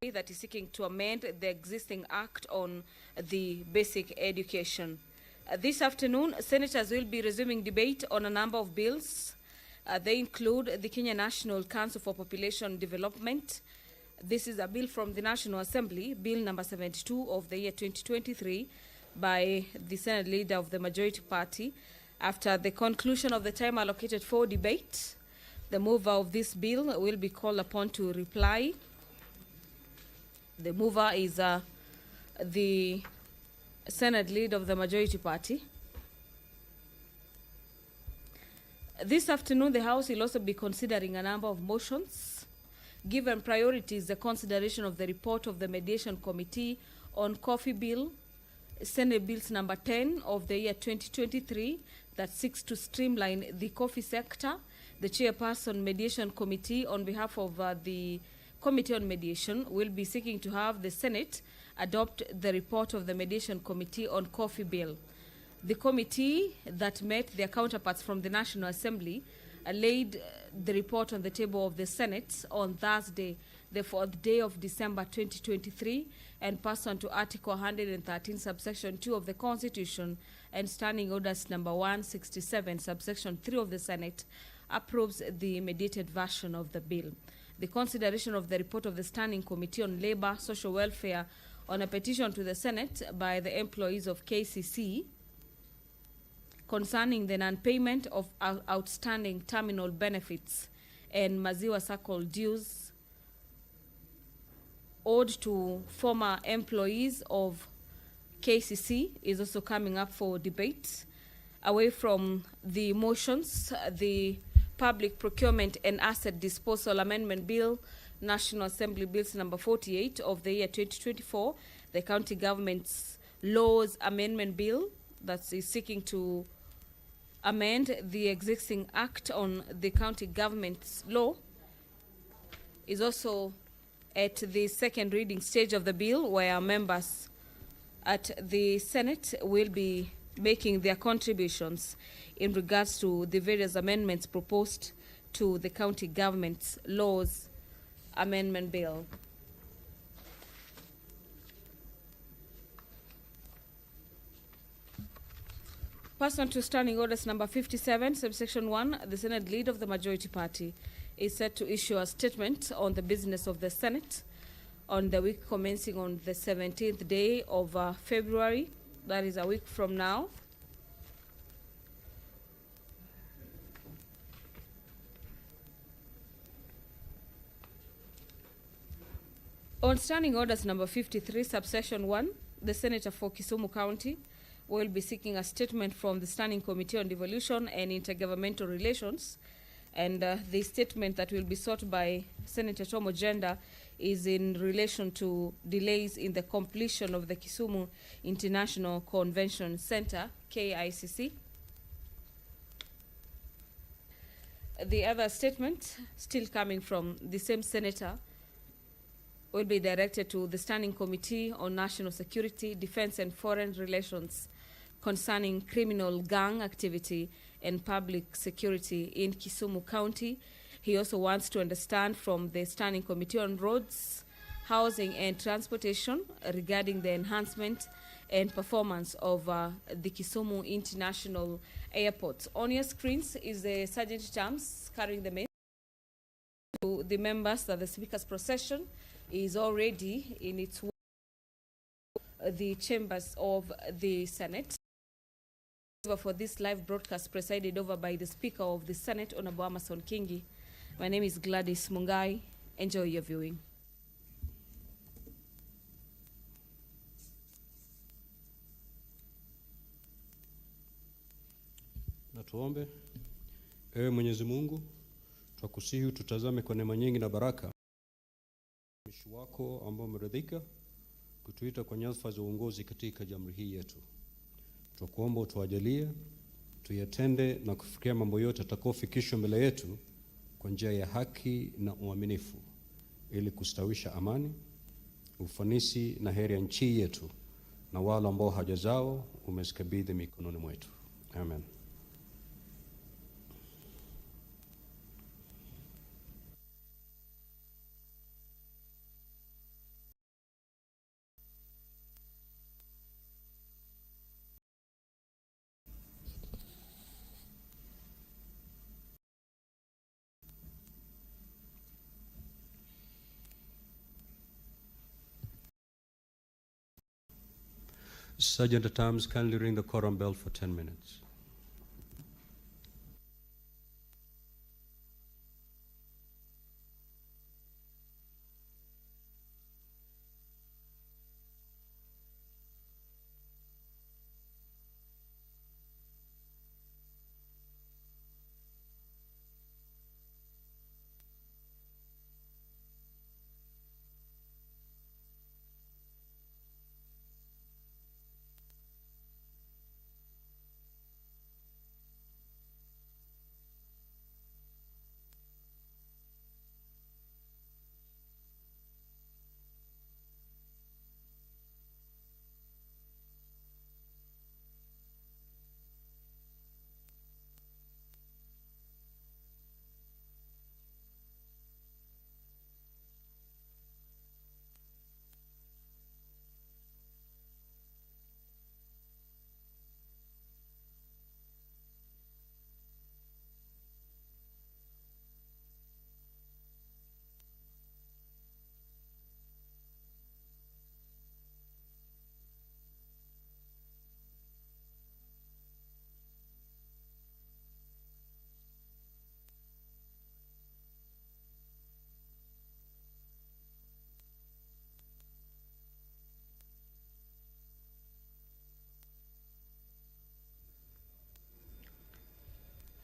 that is seeking to amend the existing act on the basic education. This afternoon, senators will be resuming debate on a number of bills. They include the Kenya National Council for Population Development. This is a bill from the National Assembly, Bill number 72 of the year 2023, by the Senate leader of the majority party. After the conclusion of the time allocated for debate, the mover of this bill will be called upon to reply. The mover is the Senate leader of the majority party. This afternoon, the House will also be considering a number of motions. Given priority is the consideration of the report of the Mediation Committee on Coffee Bill, Senate Bills number 10 of the year 2023, that seeks to streamline the coffee sector. The chairperson Mediation Committee, on behalf of the Committee on Mediation, will be seeking to have the Senate adopt the report of the Mediation Committee on Coffee Bill. The committee that met their counterparts from the National Assembly laid the report on the table of the Senate on Thursday, the 4th day of December 2023, and pursuant to Article 113, subsection 2 of the Constitution and Standing Orders number 167, subsection 3 of the Senate, approves the mediated version of the bill. The consideration of the report of the Standing Committee on Labor, Social Welfare on a petition to the Senate by the employees of KCC concerning the non-payment of outstanding terminal benefits and Maziwa Circle dues owed to former employees of KCC is also coming up for debate. Away from the motions, the Public Procurement and Asset Disposal Amendment Bill, National Assembly Bills number 48 of the year 2024, the County Government's Laws Amendment Bill that is seeking to amend the existing act on the county government's law, is also at the second reading stage of the bill, where members at the Senate will be making their contributions in regards to the various amendments proposed to the county government's laws amendment bill. Pursuant to Standing Orders number 57, subsection 1, the Senate leader of the majority party is set to issue a statement on the business of the Senate on the week commencing on the 17th day of February, that is a week from now. On Standing Orders number 53, subsection 1, the Senator for Kisumu County will be seeking a statement from the Standing Committee on Devolution and Intergovernmental Relations. And the statement that will be sought by Senator Tom Ojenda is in relation to delays in the completion of the Kisumu International Convention Center, KICC. The other statement, still coming from the same senator, will be directed to the Standing Committee on National Security, Defense and Foreign Relations concerning criminal gang activity and public security in Kisumu County. He also wants to understand from the Standing Committee on Roads, Housing and Transportation regarding the enhancement and performance of the Kisumu International Airport. On your screens is the Sergeant Terms carrying the mail to the members that the Speaker's procession is already in its the chambers of the Senate. For this live broadcast presided over by the Speaker of the Senate, Honorable Amason Kingi. My name is Gladys Mungai. Enjoy your viewing. Na tuombe. Ewe Mwenyezi Mungu, twakusihi tutazame kwa neema nyingi na baraka mtumishi wako ambao umeridhika kutuita kwa nyadhifa za uongozi katika jamhuri hii yetu. Twakuomba utuajalie tuyatende na kufikia mambo yote yatakayofikishwa mbele yetu kwa njia ya haki na uaminifu, ili kustawisha amani, ufanisi na heri ya nchi yetu na wale ambao haja zao umezikabidhi mikononi mwetu. Amen. Sergeant at Arms, kindly ring the quorum bell for 10 minutes.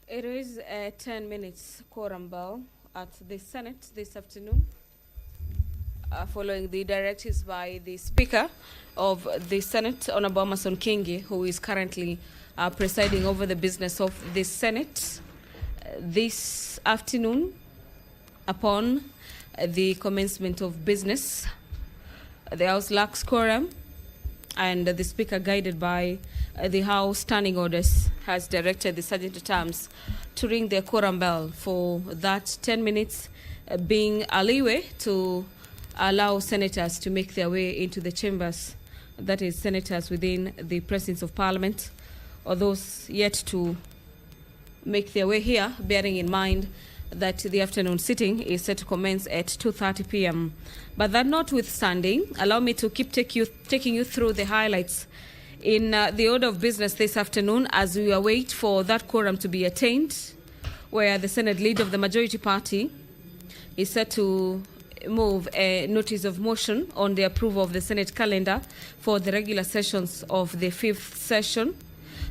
It is a 10 minutes quorum bell at the Senate this afternoon, following the directives by the Speaker of the Senate, Honorable Amason Kingi, who is currently presiding over the business of the Senate. This afternoon, upon the commencement of business, the House lacks quorum, and the Speaker, guided by the House standing orders, has directed the Sergeant at Arms to ring their quorum bell for that 10 minutes, being a leeway to allow senators to make their way into the chambers, that is, senators within the presence of Parliament, or those yet to make their way here, bearing in mind that the afternoon sitting is set to commence at 2:30 p.m. But that notwithstanding, allow me to keep taking you through the highlights in the order of business this afternoon as we await for that quorum to be attained, where the Senate leader of the majority party is set to move a notice of motion on the approval of the Senate calendar for the regular sessions of the 5th session.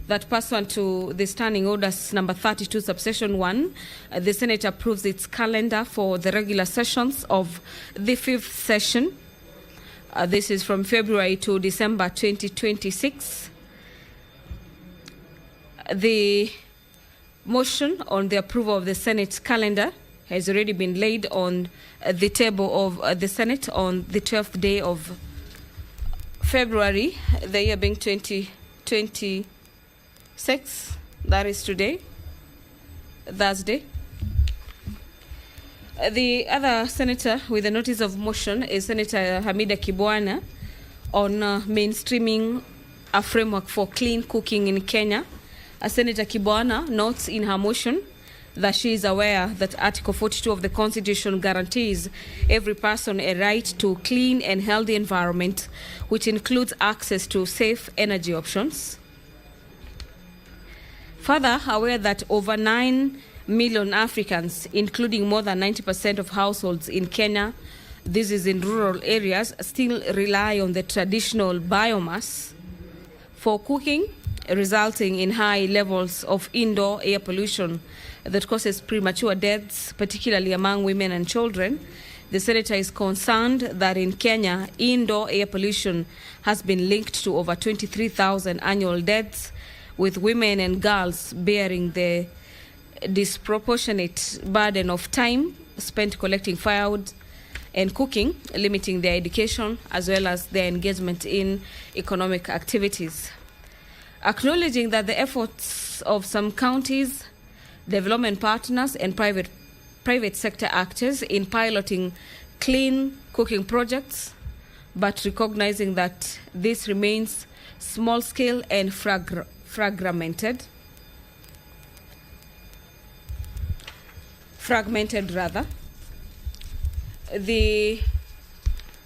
That pursuant to the Standing Orders number 32, subsection 1, the Senate approves its calendar for the regular sessions of the 5th session. This is from February to December 2026. The motion on the approval of the Senate calendar has already been laid on the table of the Senate on the 12th day of February, the year being 2026. That is today, Thursday. The other senator with a notice of motion is Senator Hamida Kibwana on mainstreaming a framework for clean cooking in Kenya. Senator Kibwana notes in her motion that she is aware that Article 42 of the Constitution guarantees every person a right to clean and healthy environment, which includes access to safe energy options. Further, aware that over 9 million Africans, including more than 90% of households in Kenya, this is in rural areas, still rely on the traditional biomass for cooking, resulting in high levels of indoor air pollution that causes premature deaths, particularly among women and children. The senator is concerned that in Kenya, indoor air pollution has been linked to over 23,000 annual deaths, with women and girls bearing the disproportionate burden of time spent collecting firewood and cooking, limiting their education as well as their engagement in economic activities. Acknowledging that the efforts of some counties, development partners, and private sector actors in piloting clean cooking projects, but recognizing that this remains small scale and fragmented, the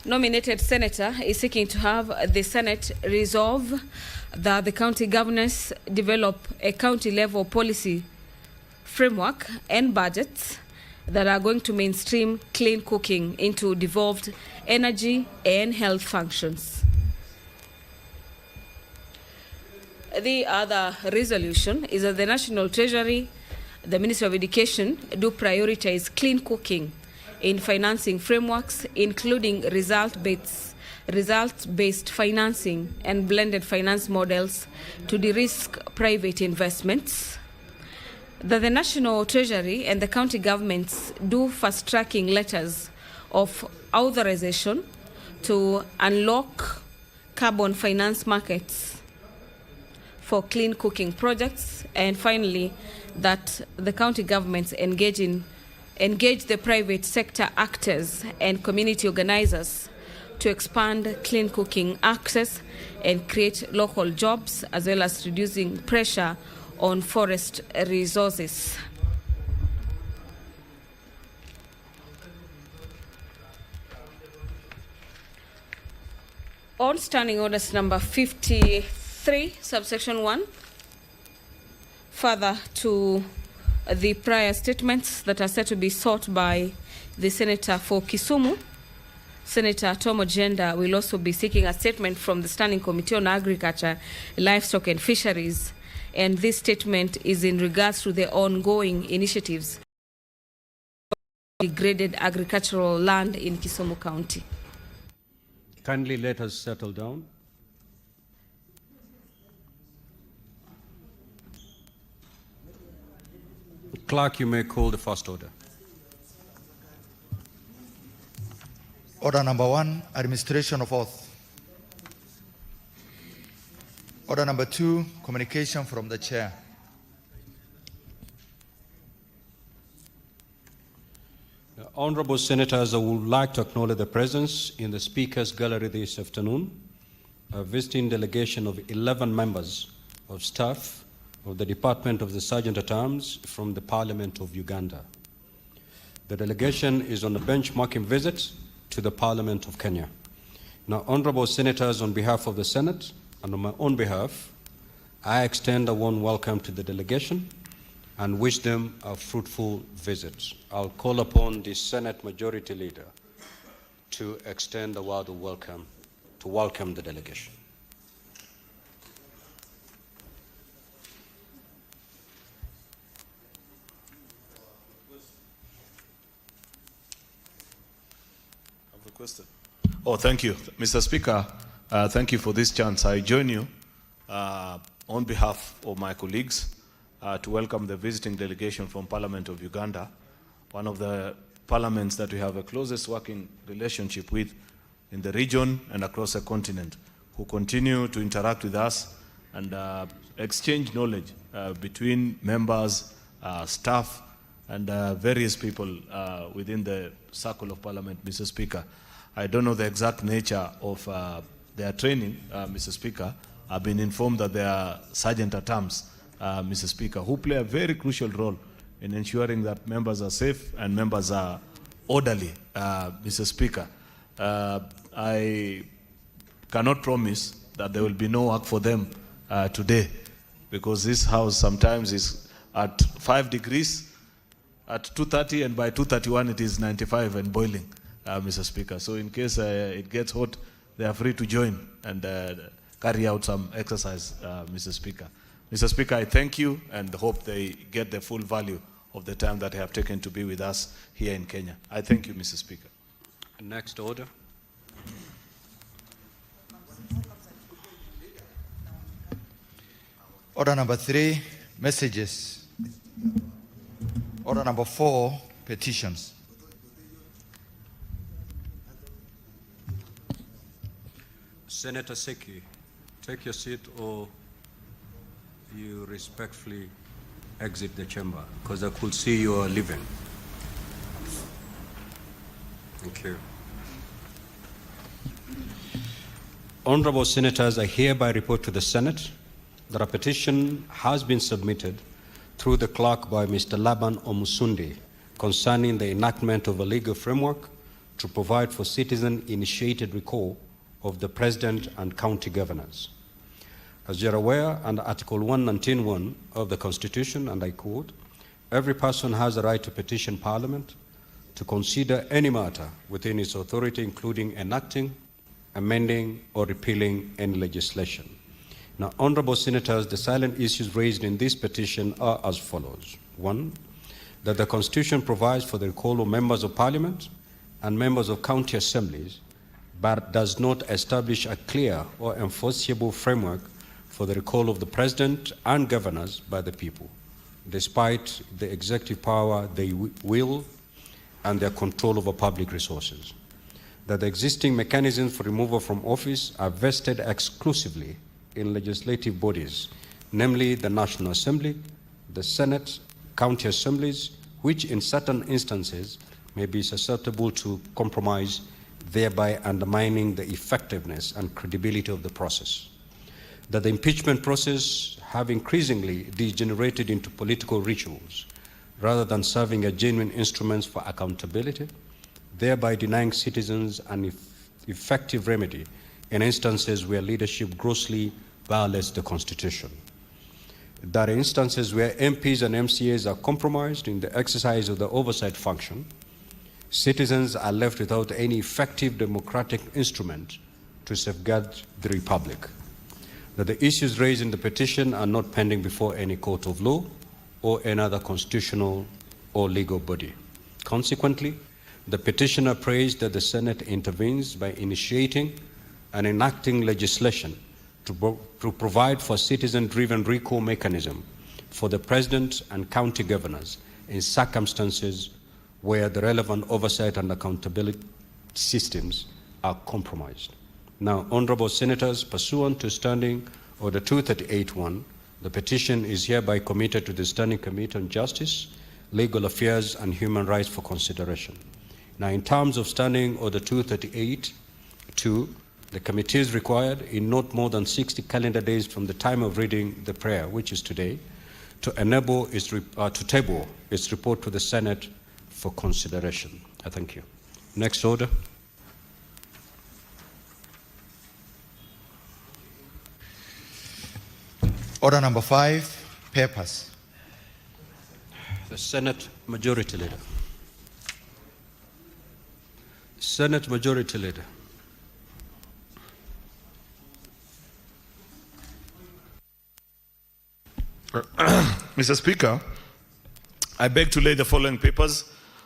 nominated senator is seeking to have the Senate resolve that the county governors develop a county-level policy framework and budgets that are going to mainstream clean cooking into devolved energy and health functions. The other resolution is that the National Treasury, the Ministry of Education, do prioritize clean cooking in financing frameworks, including result-based financing and blended finance models to de-risk private investments. That the National Treasury and the county governments do fast-tracking letters of authorization to unlock carbon finance markets for clean cooking projects. And finally, that the county governments engage the private sector actors and community organizers to expand clean cooking access and create local jobs, as well as reducing pressure on forest resources. On Standing Orders number 53, subsection 1, further to the prior statements that are said to be sought by the Senator for Kisumu, Senator Tom Ogenda will also be seeking a statement from the Standing Committee on Agriculture, Livestock and Fisheries. And this statement is in regards to the ongoing initiatives of degraded agricultural land in Kisumu County. Kindly let us settle down. Clerk, you may call the first order. Order number 1, administration of oath. Order number 2, communication from the chair. Honorable Senators, I would like to acknowledge the presence in the Speaker's Gallery this afternoon, a visiting delegation of 11 members of staff of the Department of the Sergeant-at-Arms from the Parliament of Uganda. The delegation is on a benchmarking visit to the Parliament of Kenya. Now, Honorable Senators, on behalf of the Senate and on my own behalf, I extend a warm welcome to the delegation and wish them a fruitful visit. I'll call upon the Senate Majority Leader to extend a word of welcome, to welcome the delegation. Oh, thank you. Mr. Speaker, thank you for this chance. I join you on behalf of my colleagues to welcome the visiting delegation from Parliament of Uganda, one of the parliaments that we have a closest working relationship with in the region and across the continent, who continue to interact with us and exchange knowledge between members, staff, and various people within the circle of Parliament, Mr. Speaker. I don't know the exact nature of their training, Mr. Speaker. I've been informed that they are sergeant-at-arms, Mr. Speaker, who play a very crucial role in ensuring that members are safe and members are orderly, Mr. Speaker. I cannot promise that there will be no work for them today, because this house sometimes is at 5 degrees at 2:30, and by 2:31 it is 95 and boiling, Mr. Speaker. So in case it gets hot, they are free to join and carry out some exercise, Mr. Speaker. Mr. Speaker, I thank you and hope they get the full value of the time that they have taken to be with us here in Kenya. I thank you, Mr. Speaker. Next order. Order number 3, messages. Order number 4, petitions. Senator Seki, take your seat or you respectfully exit the chamber, because I could see you are leaving. Thank you. Honorable Senators, I hereby report to the Senate that a petition has been submitted through the clerk by Mr. Laban Omusundi concerning the enactment of a legal framework to provide for citizen-initiated recall of the President and county governors. As you're aware, under Article 119(1) of the Constitution, and I quote, every person has a right to petition Parliament to consider any matter within its authority, including enacting, amending, or repealing any legislation. Now, honorable senators, the salient issues raised in this petition are as follows. 1, that the Constitution provides for the recall of members of Parliament and members of county assemblies, but does not establish a clear or enforceable framework for the recall of the President and governors by the people, despite the executive power they will and their control over public resources. That the existing mechanisms for removal from office are vested exclusively in legislative bodies, namely the National Assembly, the Senate, county assemblies, which in certain instances may be susceptible to compromise, thereby undermining the effectiveness and credibility of the process. That the impeachment process have increasingly degenerated into political rituals rather than serving as genuine instruments for accountability, thereby denying citizens an effective remedy in instances where leadership grossly violates the Constitution. That in instances where MPs and MCAs are compromised in the exercise of the oversight function, citizens are left without any effective democratic instrument to safeguard the Republic. That the issues raised in the petition are not pending before any court of law or any other constitutional or legal body. Consequently, the petitioner prays that the Senate intervenes by initiating and enacting legislation to provide for citizen-driven recall mechanism for the President and county governors in circumstances where the relevant oversight and accountability systems are compromised. Now, honorable senators, pursuant to Standing Order 238(1), the petition is hereby committed to the Standing Committee on Justice, Legal Affairs, and Human Rights for consideration. Now, in terms of Standing Order 238(2), the committee is required, in not more than 60 calendar days from the time of reading the prayer, which is today, to table its report to the Senate for consideration. I thank you. Next order. Order number 5, papers. The Senate Majority Leader. Senate Majority Leader. Mr. Speaker, I beg to lay the following papers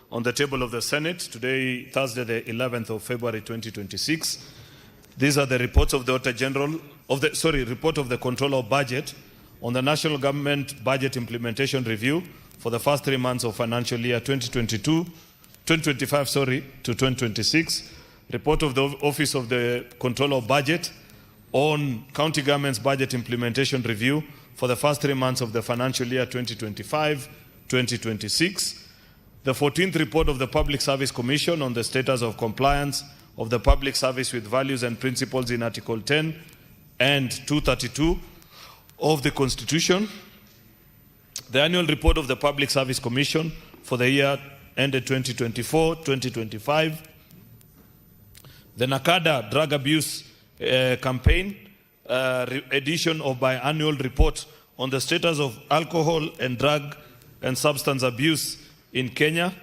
on the table of the Senate today, Thursday, the 11th of February, 2026. These are the reports of the Auditor General report of the Controller of Budget on the National Government Budget Implementation Review for the first 3 months of financial year 2025 to 2026. Report of the Office of the Controller of Budget on County Government's Budget Implementation Review for the first 3 months of the financial year 2025-2026. The 14th report of the Public Service Commission on the status of compliance of the public service with values and principles in Article 10 and 232 of the Constitution. The annual report of the Public Service Commission for the year ended 2024-2025. The Nakada Drug Abuse Campaign edition of biannual report on the status of alcohol and drug and substance abuse in Kenya.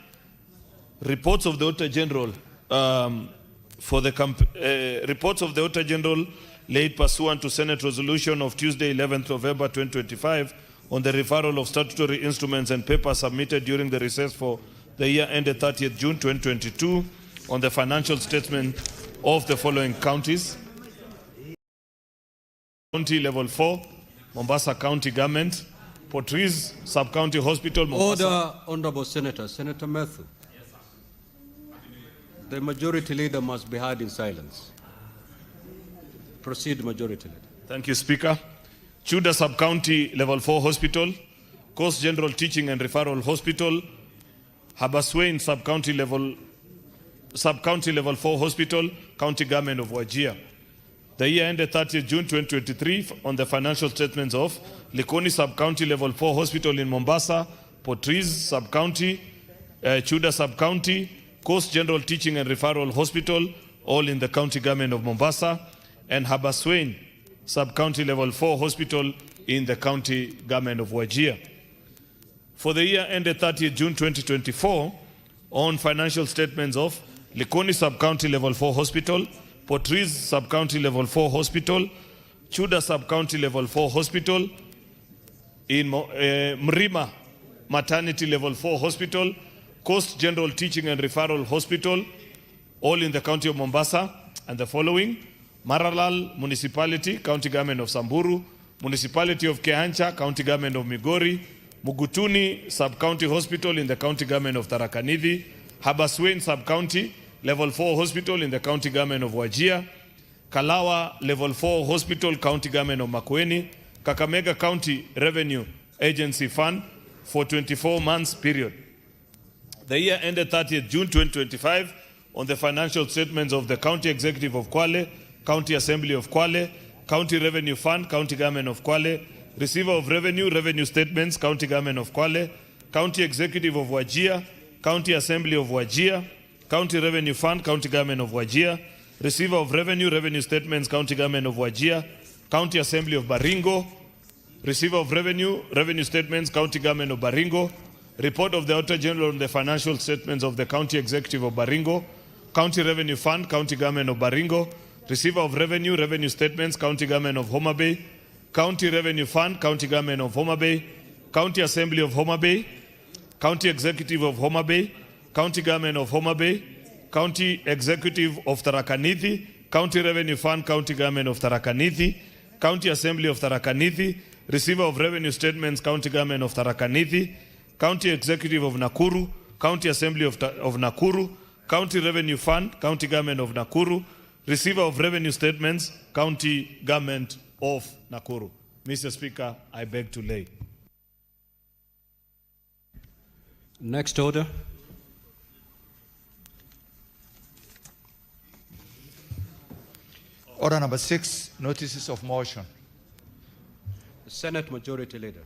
Reports of the Auditor General reports of the Auditor General laid pursuant to Senate resolution of Tuesday, 11th November 2025 on the referral of statutory instruments and papers submitted during the recess for the year ended 30th June 2022 on the financial statement of the following counties. County Level 4, Mombasa County Government, Portrees Sub-County Hospital, Mombasa. Order, Honorable Senator. Senator Matthew. The Majority Leader must be heard in silence. Proceed, Majority Leader. Thank you, Speaker. Chuda Sub-County Level 4 Hospital, Coast General Teaching and Referral Hospital, Habaswein Sub-County Level 4 Hospital, County Government of Wajir. The year ended 30th June 2023 on the financial statements of Likoni Sub-County Level 4 Hospital in Mombasa, Portrees Sub-County, Chuda Sub-County, Coast General Teaching and Referral Hospital, all in the County Government of Mombasa, and Habaswein Sub-County Level 4 Hospital in the County Government of Wajir. For the year ended 30th June 2024, on financial statements of Likoni Sub-County Level 4 Hospital, Portrees Sub-County Level 4 Hospital, Chuda Sub-County Level 4 Hospital, in Mrima Maternity Level 4 Hospital, Coast General Teaching and Referral Hospital, all in the County of Mombasa, and the following: Maralal Municipality, County Government of Samburu, Municipality of Keancha, County Government of Migori, Mugutuni Sub-County Hospital in the County Government of Tharaka Nithi, Habaswein Sub-County Level 4 Hospital in the County Government of Wajir, Kalawa Level 4 Hospital, County Government of Makueni, Kakamega County Revenue Agency Fund for 24 months period. The year ended 30th June 2025 on the financial statements of the County Executive of Kwale, County Assembly of Kwale, County Revenue Fund, County Government of Kwale, Receiver of Revenue, Revenue Statements, County Government of Kwale, County Executive of Wajir, County Assembly of Wajir, County Revenue Fund, County Government of Wajir, Receiver of Revenue, Revenue Statements, County Government of Wajir, County Assembly of Baringo, Receiver of Revenue, Revenue Statements, County Government of Baringo, Report of the Auditor General on the financial statements of the County Executive of Baringo, County Revenue Fund, County Government of Baringo, Receiver of Revenue, Revenue Statements, County Government of Homa Bay, County Revenue Fund, County Government of Homa Bay, County Assembly of Homa Bay, County Executive of Homa Bay, County Government of Homa Bay, County Executive of Tharaka Nithi, County Revenue Fund, County Government of Tharaka Nithi, County Assembly of Tharaka Nithi, Receiver of Revenue Statements, County Government of Tharaka Nithi, County Executive of Nakuru, County Assembly of Nakuru, County Revenue Fund, County Government of Nakuru, Receiver of Revenue Statements, County Government of Nakuru. Mr. Speaker, I beg to lay. Next order. Order number 6, notices of motion. Senate Majority Leader.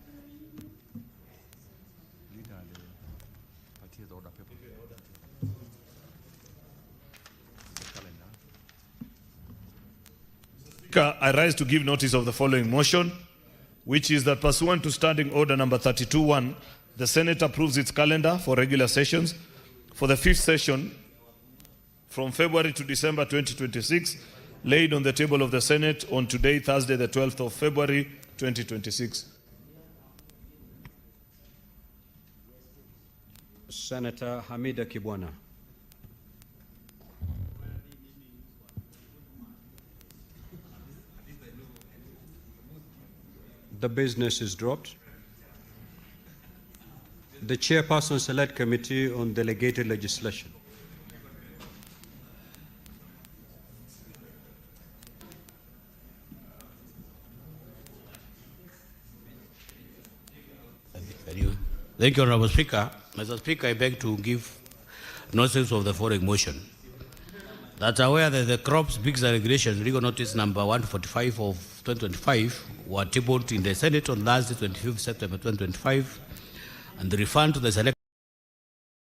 I rise to give notice of the following motion, which is that pursuant to Standing Order number 32-1, the Senate approves its calendar for regular sessions for the 5th session from February to December 2026, laid on the table of the Senate on today, Thursday, the 12th of February 2026. Senator Hamida Kibwana. The business is dropped. The Chairperson Select Committee on Delegated Legislation. Thank you, Honorable Speaker. Mr. Speaker, I beg to give notice of the following motion. That aware that the crops bigs and regulations legal notice number 145 of 2025 were tabled in the Senate on Thursday, 25th September 2025, and the refund to the select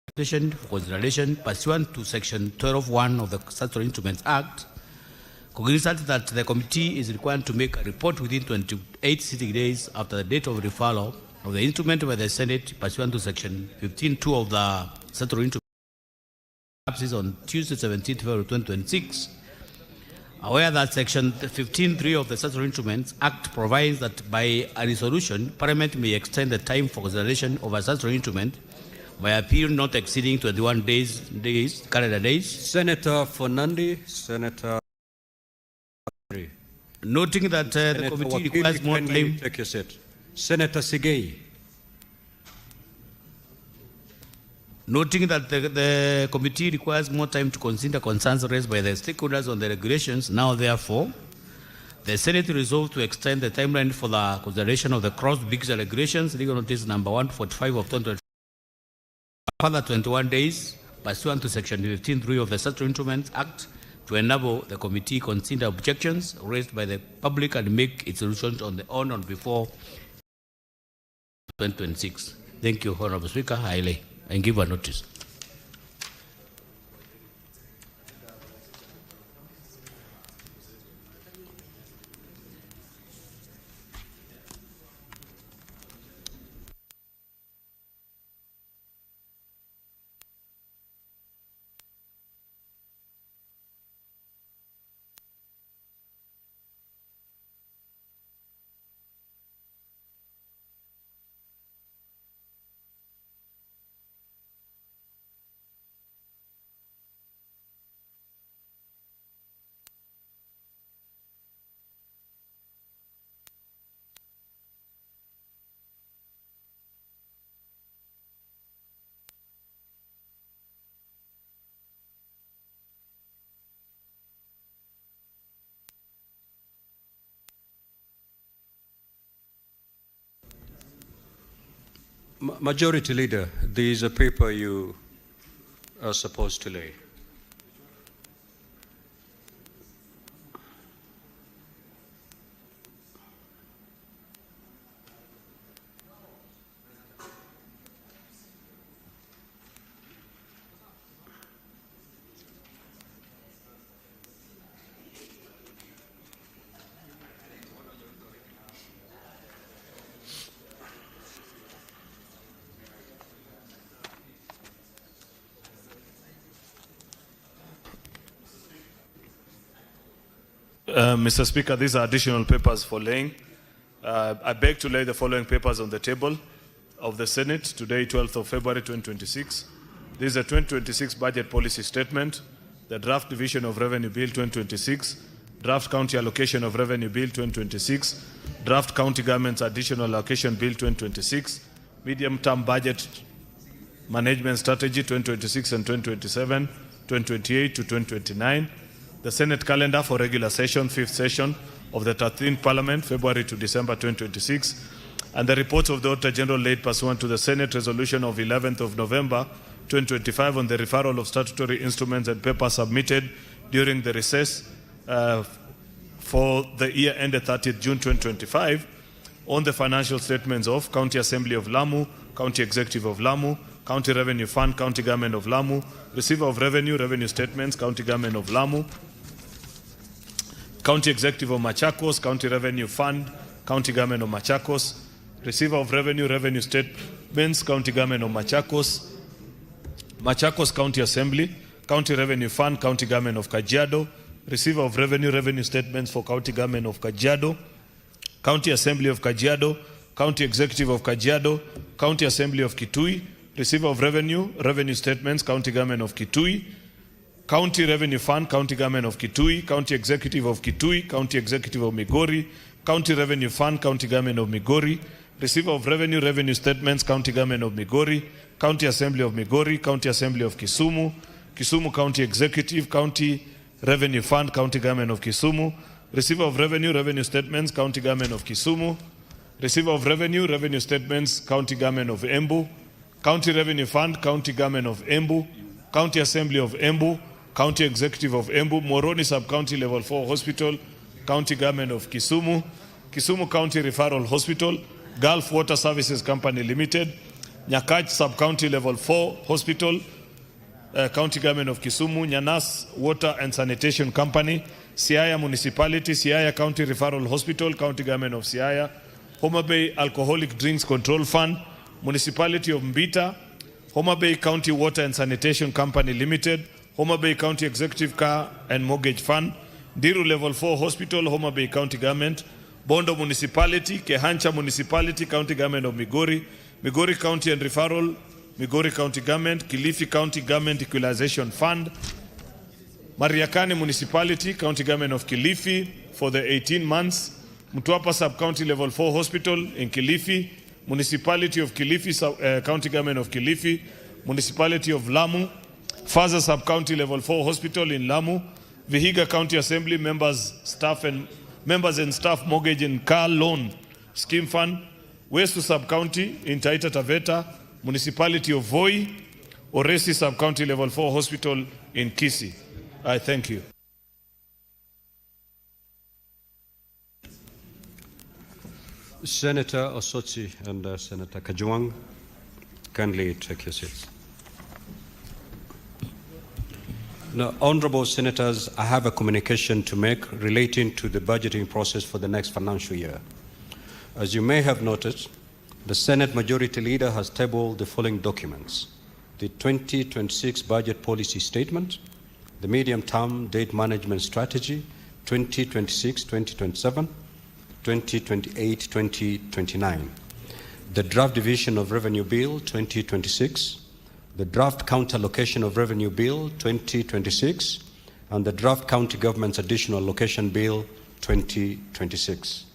petition for consideration pursuant to Section 12(1) of the Statutory Instruments Act, cognizant that the committee is required to make a report within 28 sitting days after the date of referral of the instrument by the Senate pursuant to Section 15(2) of the Statutory Instruments Act on Tuesday, 17th February 2026. Aware that Section 15(3) of the Statutory Instruments Act provides that by a resolution, Parliament may extend the time for consideration of a statutory instrument by a period not exceeding 21 calendar days. Senator Fernandi, Senator. Noting that the committee requires more time. Take your seat. Senator Sigei. Noting that the committee requires more time to consider concerns raised by the stakeholders on the regulations, now therefore, the Senate resolved to extend the timeline for the consideration of the cross-bigs regulations, legal notice number 145 of 2025, further 21 days, pursuant to Section 15(3) of the Statutory Instruments Act, to enable the committee consider objections raised by the public and make its solutions on or before 2026. Thank you, Honorable Speaker. I lay and give a notice. Majority Leader, there is a paper you are supposed to lay. Mr. Speaker, these are additional papers for laying. I beg to lay the following papers on the table of the Senate today, 12th of February 2026. This is a 2026 budget policy statement, the draft division of revenue bill 2026, draft county allocation of revenue bill 2026, draft county government's additional allocation bill 2026, medium-term budget management strategy 2026 and 2027, 2028 to 2029, the Senate calendar for regular session, 5th session of the 13th Parliament, February to December 2026, and the reports of the Auditor General laid pursuant to the Senate resolution of 11th of November 2025 on the referral of statutory instruments and papers submitted during the recess for the year ended 30th June 2025 on the financial statements of County Assembly of Lamu, County Executive of Lamu, County Revenue Fund, County Government of Lamu, Receiver of Revenue, Revenue Statements, County Government of Lamu, County Executive of Machakos, County Revenue Fund, County Government of Machakos, Receiver of Revenue, Revenue Statements, County Government of Machakos, Machakos County Assembly, County Revenue Fund, County Government of Kajiado, Receiver of Revenue, Revenue Statements for County Government of Kajiado, County Assembly of Kajiado, County Executive of Kajiado, County Assembly of Kitui, Receiver of Revenue, Revenue Statements, County Government of Kitui, County Revenue Fund, County Government of Kitui, County Executive of Kitui, County Executive of Migori, County Revenue Fund, County Government of Migori, Receiver of Revenue, Revenue Statements, County Government of Migori, County Assembly of Migori, County Assembly of Kisumu, Kisumu County Executive, County Revenue Fund, County Government of Kisumu, Receiver of Revenue, Revenue Statements, County Government of Kisumu, Receiver of Revenue, Revenue Statements, County Government of Embu, County Revenue Fund, County Government of Embu, County Assembly of Embu, County Executive of Embu, Moroni Sub-County Level 4 Hospital, County Government of Kisumu, Kisumu County Referral Hospital, Gulf Water Services Company Limited, Nyakach Sub-County Level 4 Hospital, County Government of Kisumu, Nyanas Water and Sanitation Company, Siaya Municipality, Siaya County Referral Hospital, County Government of Siaya, Homa Bay Alcoholic Drinks Control Fund, Municipality of Mbita, Homa Bay County Water and Sanitation Company Limited, Homa Bay County Executive Car and Mortgage Fund, Diru Level 4 Hospital, Homa Bay County Government, Bondo Municipality, Kehancha Municipality, County Government of Migori, Migori County and Referral, Migori County Government, Kilifi County Government Equalization Fund, Mariakani Municipality, County Government of Kilifi for the 18 months, Mtwapa Sub-County Level 4 Hospital in Kilifi, Municipality of Kilifi, County Government of Kilifi, Municipality of Lamu, Faza Sub-County Level 4 Hospital in Lamu, Vihiga County Assembly members and staff mortgage and car loan scheme fund, West Sub-County in Taita Taveta, Municipality of Voi, Oresi Sub-County Level 4 Hospital in Kisii. I thank you. Senator Osotsi and Senator Kajwang, kindly take your seats. Now, honorable senators, I have a communication to make relating to the budgeting process for the next financial year. As you may have noted, the Senate Majority Leader has tabled the following documents: the 2026 Budget Policy Statement, the Medium-Term Debt Management Strategy 2026-2027, 2028-2029, the Draft Division of Revenue Bill 2026, the Draft County Allocation of Revenue Bill 2026, and the Draft County Government's Additional Allocation Bill 2026.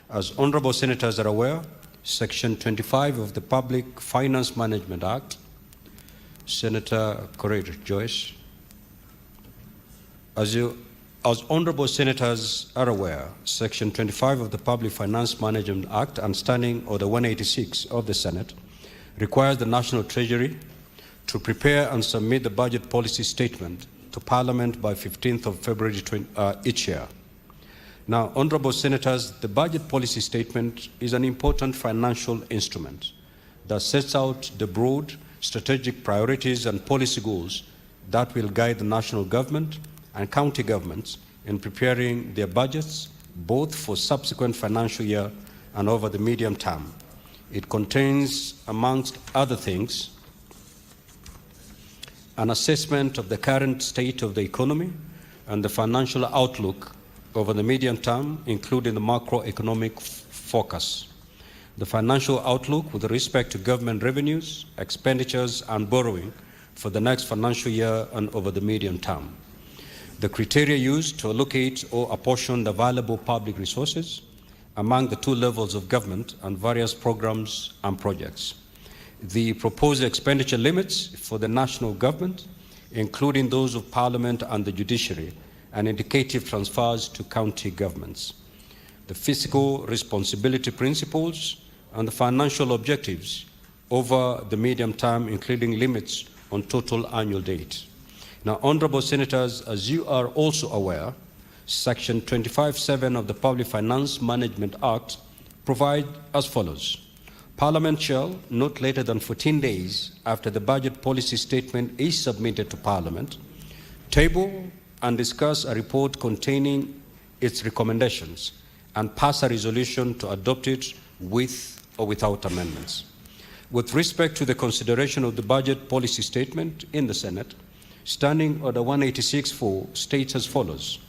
As honorable senators are aware, Section 25 of the Public Finance Management Act, Senator Correa Joyce, as honorable senators are aware, Section 25 of the Public Finance Management Act and Standing Order 186 of the Senate requires the National Treasury to prepare and submit the budget policy statement to Parliament by 15th of February each year. Now, Honourable Senators, the budget policy statement is an important financial instrument that sets out the broad strategic priorities and policy goals that will guide the national government and county governments in preparing their budgets, both for subsequent financial year and over the medium term. It contains, amongst other things, an assessment of the current state of the economy and the financial outlook over the medium term, including the macroeconomic focus, the financial outlook with respect to government revenues, expenditures, and borrowing for the next financial year and over the medium term, the criteria used to allocate or apportion the available public resources among the two levels of government and various programs and projects, the proposed expenditure limits for the national government, including those of Parliament and the judiciary, and indicative transfers to county governments, the fiscal responsibility principles and the financial objectives over the medium term, including limits on total annual debt. Now, Honourable Senators, as you are also aware, Section 25(7) of the Public Finance Management Act provides as follows. Parliament shall, not later than 14 days after the budget policy statement is submitted to Parliament, table and discuss a report containing its recommendations and pass a resolution to adopt it with or without amendments. With respect to the consideration of the budget policy statement in the Senate, Standing Order 186.4 states as follows.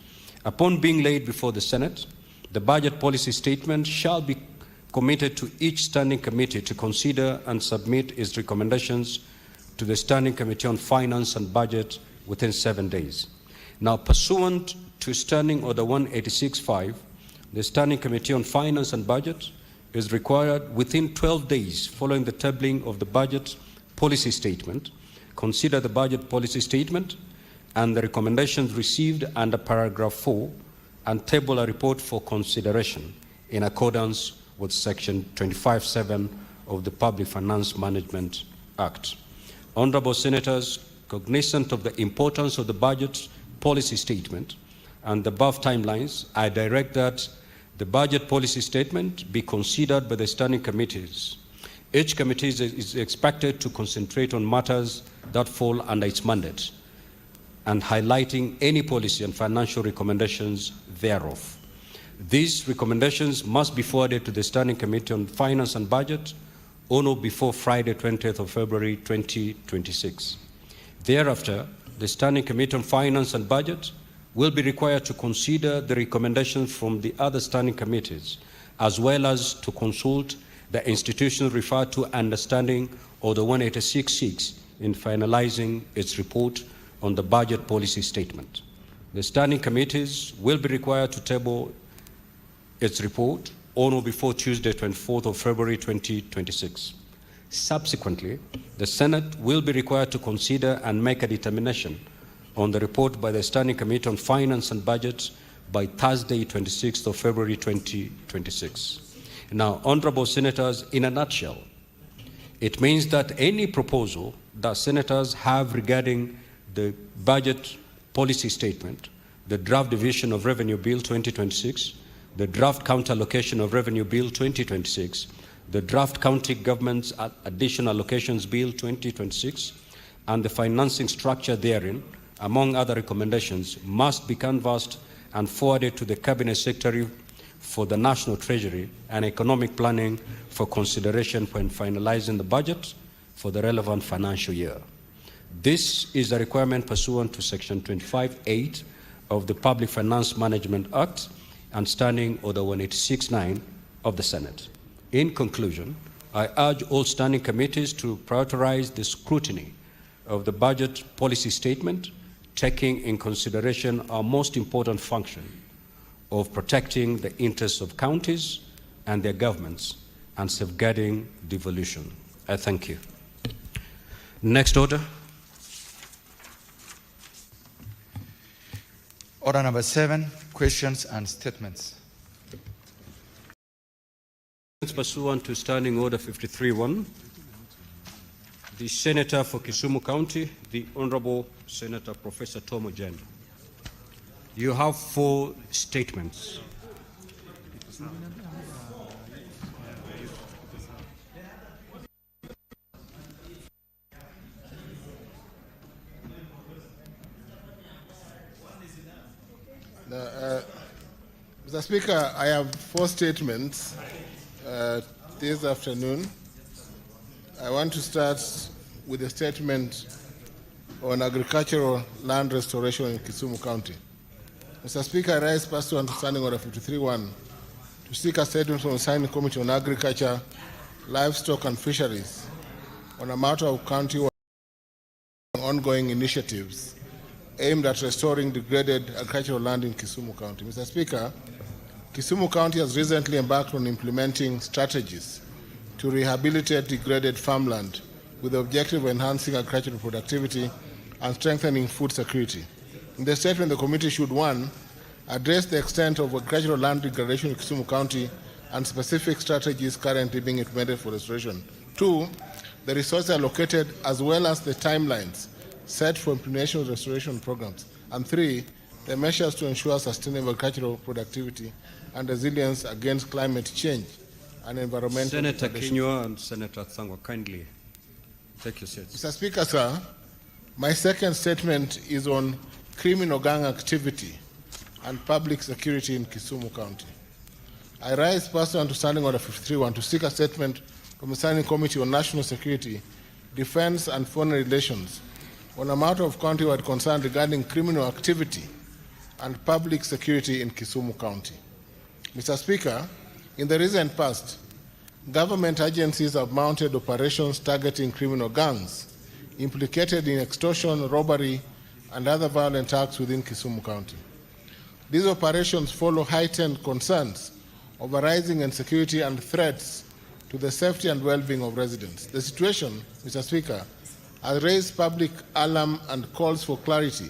Upon being laid before the Senate, the budget policy statement shall be committed to each standing committee to consider and submit its recommendations to the Standing Committee on Finance and Budget within 7 days. Now, pursuant to Standing Order 186.5, the Standing Committee on Finance and Budget is required within 12 days following the tabling of the budget policy statement, consider the budget policy statement and the recommendations received under paragraph 4 and table a report for consideration in accordance with Section 25(7) of the Public Finance Management Act. Honourable Senators, cognizant of the importance of the budget policy statement and the above timelines, I direct that the budget policy statement be considered by the standing committees. Each committee is expected to concentrate on matters that fall under its mandate and highlighting any policy and financial recommendations thereof. These recommendations must be forwarded to the Standing Committee on Finance and Budget on or before Friday, 20th of February, 2026. Thereafter, the Standing Committee on Finance and Budget will be required to consider the recommendations from the other standing committees, as well as to consult the institutions referred to under Standing Order 186.6 in finalizing its report on the budget policy statement. The standing committees will be required to table its report on or before Tuesday, 24th of February, 2026. Subsequently, the Senate will be required to consider and make a determination on the report by the Standing Committee on Finance and Budget by Thursday, 26th of February, 2026. Now, Honourable Senators, in a nutshell, it means that any proposal that Senators have regarding the budget policy statement, the draft Division of Revenue Bill 2026, the draft Counter Allocation of Revenue Bill 2026, the draft County Government's Additional Allocations Bill 2026, and the financing structure therein, among other recommendations, must be canvassed and forwarded to the Cabinet Secretary for the National Treasury and Economic Planning for consideration when finalizing the budget for the relevant financial year. This is a requirement pursuant to Section 25(8) of the Public Finance Management Act and Standing Order 186.9 of the Senate. In conclusion, I urge all standing committees to prioritize the scrutiny of the budget policy statement, taking in consideration our most important function of protecting the interests of counties and their governments and safeguarding devolution. I thank you. Next order. Order number 7, questions and statements. Pursuant to Standing Order 53.1, the Senator for Kisumu County, the Honorable Senator Professor Tom Ojen. You have 4 statements. Mr. Speaker, I have 4 statements this afternoon. I want to start with a statement on agricultural land restoration in Kisumu County. Mr. Speaker, I rise pursuant to Standing Order 53-1 to seek a statement from the Standing Committee on Agriculture, Livestock and Fisheries on a matter of county ongoing initiatives aimed at restoring degraded agricultural land in Kisumu County. Mr. Speaker, Kisumu County has recently embarked on implementing strategies to rehabilitate degraded farmland with the objective of enhancing agricultural productivity and strengthening food security. In the statement, the committee should, 1, address the extent of agricultural land degradation in Kisumu County and specific strategies currently being implemented for restoration. 2, the resources allocated as well as the timelines set for implementation of restoration programs. And 3, the measures to ensure sustainable agricultural productivity and resilience against climate change and environmental Senator conditions. Kinyua and Senator Thangwa, kindly take your seats. Mr. Speaker, sir, my second statement is on criminal gang activity and public security in Kisumu County. I rise pursuant to Standing Order 53-1 to seek a statement from the Standing Committee on National Security, Defense and Foreign Relations on a matter of county-wide concern regarding criminal activity and public security in Kisumu County. Mr. Speaker, in the recent past, government agencies have mounted operations targeting criminal gangs implicated in extortion, robbery, and other violent acts within Kisumu County. These operations follow heightened concerns over rising insecurity and threats to the safety and well-being of residents. The situation, Mr. Speaker, has raised public alarm and calls for clarity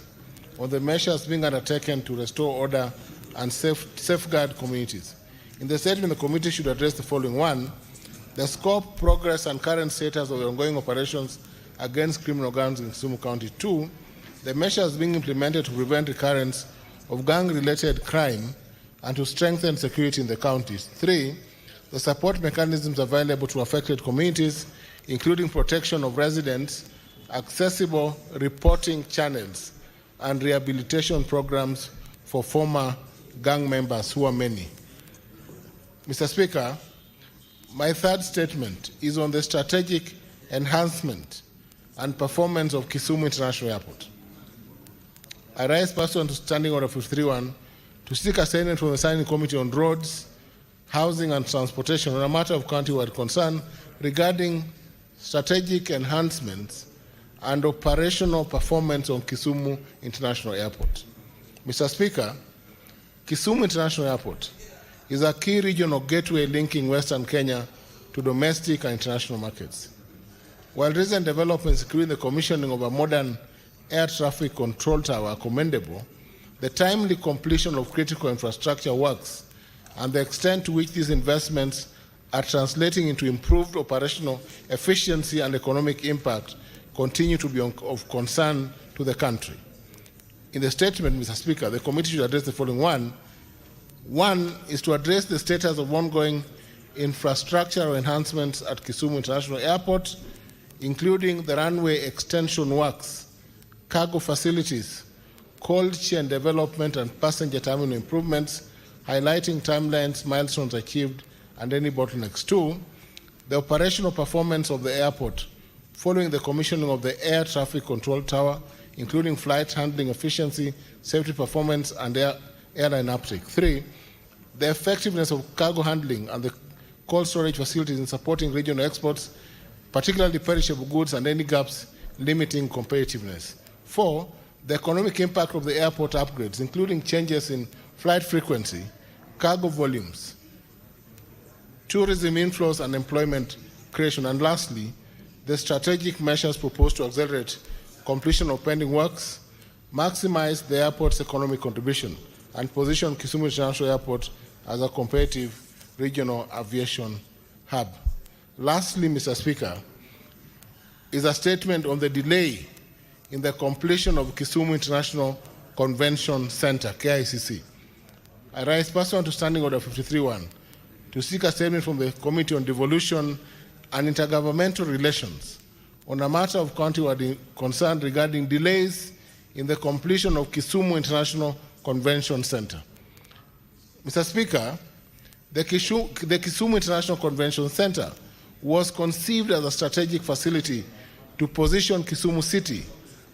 on the measures being undertaken to restore order and safeguard communities. In the statement, the committee should address the following: 1, the scope, progress, and current status of the ongoing operations against criminal gangs in Kisumu County. 2, the measures being implemented to prevent recurrence of gang-related crime and to strengthen security in the counties. 3, the support mechanisms available to affected communities, including protection of residents, accessible reporting channels, and rehabilitation programs for former gang members, who are many. Mr. Speaker, my third statement is on the strategic enhancement and performance of Kisumu International Airport. I rise pursuant to Standing Order 53-1 to seek a statement from the Standing Committee on Roads, Housing and Transportation on a matter of county-wide concern regarding strategic enhancements and operational performance on Kisumu International Airport. Mr. Speaker, Kisumu International Airport is a key regional gateway linking Western Kenya to domestic and international markets. While recent developments, including the commissioning of a modern air traffic control tower, are commendable, the timely completion of critical infrastructure works and the extent to which these investments are translating into improved operational efficiency and economic impact continue to be of concern to the country. In the statement, Mr. Speaker, the committee should address the following: 1 is to address the status of ongoing infrastructural enhancements at Kisumu International Airport, including the runway extension works, cargo facilities, cold chain development, and passenger terminal improvements, highlighting timelines, milestones achieved, and any bottlenecks. 2, the operational performance of the airport following the commissioning of the air traffic control tower, including flight handling efficiency, safety performance, and airline uptake. 3, the effectiveness of cargo handling and the cold storage facilities in supporting regional exports, particularly perishable goods, and any gaps limiting competitiveness. 4, the economic impact of the airport upgrades, including changes in flight frequency, cargo volumes, tourism inflows, and employment creation. And lastly, the strategic measures proposed to accelerate completion of pending works, maximize the airport's economic contribution, and position Kisumu International Airport as a competitive regional aviation hub. Lastly, Mr. Speaker, is a statement on the delay in the completion of Kisumu International Convention Center, KICC. I rise pursuant to Standing Order 53.1 to seek a statement from the Committee on Devolution and Intergovernmental Relations on a matter of county-wide concern regarding delays in the completion of Kisumu International Convention Center. Mr. Speaker, the Kisumu International Convention Center was conceived as a strategic facility to position Kisumu City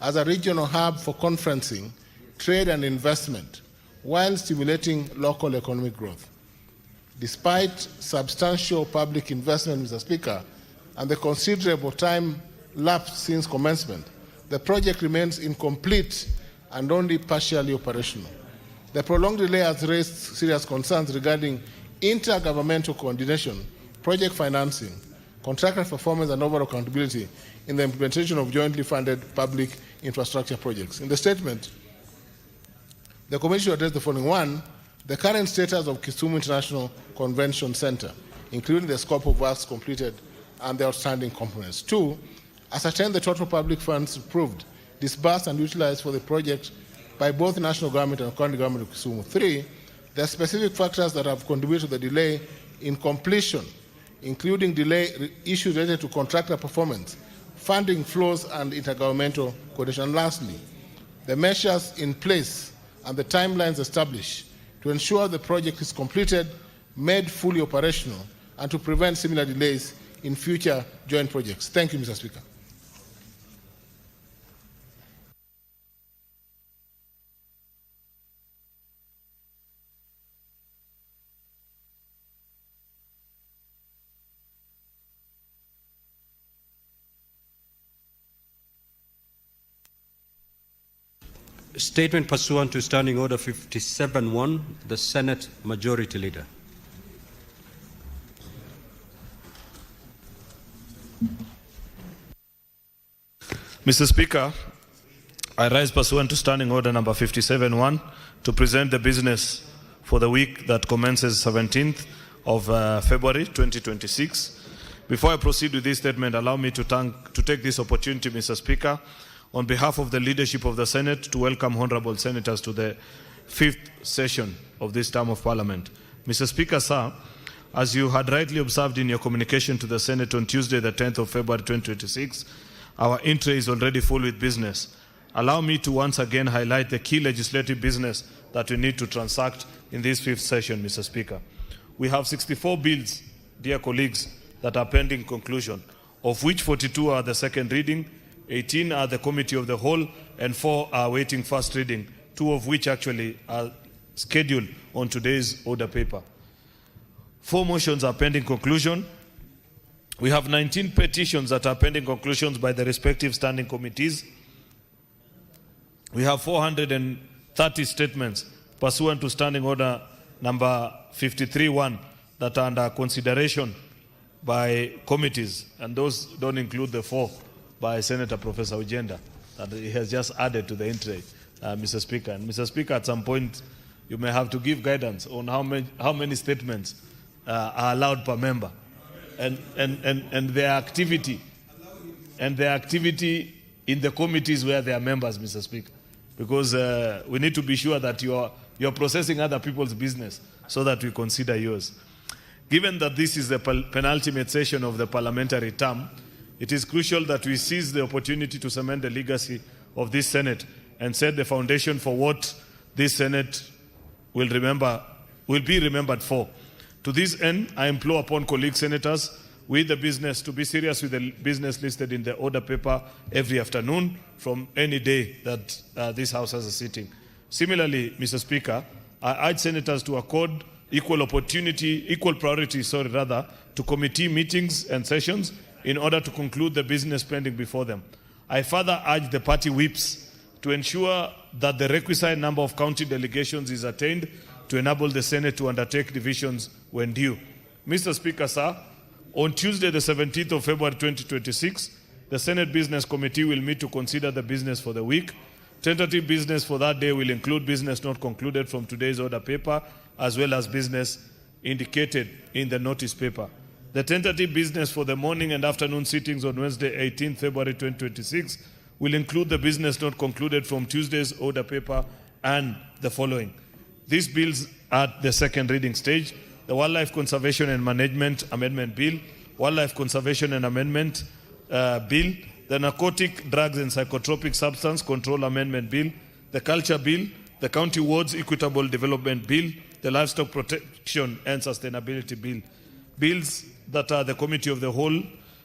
as a regional hub for conferencing, trade and investment, while stimulating local economic growth. Despite substantial public investment, Mr. Speaker, and the considerable time lapsed since commencement, the project remains incomplete and only partially operational. The prolonged delay has raised serious concerns regarding intergovernmental coordination, project financing, contractor performance, and overall accountability in the implementation of jointly funded public infrastructure projects. In the statement, the Commission addressed the following: 1, the current status of Kisumu International Convention Center, including the scope of works completed and the outstanding components. 2, ascertain the total public funds approved, disbursed, and utilized for the project by both the national government and county government of Kisumu. 3, the specific factors that have contributed to the delay in completion, including issues related to contractor performance, funding flows, and intergovernmental coordination. And lastly, the measures in place and the timelines established to ensure the project is completed, made fully operational, and to prevent similar delays in future joint projects. Thank you, Mr. Speaker. Statement pursuant to Standing Order 57.1, the Senate Majority Leader. Mr. Speaker, I rise pursuant to Standing Order number 57.1 to present the business for the week that commences 17th of February 2026. Before I proceed with this statement, allow me to take this opportunity, Mr. Speaker, on behalf of the leadership of the Senate, to welcome honorable senators to the 5th session of this term of Parliament. Mr. Speaker, sir, as you had rightly observed in your communication to the Senate on Tuesday, the 10th of February 2026, our entry is already full with business. Allow me to once again highlight the key legislative business that we need to transact in this 5th session, Mr. Speaker. We have 64 bills, dear colleagues, that are pending conclusion, of which 42 are the second reading, 18 are the Committee of the Whole, and 4 are waiting first reading, 2 of which actually are scheduled on today's order paper. 4 motions are pending conclusion. We have 19 petitions that are pending conclusions by the respective standing committees. We have 430 statements pursuant to Standing Order number 53.1 that are under consideration by committees, and those don't include the 4 by Senator Professor Ujenda that he has just added to the entry, Mr. Speaker. And Mr. Speaker, at some point, you may have to give guidance on how many statements are allowed per member, and their activity in the committees where they are members, Mr. Speaker, because we need to be sure that you're processing other people's business so that we consider yours. Given that this is the penultimate session of the parliamentary term, it is crucial that we seize the opportunity to cement the legacy of this Senate and set the foundation for what this Senate will be remembered for. To this end, I implore upon colleague senators with the business to be serious with the business listed in the order paper every afternoon from any day that this House has a sitting. Similarly, Mr. Speaker, I urge senators to accord equal priority to committee meetings and sessions in order to conclude the business pending before them. I further urge the party whips to ensure that the requisite number of county delegations is attained to enable the Senate to undertake divisions when due. Mr. Speaker, sir, on Tuesday, the 17th of February 2026, the Senate Business Committee will meet to consider the business for the week. Tentative business for that day will include business not concluded from today's order paper, as well as business indicated in the notice paper. The tentative business for the morning and afternoon sittings on Wednesday, 18 February 2026 will include the business not concluded from Tuesday's order paper and the following. These bills at the second reading stage: the Wildlife Conservation and Management Amendment Bill, Wildlife Conservation and Amendment Bill, the Narcotic, Drugs and Psychotropic Substance Control Amendment Bill, the Culture Bill, the County Wards Equitable Development Bill, the Livestock Protection and Sustainability Bill. Bills that are the Committee of the Whole,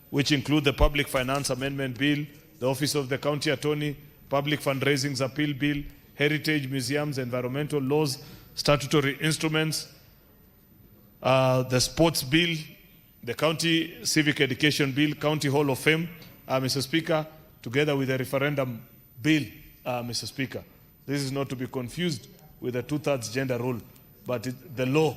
which include the Public Finance Amendment Bill, the Office of the County Attorney, Public Fundraisings Appeal Bill, Heritage, Museums, Environmental Laws, Statutory Instruments, the Sports Bill, the County Civic Education Bill, County Hall of Fame, Mr. Speaker, together with the Referendum Bill, Mr. Speaker. This is not to be confused with the 2/3 gender rule, but the law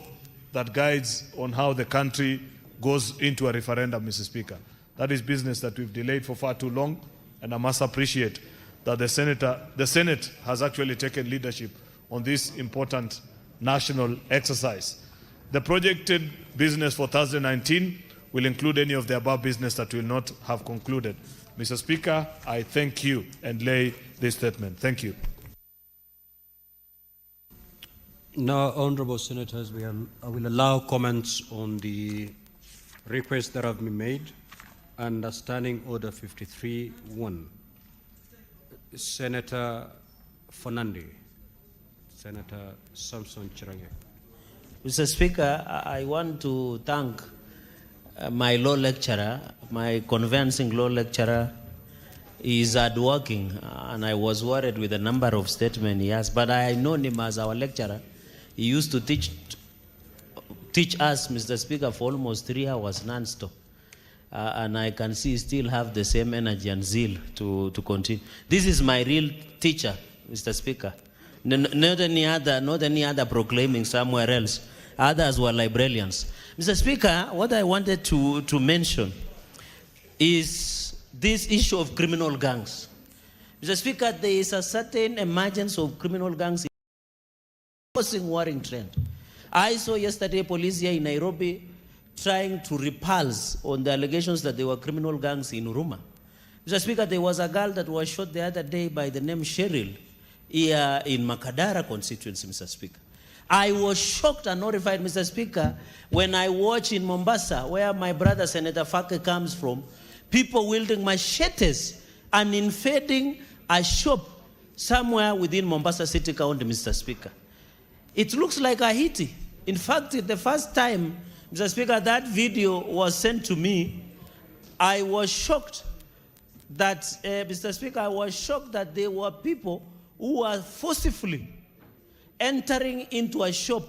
that guides on how the country goes into a referendum, Mr. Speaker. That is business that we've delayed for far too long, and I must appreciate that the Senate has actually taken leadership on this important national exercise. The projected business for Thursday 19 will include any of the above business that will not have concluded. Mr. Speaker, I thank you and lay this statement. Thank you. Now, honorable senators, I will allow comments on the requests that have been made under Standing Order 53-1. Senator Fernandi, Senator Samson Chirange. Mr. Speaker, I want to thank my law lecturer, my convincing law lecturer. He is hardworking, and I was worried with the number of statements he has, but I know him as our lecturer. He used to teach us, Mr. Speaker, for almost 3 hours non-stop. And I can see he still have the same energy and zeal to continue. This is my real teacher, Mr. Speaker. Not any other proclaiming somewhere else. Others were librarians. Mr. Speaker, what I wanted to mention is this issue of criminal gangs. Mr. Speaker, there is a certain emergence of criminal gangs causing worrying trend. I saw yesterday police here in Nairobi trying to repulse on the allegations that there were criminal gangs in Huruma. Mr. Speaker, there was a girl that was shot the other day by the name Cheryl here in Makadara constituency, Mr. Speaker. I was shocked and horrified, Mr. Speaker, when I watched in Mombasa, where my brother Senator Fake comes from, people wielding machetes and invading a shop somewhere within Mombasa City County, Mr. Speaker. It looks like a Haiti. In fact, the first time, Mr. Speaker, that video was sent to me, I was shocked that, Mr. Speaker, I was shocked that there were people who were forcibly entering into a shop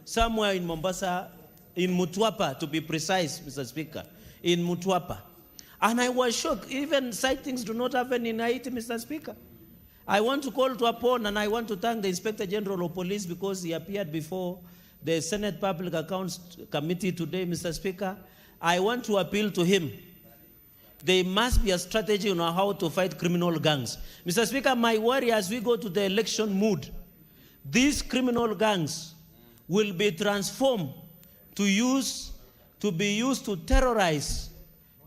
somewhere in Mombasa, in Mutwapa, to be precise, Mr. Speaker, in Mutwapa. And I was shocked. Even sightings do not happen in Haiti, Mr. Speaker. I want to call to upon, and I want to thank the Inspector General of Police because he appeared before the Senate Public Accounts Committee today, Mr. Speaker. I want to appeal to him. There must be a strategy on how to fight criminal gangs. Mr. Speaker, my worry as we go to the election mood, these criminal gangs will be transformed to be used to terrorize,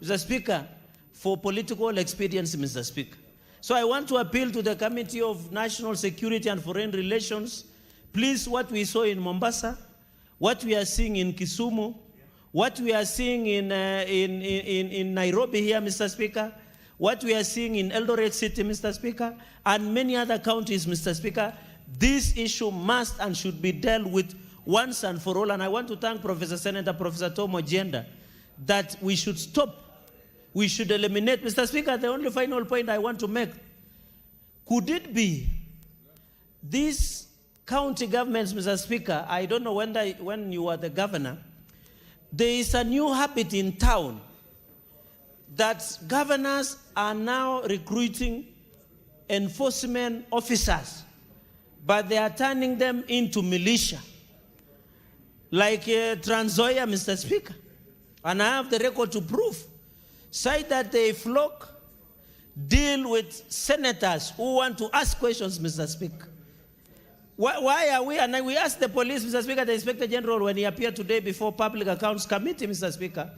Mr. Speaker, for political expediency, Mr. Speaker. So I want to appeal to the Committee of National Security and Foreign Relations. Please, what we saw in Mombasa, what we are seeing in Kisumu, what we are seeing in Nairobi here, Mr. Speaker, what we are seeing in Eldoret City, Mr. Speaker, and many other counties, Mr. Speaker, this issue must and should be dealt with once and for all. And I want to thank Professor Tom Ojienda, that we should stop. We should eliminate. Mr. Speaker, the only final point I want to make, could it be these county governments, Mr. Speaker, I don't know when you were the governor, there is a new habit in town that governors are now recruiting enforcement officers, but they are turning them into militia, like Trans Nzoia, Mr. Speaker. And I have the record to prove. Say that they flock, deal with senators who want to ask questions, Mr. Speaker. Why are we? And we asked the police, Mr. Speaker, the Inspector General, when he appeared today before Public Accounts Committee, Mr. Speaker,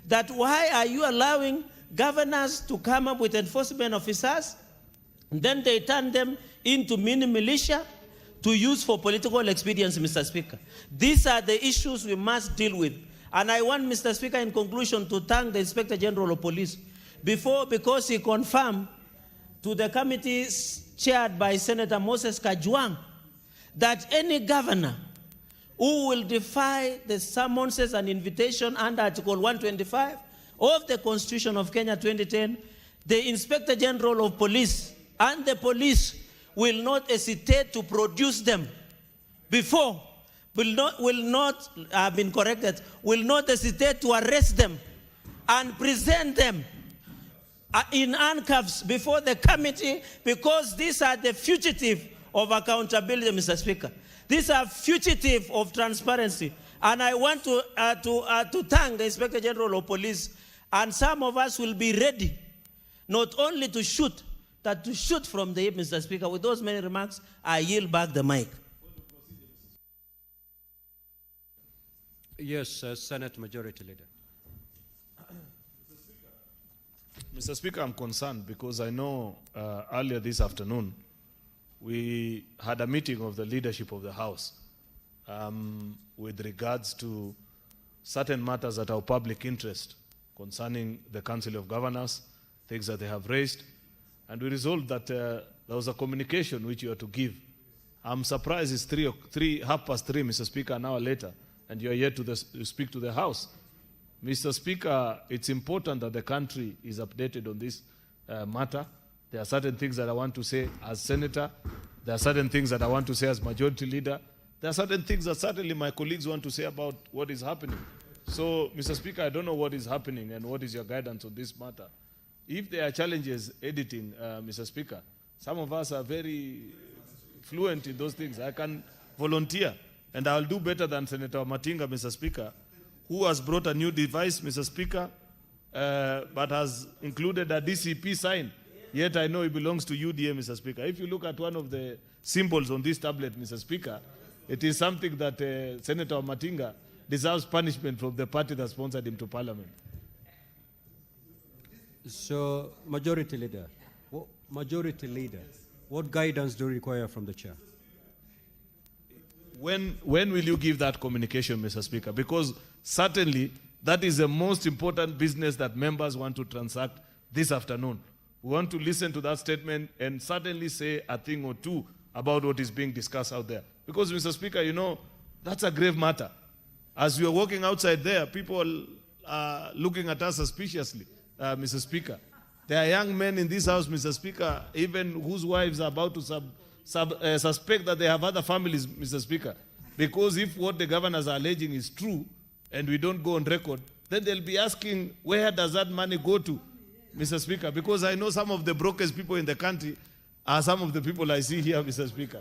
that why are you allowing governors to come up with enforcement officers, and then they turn them into mini militia to use for political expedience, Mr. Speaker. These are the issues we must deal with. And I want, Mr. Speaker, in conclusion, to thank the Inspector General of Police because he confirmed to the committee chaired by Senator Moses Kajwang that any governor who will defy the summonses and invitation under Article 125 of the Constitution of Kenya 2010, the Inspector General of Police and the police will not hesitate to produce them before, will not hesitate to arrest them and present them in handcuffs before the committee, because these are the fugitive of accountability, Mr. Speaker. These are fugitive of transparency. And I want to thank the Inspector General of Police, and some of us will be ready not only to shoot, but to shoot from the hip, Mr. Speaker. With those many remarks, I yield back the mic. Yes, Senate Majority Leader. Mr. Speaker, I'm concerned because I know earlier this afternoon we had a meeting of the leadership of the House with regards to certain matters that are of public interest concerning the Council of Governors, things that they have raised, and we resolved that there was a communication which you are to give. I'm surprised it's 3:30, Mr. Speaker, an hour later, and you are yet to speak to the House. Mr. Speaker, it's important that the country is updated on this matter. There are certain things that I want to say as Senator. There are certain things that I want to say as Majority Leader. There are certain things that certainly my colleagues want to say about what is happening. So, Mr. Speaker, I don't know what is happening and what is your guidance on this matter. If there are challenges editing, Mr. Speaker, some of us are very fluent in those things. I can volunteer, and I'll do better than Senator Matinga, Mr. Speaker, who has brought a new device, Mr. Speaker, but has included a DCP sign. Yet I know it belongs to UDA, Mr. Speaker. If you look at one of the symbols on this tablet, Mr. Speaker, it is something that Senator Matinga deserves punishment from the party that sponsored him to Parliament. So, Majority Leader, what guidance do you require from the chair? When will you give that communication, Mr. Speaker? Because certainly that is the most important business that members want to transact this afternoon. We want to listen to that statement and certainly say a thing or two about what is being discussed out there. Because, Mr. Speaker, you know, that's a grave matter. As we are walking outside there, people are looking at us suspiciously, Mr. Speaker. There are young men in this house, Mr. Speaker, even whose wives are about to suspect that they have other families, Mr. Speaker. Because if what the governors are alleging is true, and we don't go on record, then they'll be asking, where does that money go to, Mr. Speaker? Because I know some of the brokest people in the country are some of the people I see here, Mr. Speaker.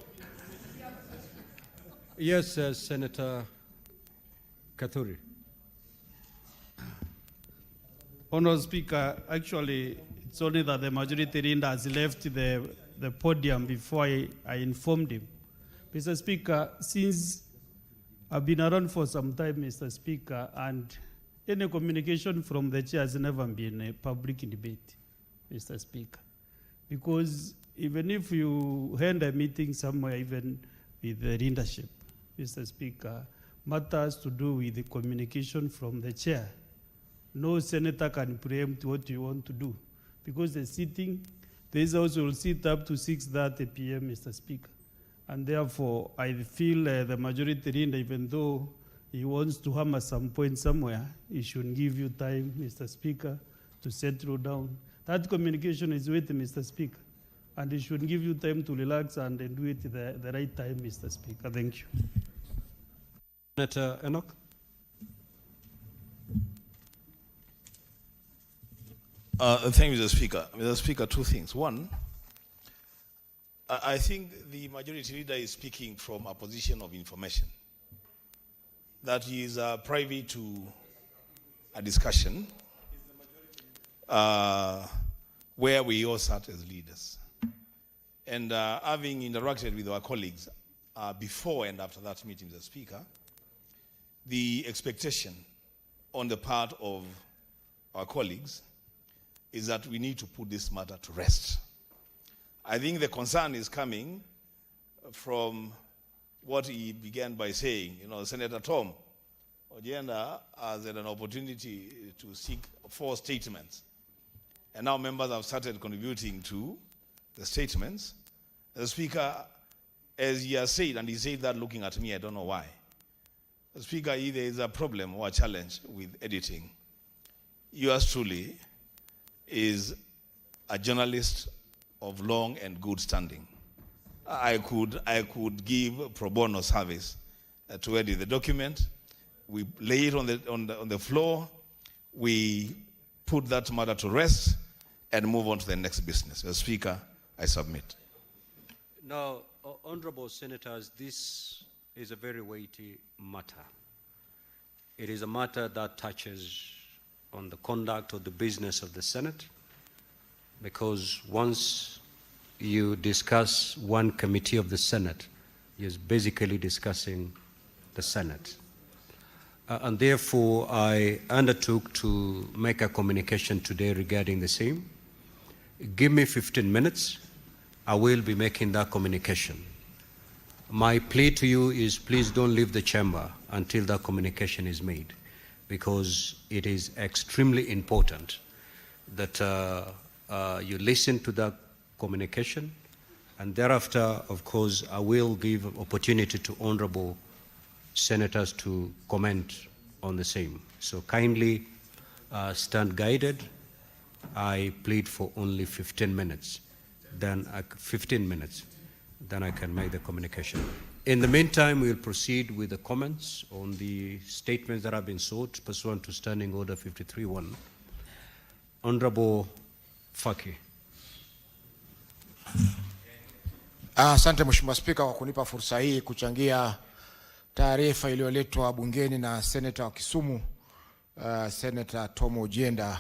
Yes, Senator Kitui. Honourable Speaker, actually, it's only that the majority leader has left the podium before I informed him. Mr. Speaker, since I've been around for some time, Mr. Speaker, and any communication from the chair has never been a public debate, Mr. Speaker. Because even if you hand a meeting somewhere, even with the leadership, Mr. Speaker, matters to do with the communication from the chair. No senator can preempt what you want to do. Because this house will sit up to 6:30 p.m., Mr. Speaker. And therefore, I feel the majority leader, even though he wants to hammer some point somewhere, he should give you time, Mr. Speaker, to settle down. That communication is with Mr. Speaker. And he should give you time to relax and do it the right time, Mr. Speaker. Thank you. Senator Enoch. Thank you, Mr. Speaker. Mr. Speaker, two things. One, I think the majority leader is speaking from a position of information that is privy to a discussion where we all sat as leaders. And having interacted with our colleagues before and after that meeting, Mr. Speaker, the expectation on the part of our colleagues is that we need to put this matter to rest. I think the concern is coming from what he began by saying. You know, Senator Tom Ojienda has had an opportunity to seek 4 statements. And now members have started contributing to the statements. The Speaker, as he has said, and he said that looking at me, I don't know why. The Speaker, either is a problem or a challenge with editing. Yours truly is a journalist of long and good standing. I could give pro bono service to edit the document. We lay it on the floor. We put that matter to rest and move on to the next business. As Speaker, I submit. Now, honorable senators, this is a very weighty matter. It is a matter that touches on the conduct of the business of the Senate, because once you discuss one committee of the Senate, you're basically discussing the Senate. And therefore, I undertook to make a communication today regarding the same. Give me 15 minutes. I will be making that communication. My plea to you is please don't leave the chamber until that communication is made, because it is extremely important that you listen to that communication, and thereafter, of course, I will give opportunity to honorable senators to comment on the same. So kindly stand guided. I plead for only 15 minutes. Then 15 minutes. Then I can make the communication. In the meantime, we'll proceed with the comments on the statements that have been sought pursuant to Standing Order 53-1. Honorable Faki. Asante Mheshimiwa Spika kwa kunipa fursa hii kuchangia taarifa iliyoletwa bungeni na Senator wa Kisumu, Senator Tom Ojienda.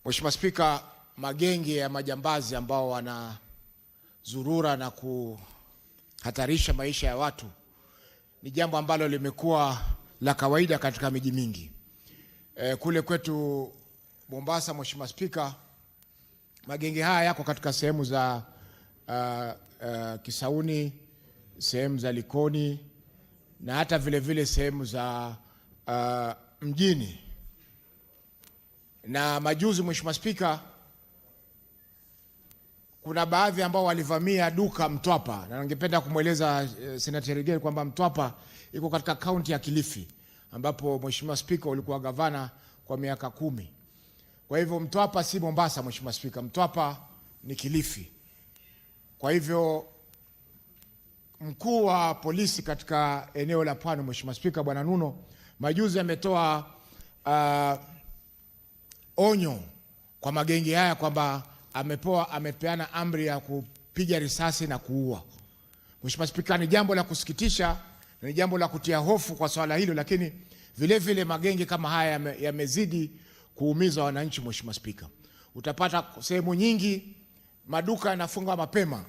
Mheshimiwa Spika, magenge ya majambazi ambao wanazurura na kuhatarisha maisha ya watu ni jambo ambalo limekuwa la kawaida katika miji mingi. Kule kwetu Mombasa, Mheshimiwa Spika, magenge haya yako katika sehemu za Kisauni, sehemu za Likoni na hata vile vile sehemu za mjini. Na majuzi, Mheshimiwa Spika, kuna baadhi ambao walivamia duka Mtwapa, na ningependa kumweleza Senator Rigel kwamba Mtwapa iko katika kaunti ya Kilifi, ambapo Mheshimiwa Spika ulikuwa gavana kwa miaka 10. Kwa hivyo Mtwapa si Mombasa, Mheshimiwa Spika, Mtwapa ni Kilifi. Kwa hivyo mkuu wa polisi katika eneo la Pwani, Mheshimiwa Spika, Bwana Nuno, majuzi ametoa onyo kwa magenge haya kwamba amepeana amri ya kupiga risasi na kuua. Mheshimiwa Spika, ni jambo la kusikitisha na ni jambo la kutia hofu kwa swala hilo, lakini vile vile magenge kama haya yamezidi kuumiza wananchi. Mheshimiwa Spika, utapata sehemu nyingi maduka yanafungwa mapema,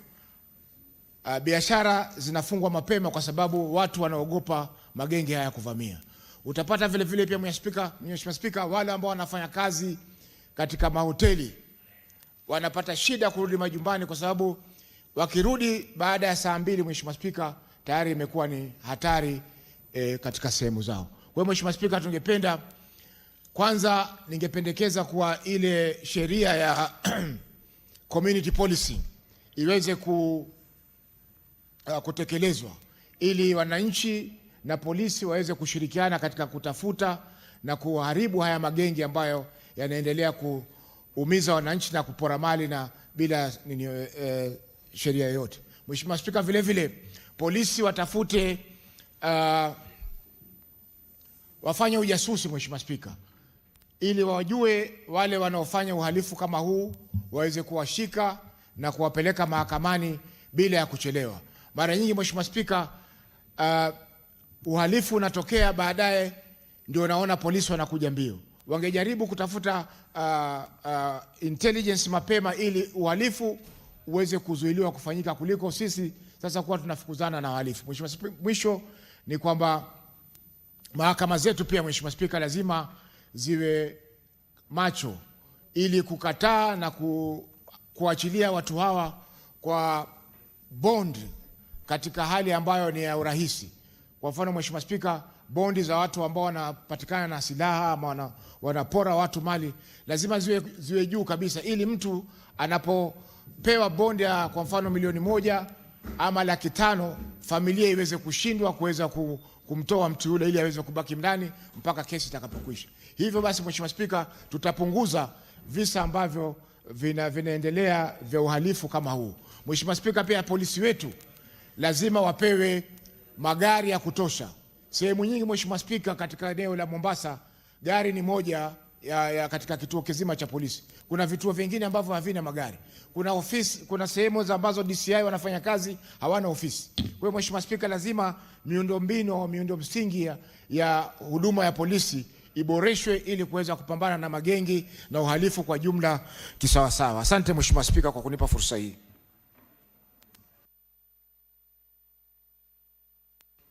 biashara zinafungwa mapema kwa sababu watu wanaogopa magenge haya kuvamia. Utapata vile vile pia Mheshimiwa Spika, wale ambao wanafanya kazi katika mahoteli wanapata shida kurudi majumbani kwa sababu wakirudi baada ya saa 2, Mheshimiwa Spika, tayari imekuwa ni hatari katika sehemu zao. Kwa hiyo Mheshimiwa Spika, tungependa kwanza, ningependekeza kuwa ile sheria ya community policy iweze kutekelezwa ili wananchi na polisi waweze kushirikiana katika kutafuta na kuharibu haya magenge ambayo yanaendelea kuumiza wananchi na kupora mali na bila sheria yoyote. Mheshimiwa Spika, vile vile polisi watafute wafanye ujasusi, Mheshimiwa Spika, ili wajue wale wanaofanya uhalifu kama huu, waweze kuwashika na kuwapeleka mahakamani bila ya kuchelewa. Mara nyingi Mheshimiwa Spika, uhalifu unatokea baadaye ndio naona polisi wanakuja mbio. Wangejaribu kutafuta intelligence mapema ili uhalifu uweze kuzuiliwa kufanyika kuliko sisi sasa kuwa tunafukuzana na wahalifu. Mheshimiwa Spika, mwisho ni kwamba mahakama zetu pia, Mheshimiwa Spika, lazima ziwe macho ili kukataa na kuachilia watu hawa kwa bond katika hali ambayo ni ya urahisi. Kwa mfano, Mheshimiwa Spika, bondi za watu ambao wanapatikana na silaha ama wanapora watu mali lazima ziwe juu kabisa, ili mtu anapopewa bondi ya kwa mfano $1,000,000 ama $500,000, familia iweze kushindwa kuweza kumtoa mtu yule ili aweze kubaki ndani mpaka kesi itakapokwisha. Hivyo basi, Mheshimiwa Spika, tutapunguza visa ambavyo vinaendelea vya uhalifu kama huu. Mheshimiwa Spika, pia polisi wetu lazima wapewe magari ya kutosha. Sehemu nyingi, Mheshimiwa Spika, katika eneo la Mombasa gari ni moja ya katika kituo kizima cha polisi. Kuna vituo vingine ambavyo havina magari. Kuna ofisi, kuna sehemu ambazo DCI wanafanya kazi hawana ofisi. Kwa hiyo Mheshimiwa Spika, lazima miundo msingi ya huduma ya polisi iboreshwe ili kuweza kupambana na magengi na uhalifu kwa jumla kisawasawa. Asante Mheshimiwa Spika kwa kunipa fursa hii.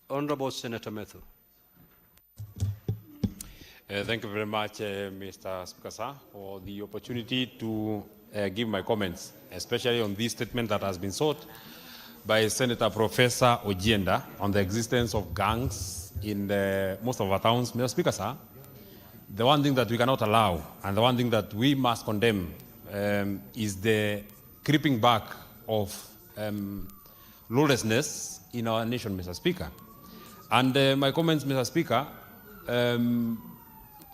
Honorable Senator Methu. Thank you very much, Mr. Speaker, sir, for the opportunity to give my comments, especially on this statement that has been sought by Senator Professor Ojienda on the existence of gangs in most of our towns. Mr. Speaker, sir, the one thing that we cannot allow and the one thing that we must condemn is the creeping back of lawlessness in our nation, Mr. Speaker. And my comments, Mr. Speaker,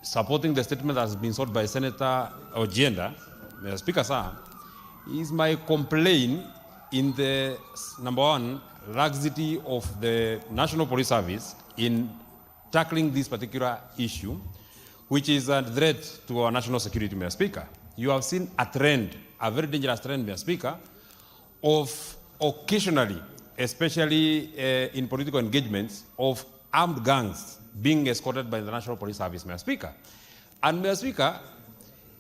supporting the statement that has been sought by Senator Ojienda, Mr. Speaker, sir, is my complaint in the, number one, laxity of the National Police Service in tackling this particular issue, which is a threat to our national security, Mr. Speaker. You have seen a trend, a very dangerous trend, Mr. Speaker, of occasionally, especially in political engagements, of armed gangs being escorted by the National Police Service, Mr. Speaker. And Mr. Speaker,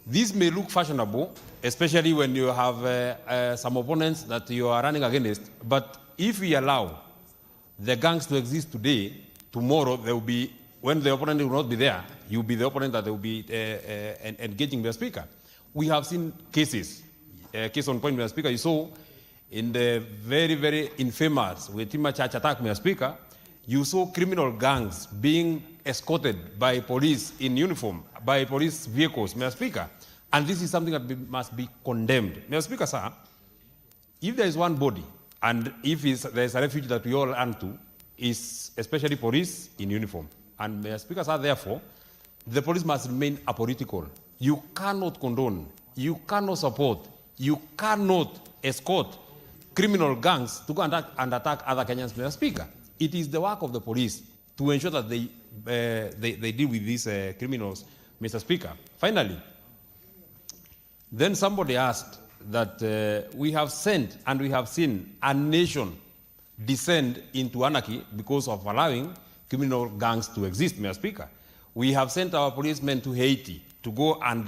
this may look fashionable, especially when you have some opponents that you are running against, but if we allow the gangs to exist today, tomorrow there will be, when the opponent will not be there, you will be the opponent that they will be engaging, Mr. Speaker. We have seen cases, case on point, Mr. Speaker, you saw in the very, very infamous Wetima Church attack, Mr. Speaker, you saw criminal gangs being escorted by police in uniform, by police vehicles, Mr. Speaker. And this is something that must be condemned. Mr. Speaker, sir, if there is one body, and if there is a refuge that we all run to, is especially police in uniform. And Mr. Speaker, sir, therefore, the police must remain apolitical. You cannot condone, you cannot support, you cannot escort criminal gangs to go and attack other Kenyans, Mr. Speaker. It is the work of the police to ensure that they deal with these criminals, Mr. Speaker. Finally, then somebody asked that we have sent and we have seen a nation descend into anarchy because of allowing criminal gangs to exist, Mr. Speaker. We have sent our policemen to Haiti to go and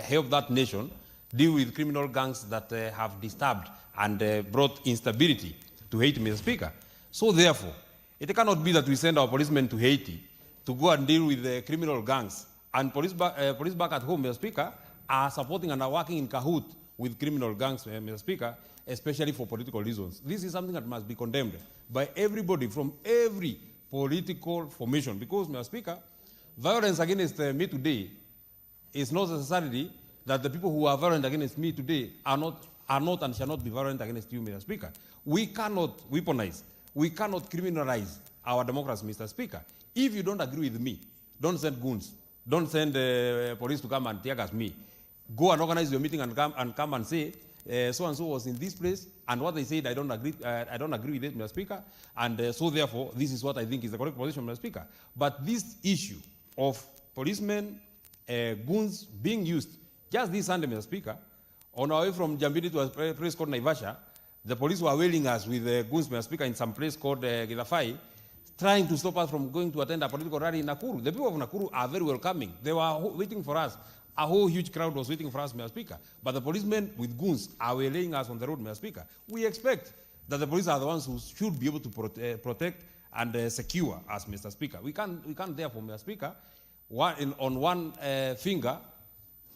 help that nation deal with criminal gangs that have disturbed and brought instability to Haiti, Mr. Speaker. So therefore, it cannot be that we send our policemen to Haiti to go and deal with the criminal gangs, and police back at home, Mr. Speaker, are supporting and are working in cahoot with criminal gangs, Mr. Speaker, especially for political reasons. This is something that must be condemned by everybody from every political formation, because, Mr. Speaker, violence against me today is not necessarily that the people who are violent against me today are not and shall not be violent against you, Mr. Speaker. We cannot weaponize, we cannot criminalize our democracy, Mr. Speaker. If you don't agree with me, don't send goons, don't send police to come and tear gas me. Go and organize your meeting and come and say, so and so was in this place, and what they said, I don't agree with it, Mr. Speaker, and so therefore, this is what I think is the correct position, Mr. Speaker. But this issue of policemen, goons being used, just this Sunday, Mr. Speaker, on our way from Jambidi to a place called Naivasha, the police were wailing us with goons, Mr. Speaker, in some place called Githafai, trying to stop us from going to attend a political rally in Nakuru. The people of Nakuru are very welcoming. They were waiting for us. A whole huge crowd was waiting for us, Mr. Speaker. But the policemen with goons are waylaying us on the road, Mr. Speaker. We expect that the police are the ones who should be able to protect and secure us, Mr. Speaker. We can't therefore, Mr. Speaker, on one finger,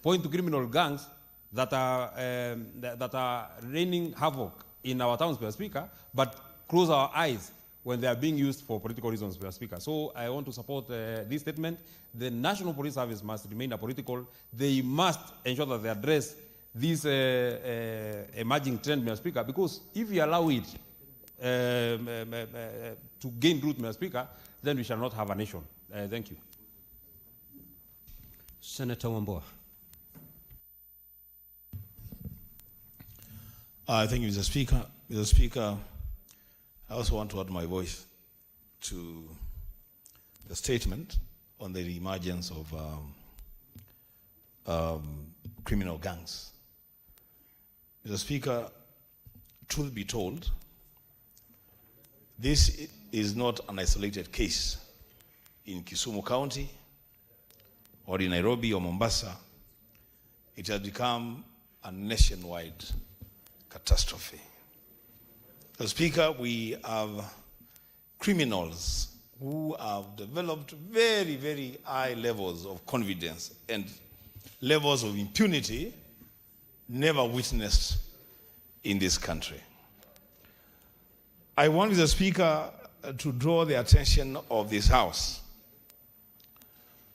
point to criminal gangs that are raining havoc in our towns, Mr. Speaker, but close our eyes when they are being used for political reasons, Mr. Speaker. So I want to support this statement. The National Police Service must remain apolitical. They must ensure that they address this emerging trend, Mr. Speaker, because if we allow it to gain root, Mr. Speaker, then we shall not have a nation. Thank you. Senator Wambua. Thank you, Mr. Speaker. Mr. Speaker, I also want to add my voice to the statement on the emergence of criminal gangs. Mr. Speaker, truth be told, this is not an isolated case in Kisumu County or in Nairobi or Mombasa. It has become a nationwide catastrophe. Mr. Speaker, we have criminals who have developed very, very high levels of confidence and levels of impunity never witnessed in this country. I want, Mr. Speaker, to draw the attention of this House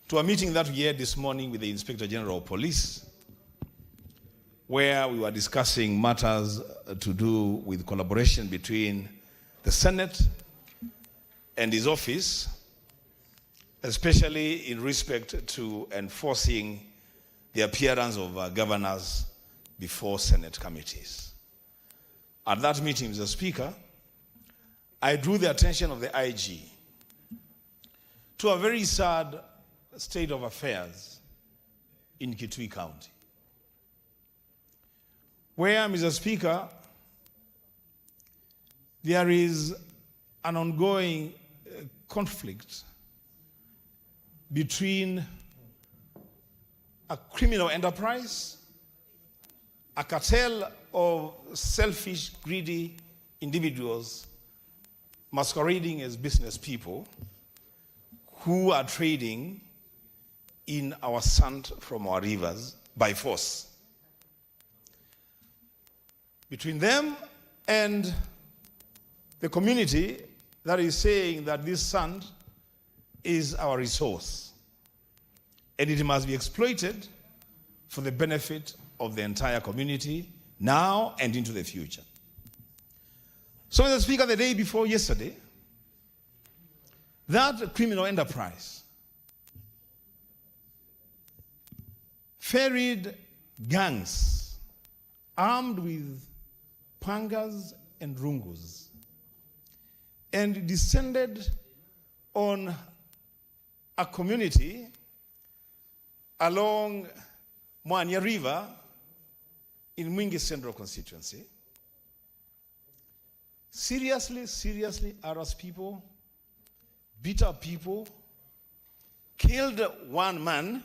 to a meeting that we had this morning with the Inspector General of Police, where we were discussing matters to do with collaboration between the Senate and his office, especially in respect to enforcing the appearance of governors before Senate committees. At that meeting, Mr. Speaker, I drew the attention of the IG to a very sad state of affairs in Kitui County, where, Mr. Speaker, there is an ongoing conflict between a criminal enterprise, a cartel of selfish, greedy individuals masquerading as business people who are trading in our sand from our rivers by force. Between them and the community that is saying that this sand is our resource and it must be exploited for the benefit of the entire community now and into the future. So, Mr. Speaker, the day before yesterday, that criminal enterprise ferried gangs armed with pangas and rungus and descended on a community along Mwanya River in Mwingi Central constituency. Seriously harassed people, beat up people, killed one man,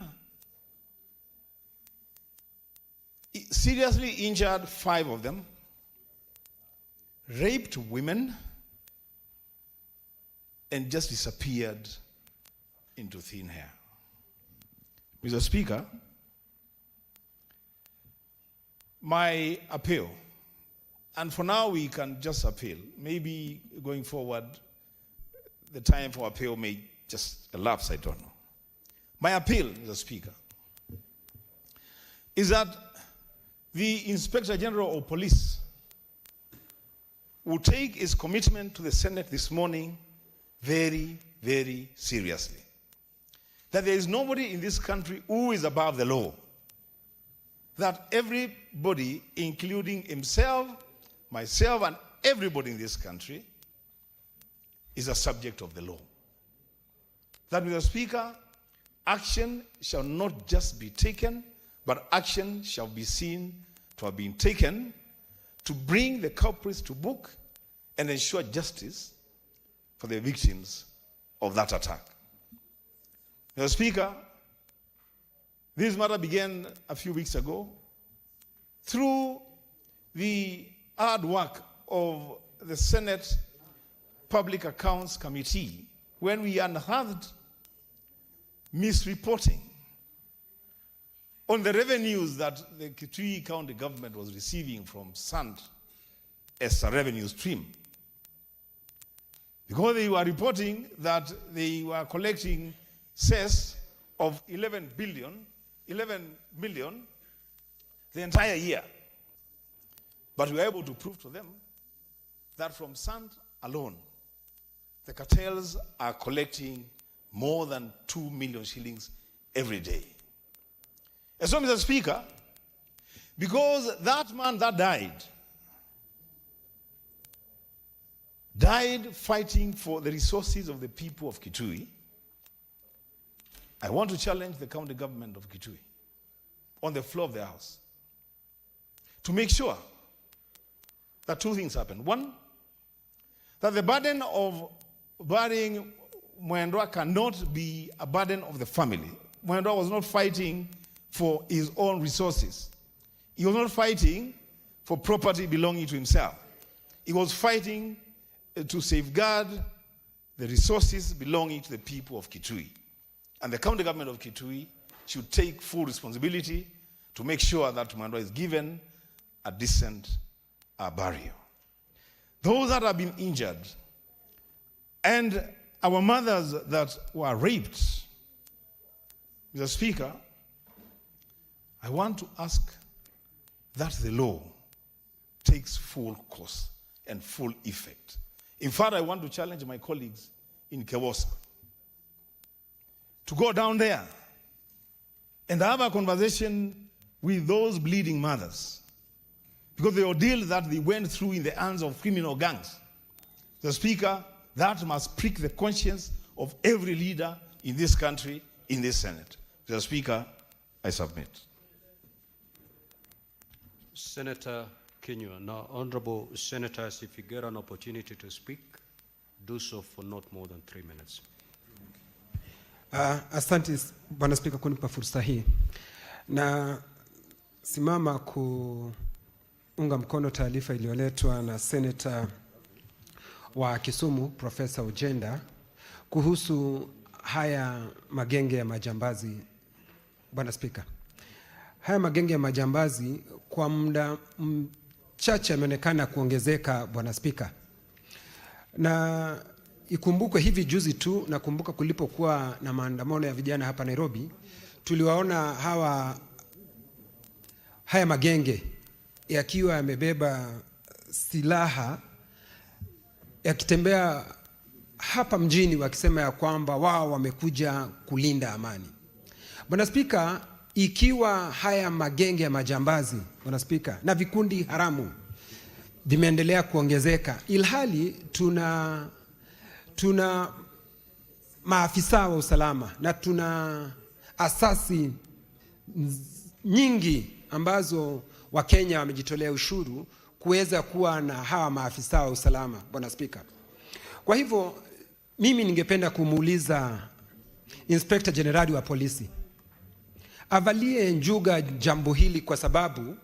seriously injured 5 of them, raped women, and just disappeared into thin air. Mr. Speaker, my appeal, and for now we can just appeal. Maybe going forward, the time for appeal may just elapse, I don't know. My appeal, Mr. Speaker, is that the Inspector General of Police will take his commitment to the Senate this morning very, very seriously. That there is nobody in this country who is above the law. That everybody, including himself, myself, and everybody in this country, is a subject of the law. That, Mr. Speaker, action shall not just be taken, but action shall be seen to have been taken to bring the culprits to book and ensure justice for the victims of that attack. Mr. Speaker, this matter began a few weeks ago through the hard work of the Senate Public Accounts Committee when we unearthed misreporting on the revenues that the Kitui County government was receiving from sand as a revenue stream. Because they were reporting that they were collecting cess of 11 million the entire year. But we were able to prove to them that from sand alone, the cartels are collecting more than 2 million shillings every day. And so, Mr. Speaker, because that man that died fighting for the resources of the people of Kitui, I want to challenge the county government of Kitui on the floor of the House to make sure that two things happen. One, that the burden of burying Mwendwa cannot be a burden of the family. Mwendwa was not fighting for his own resources. He was not fighting for property belonging to himself. He was fighting to safeguard the resources belonging to the people of Kitui. And the county government of Kitui should take full responsibility to make sure that Mwendwa is given a decent burial. Those that have been injured and our mothers that were raped, Mr. Speaker, I want to ask that the law takes full course and full effect. In fact, I want to challenge my colleagues in Kewosa to go down there and have a conversation with those bleeding mothers, because the ordeal that they went through in the hands of criminal gangs, the Speaker, that must prick the conscience of every leader in this country, in this Senate. Mr. Speaker, I submit. Senator Kinyua. Now, honorable senators, if you get an opportunity to speak, do so for not more than 3 minutes. Asante Bwana Spika kunipa fursa hii. Na simama kuunga mkono taarifa iliyoletwa na Senator wa Kisumu Profesa Ojenda kuhusu haya magenge ya majambazi. Bwana Spika, haya magenge ya majambazi kwa muda mchache yameonekana kuongezeka, Bwana Spika. Na ikumbukwe hivi juzi tu, nakumbuka kulipokuwa na maandamano ya vijana hapa Nairobi, tuliwaona haya magenge yakiwa yamebeba silaha yakitembea hapa mjini wakisema ya kwamba wao wamekuja kulinda amani. Bwana Spika, ikiwa haya magenge ya majambazi, Bwana Spika, na vikundi haramu vimeendelea kuongezeka, ilhali tuna maafisa wa usalama na tuna asasi nyingi ambazo Wakenya wamejitolea ushuru kuweza kuwa na hawa maafisa wa usalama, Bwana Spika. Kwa hivyo mimi ningependa kumuuliza Inspector General wa polisi avalie njuga jambo hili, kwa sababu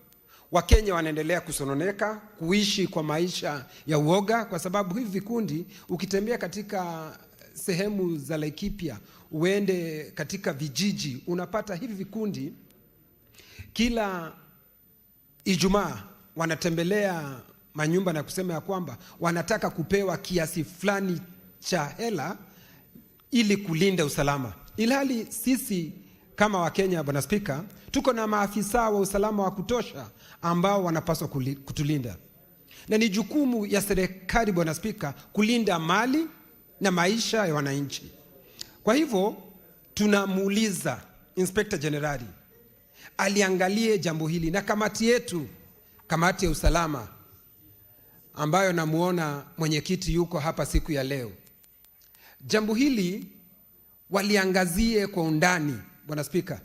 Wakenya wanaendelea kusononeka, kuishi kwa maisha ya uoga, kwa sababu hivi vikundi, ukitembea katika sehemu za Laikipia, uende katika vijiji, unapata hivi vikundi kila Ijumaa wanatembelea manyumba na kusema ya kwamba wanataka kupewa kiasi fulani cha hela ili kulinda usalama. Ilhali sisi kama Wakenya, Bwana Spika, tuko na maafisa wa usalama wa kutosha ambao wanapaswa kutulinda. Na ni jukumu ya serikali, Bwana Spika, kulinda mali na maisha ya wananchi. Kwa hivyo tunamuuliza Inspector Generali aliangalie jambo hili, na kamati yetu, kamati ya usalama ambayo namuona mwenyekiti yuko hapa siku ya leo, jambo hili waliangazie kwa undani, Bwana Spika.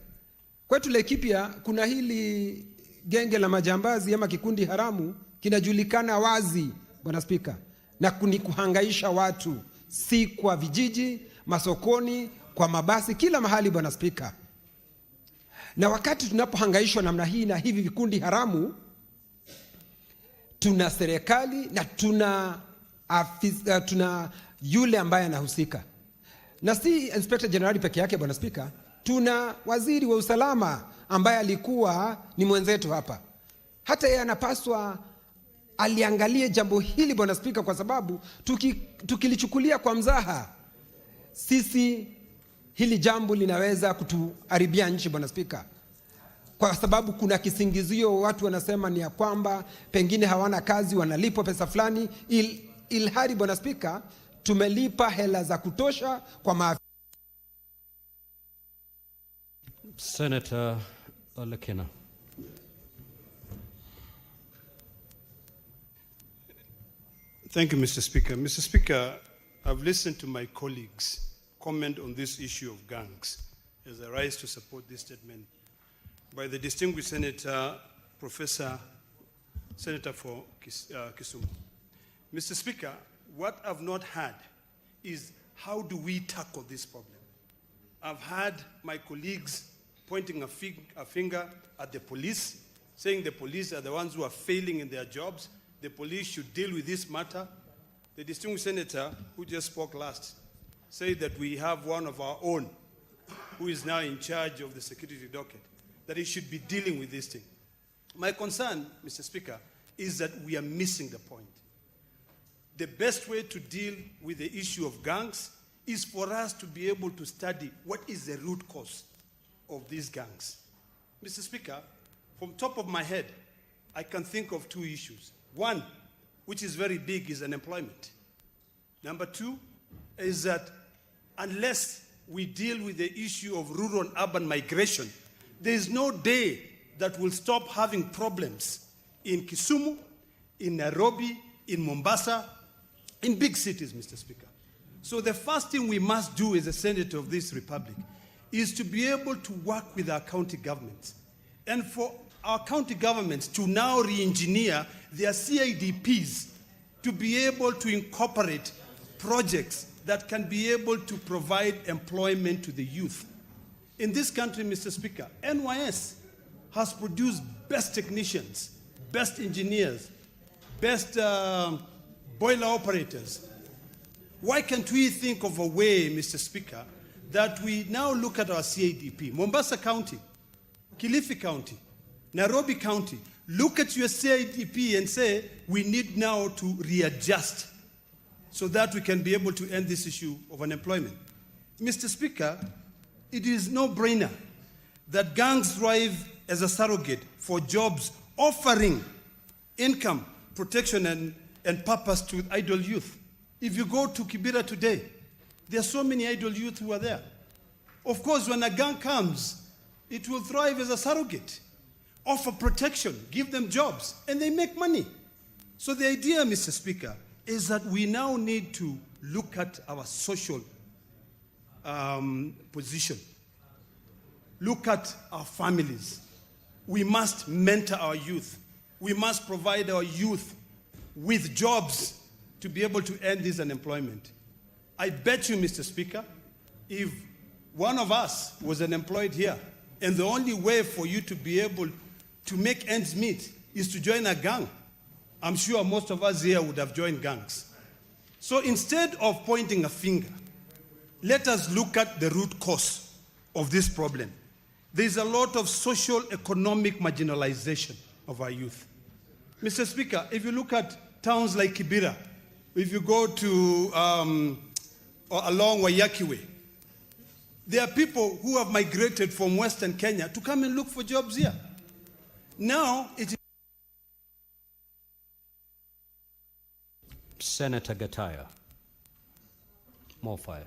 Kwetu Laikipia kuna hili genge la majambazi ama kikundi haramu kinajulikana wazi, Bwana Spika, na kuhangaisha watu, si kwa vijiji, masokoni, kwa mabasi, kila mahali, Bwana Spika. Na wakati tunapohangaishwa namna hii na hivi vikundi haramu, tuna serikali na tuna yule ambaye anahusika. Na si Inspector General peke yake, Bwana Spika, tuna waziri wa usalama ambaye alikuwa ni mwenzetu hapa. Hata yeye anapaswa aliangalie jambo hili, Bwana Spika, kwa sababu tukilichukulia kwa mzaha, sisi hili jambo linaweza kutuharibia nchi, Bwana Spika. Kwa sababu kuna kisingizio, watu wanasema ni ya kwamba pengine hawana kazi, wanalipwa pesa fulani, ilhari, Bwana Spika, tumelipa hela za kutosha kwa maafisa. Senator Lekena. Thank you, Mr. Speaker. Mr. Speaker, I've listened to my colleagues comment on this issue of gangs as I rise to support this statement by the distinguished Senator, Senator for Kisumu. Mr. Speaker, what I've not heard is how do we tackle this problem? I've heard my colleagues pointing a finger at the police, saying the police are the ones who are failing in their jobs. The police should deal with this matter. The distinguished senator who just spoke last said that we have one of our own who is now in charge of the security docket, that he should be dealing with this thing. My concern, Mr. Speaker, is that we are missing the point. The best way to deal with the issue of gangs is for us to be able to study what is the root cause of these gangs. Mr. Speaker, from top of my head, I can think of two issues. One, which is very big, is unemployment. Number two is that unless we deal with the issue of rural and urban migration, there is no day that will stop having problems in Kisumu, in Nairobi, in Mombasa, in big cities, Mr. Speaker. So the first thing we must do as a senator of this republic is to be able to work with our county governments, and for our county governments to now re-engineer their CIDPs to be able to incorporate projects that can be able to provide employment to the youth. In this country, Mr. Speaker, NYS has produced best technicians, best engineers, best boiler operators. Why can't we think of a way, Mr. Speaker, that we now look at our CIDP? Mombasa County, Kilifi County, Nairobi County, look at your CIDP and say, we need now to readjust so that we can be able to end this issue of unemployment. Mr. Speaker, it is no-brainer that gangs thrive as a surrogate for jobs offering income, protection, and purpose to idle youth. If you go to Kibera today, there are so many idle youth who are there. Of course, when a gang comes, it will thrive as a surrogate, offer protection, give them jobs, and they make money. So the idea, Mr. Speaker, is that we now need to look at our social position. Look at our families. We must mentor our youth. We must provide our youth with jobs to be able to end this unemployment. I bet you, Mr. Speaker, if one of us was unemployed here, and the only way for you to be able to make ends meet is to join a gang, I'm sure most of us here would have joined gangs. So instead of pointing a finger, let us look at the root cause of this problem. There's a lot of social economic marginalization of our youth. Mr. Speaker, if you look at towns like Kibera, if you go to along Wayakiwe, there are people who have migrated from Western Kenya to come and look for jobs here. Now it is Senator Gataya. More fire.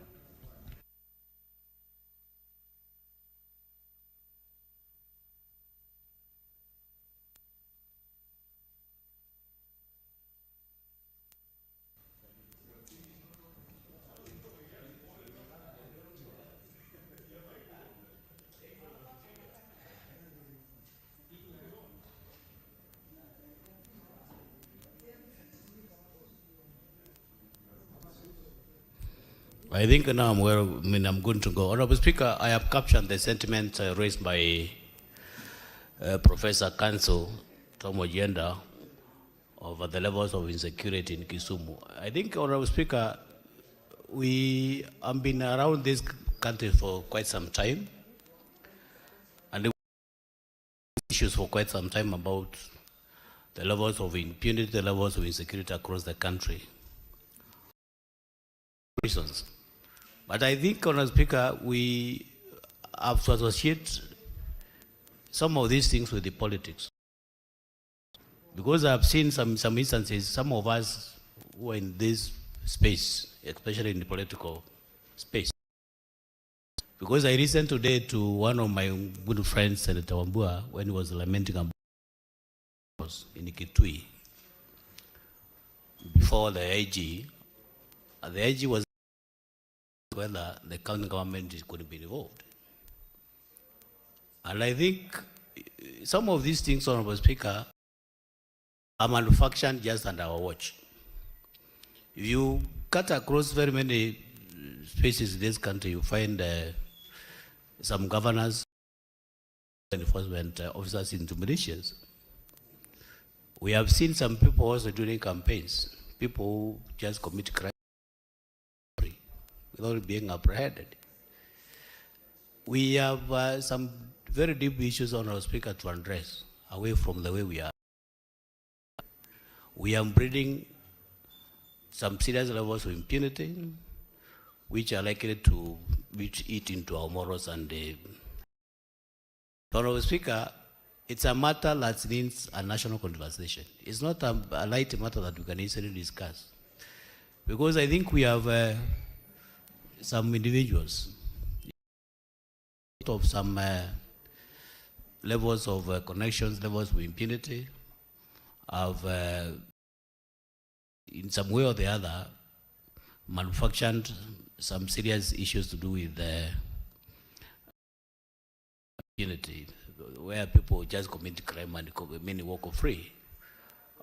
I think now I'm going to go. Honorable Speaker, I have captured the sentiment raised by Professor Counsel Tom Ojenda over the levels of insecurity in Kisumu. I think, Honorable Speaker, we have been around this country for quite some time, and there were issues for quite some time about the levels of impunity, the levels of insecurity across the country. Reasons. But I think, Honourable Speaker, we have to associate some of these things with the politics. Because I've seen some instances, some of us who are in this space, especially in the political space. Because I listened today to one of my good friends, Senator Wambua, when he was lamenting about in Kitui before the AG. The AG was whether the county government could be involved. And I think some of these things, Honourable Speaker, are manufactured just under our watch. If you cut across very many spaces in this country, you find some governors, enforcement officers into militias. We have seen some people also during campaigns, people who just commit crime without being apprehended. We have some very deep issues on our Speaker to address away from the way we are. We are breeding some serious levels of impunity, which are likely to eat into our morals. And Honourable Speaker, it's a matter that needs a national conversation. It's not a light matter that we can easily discuss. Because I think we have some individuals of some levels of connections, levels of impunity, have in some way or the other manufactured some serious issues to do with impunity, where people just commit crime and many walk free.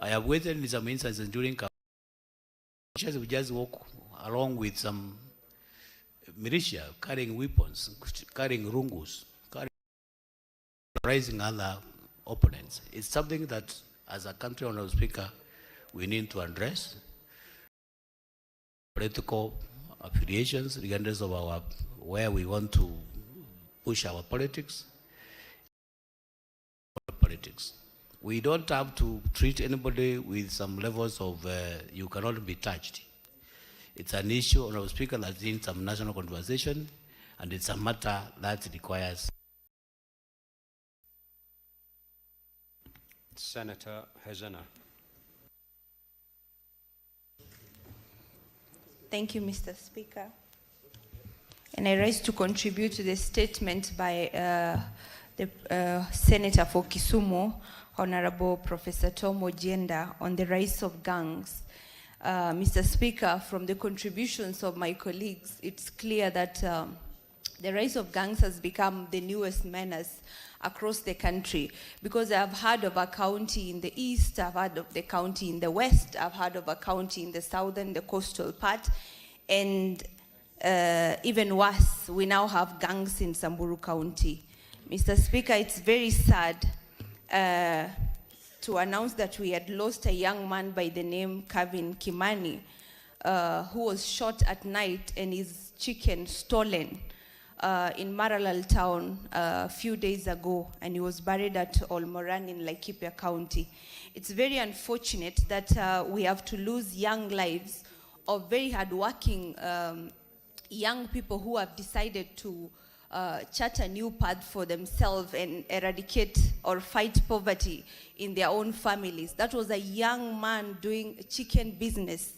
I have waited in some instances during campaigns, we just walk along with some militia carrying weapons, carrying rungus, raising other opponents. It's something that, as a country, Honourable Speaker, we need to address. Political affiliations, regardless of our where we want to push our politics. We don't have to treat anybody with some levels of you cannot be touched. It's an issue, Honourable Speaker, that needs some national conversation, and it's a matter that requires. Senator Hezena. Thank you, Mr. Speaker. And I rise to contribute to the statement by the Senator for Kisumu, Honorable Professor Tom Ojenda, on the rise of gangs. Mr. Speaker, from the contributions of my colleagues, it's clear that the rise of gangs has become the newest menace across the country, because I've heard of a county in the east, I've heard of the county in the west, I've heard of a county in the southern, the coastal part, and even worse, we now have gangs in Samburu County. Mr. Speaker, it's very sad to announce that we had lost a young man by the name Kevin Kimani, who was shot at night and his chicken stolen in Maralal town a few days ago, and he was buried at Olmoran in Laikipia County. It's very unfortunate that we have to lose young lives of very hardworking young people who have decided to chart a new path for themselves and eradicate or fight poverty in their own families. That was a young man doing a chicken business,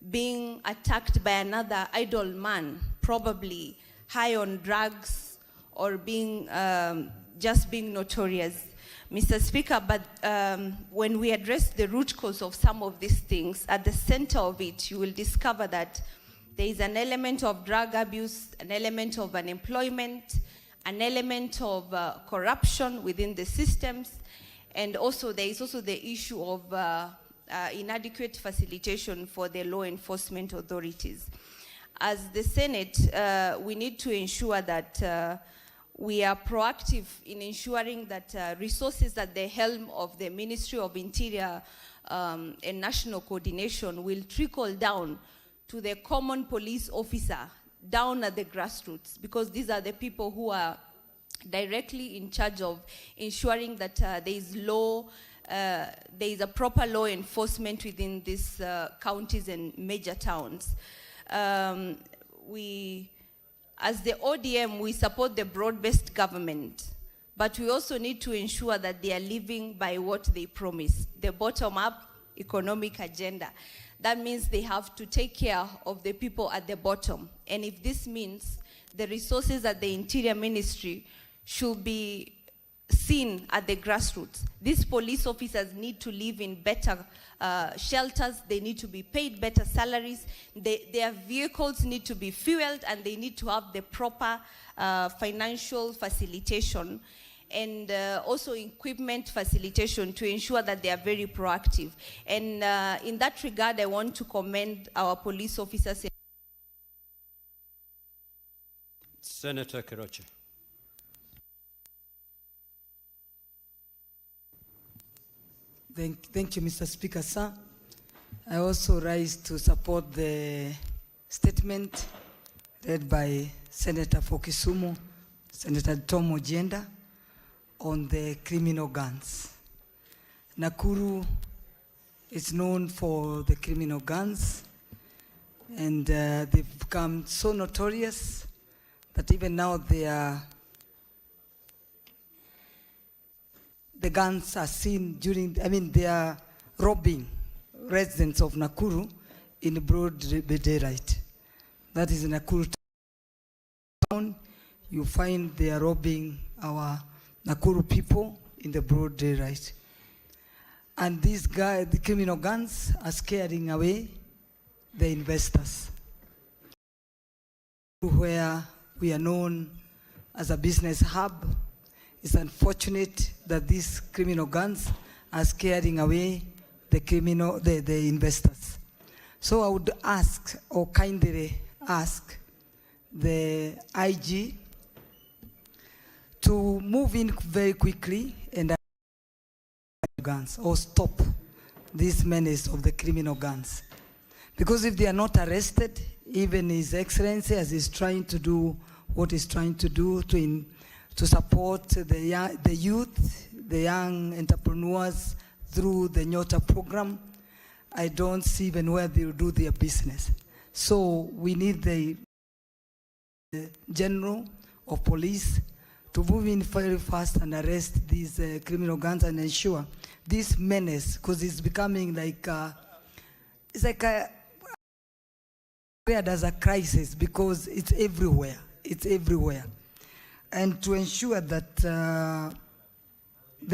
being attacked by another idle man, probably high on drugs or being just being notorious. Mr. Speaker, but when we address the root cause of some of these things, at the center of it, you will discover that there is an element of drug abuse, an element of unemployment, an element of corruption within the systems, and also there is also the issue of inadequate facilitation for the law enforcement authorities. As the Senate, we need to ensure that we are proactive in ensuring that resources at the helm of the Ministry of Interior and National Coordination will trickle down to the common police officer down at the grassroots, because these are the people who are directly in charge of ensuring that there is a proper law enforcement within these counties and major towns. As the ODM, we support the broad-based government, but we also need to ensure that they are living by what they promise, the bottom-up economic agenda. That means they have to take care of the people at the bottom. And if this means the resources at the Interior Ministry should be seen at the grassroots, these police officers need to live in better shelters, they need to be paid better salaries, their vehicles need to be fueled, and they need to have the proper financial facilitation and also equipment facilitation to ensure that they are very proactive. And in that regard, I want to commend our police officers. Senator Keroche. Thank you, Mr. Speaker, sir. I also rise to support the statement read by Senator for Kisumu, Senator Tom Ojienda, on the criminal guns. Nakuru is known for the criminal guns, and they've become so notorious that even now the guns are seen they are robbing residents of Nakuru in broad daylight. That is in Nakuru town. You find they are robbing our Nakuru people in the broad daylight. And these guys, the criminal gangs, are scaring away the investors. Where we are known as a business hub, it's unfortunate that these criminal gangs are scaring away the investors. So I would ask, or kindly ask, the IG to move in very quickly and guns, or stop this menace of the criminal gangs. Because if they are not arrested, even His Excellency, as he's trying to do what he's trying to do to support the youth, the young entrepreneurs through the Nyota program, I don't see even where they will do their business. So we need the General of Police to move in very fast and arrest these criminal gangs and ensure this menace, because it's becoming like it's like there's a crisis, because it's everywhere. It's everywhere. And to ensure that the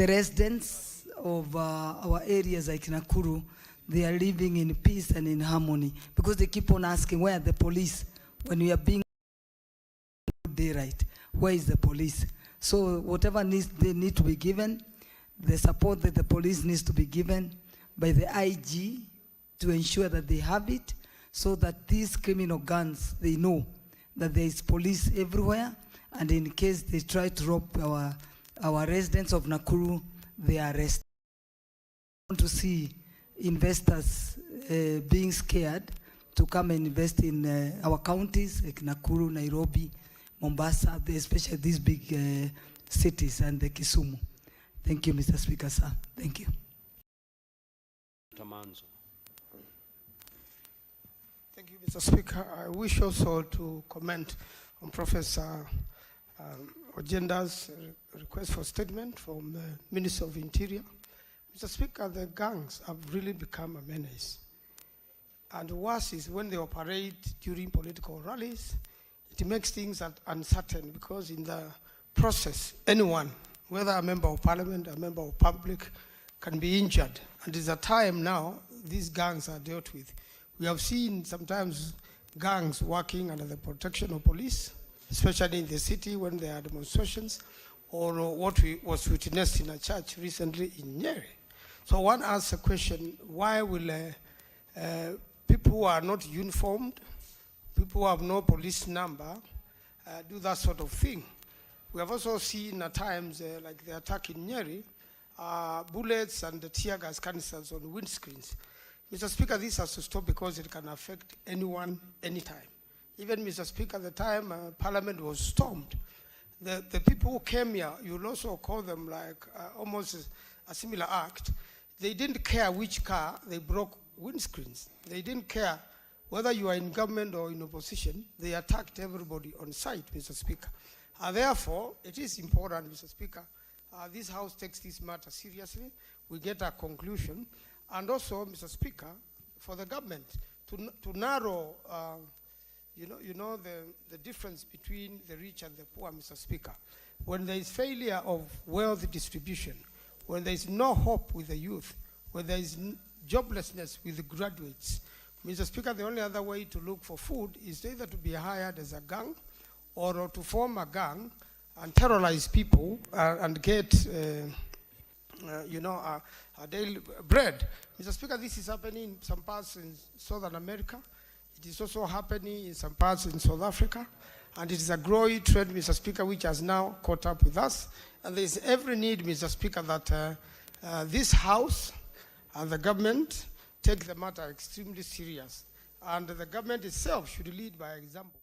residents of our areas like Nakuru, they are living in peace and in harmony, because they keep on asking, where are the police? When we are being daylight, where is the police? So whatever needs they need to be given, the support that the police needs to be given by the IG to ensure that they have it, so that these criminal gangs, they know that there is police everywhere, and in case they try to rob our residents of Nakuru, they are arrested. I want to see investors being scared to come and invest in our counties like Nakuru, Nairobi, Mombasa, especially these big cities, and the Kisumu. Thank you, Mr. Speaker, sir. Thank you. Tamanzo. Thank you, Mr. Speaker. I wish also to comment on Professor Ojienda's request for statement from the Minister of Interior. Mr. Speaker, the gangs have really become a menace. And worse is when they operate during political rallies, it makes things uncertain, because in the process, anyone, whether a member of parliament, a member of public, can be injured. And it's a time now these gangs are dealt with. We have seen sometimes gangs working under the protection of police, especially in the city when there are demonstrations, or what was witnessed in a church recently in Nyeri. So one asks the question, why will people who are not uniformed, people who have no police number, do that sort of thing? We have also seen at times, like the attack in Nyeri, bullets and the tear gas canisters on windscreens. Mr. Speaker, this has to stop because it can affect anyone, anytime. Even, Mr. Speaker, the time Parliament was stormed, the people who came here, you'll also call them like almost a similar act. They didn't care which car, they broke windscreens. They didn't care whether you are in government or in opposition. They attacked everybody on site, Mr. Speaker. Therefore, it is important, Mr. Speaker, this House takes this matter seriously. We get a conclusion. And also, Mr. Speaker, for the government to narrow the difference between the rich and the poor, Mr. Speaker. When there is failure of wealth distribution, when there is no hope with the youth, when there is joblessness with the graduates, Mr. Speaker, the only other way to look for food is either to be hired as a gang or to form a gang and terrorize people and get a daily bread. Mr. Speaker, this is happening in some parts in Southern America. It is also happening in some parts in South Africa. And it is a growing trend, Mr. Speaker, which has now caught up with us. And there is every need, Mr. Speaker, that this House and the government take the matter extremely serious. And the government itself should lead by example.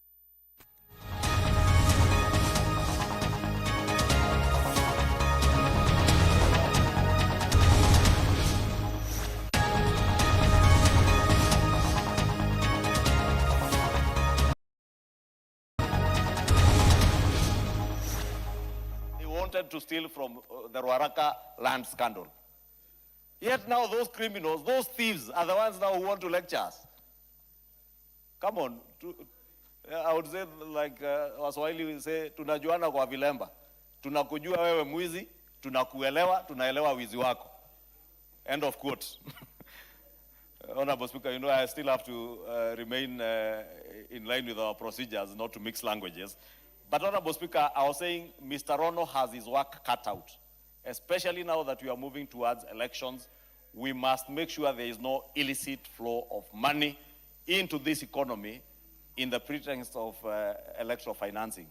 To steal from the Ruaraka land scandal. Yet now those criminals, those thieves are the ones now who want to lecture us. Come on. I would say like Waswahili will say, tunajuana kwa vilemba. Tunakujua wewe mwizi, tunakuelewa, tunaelewa wizi wako. End of quote. Honorable Speaker, you know I still have to remain in line with our procedures, not to mix languages. But Honorable Speaker, I was saying Mr. Rono has his work cut out. Especially now that we are moving towards elections, we must make sure there is no illicit flow of money into this economy in the pretext of electoral financing.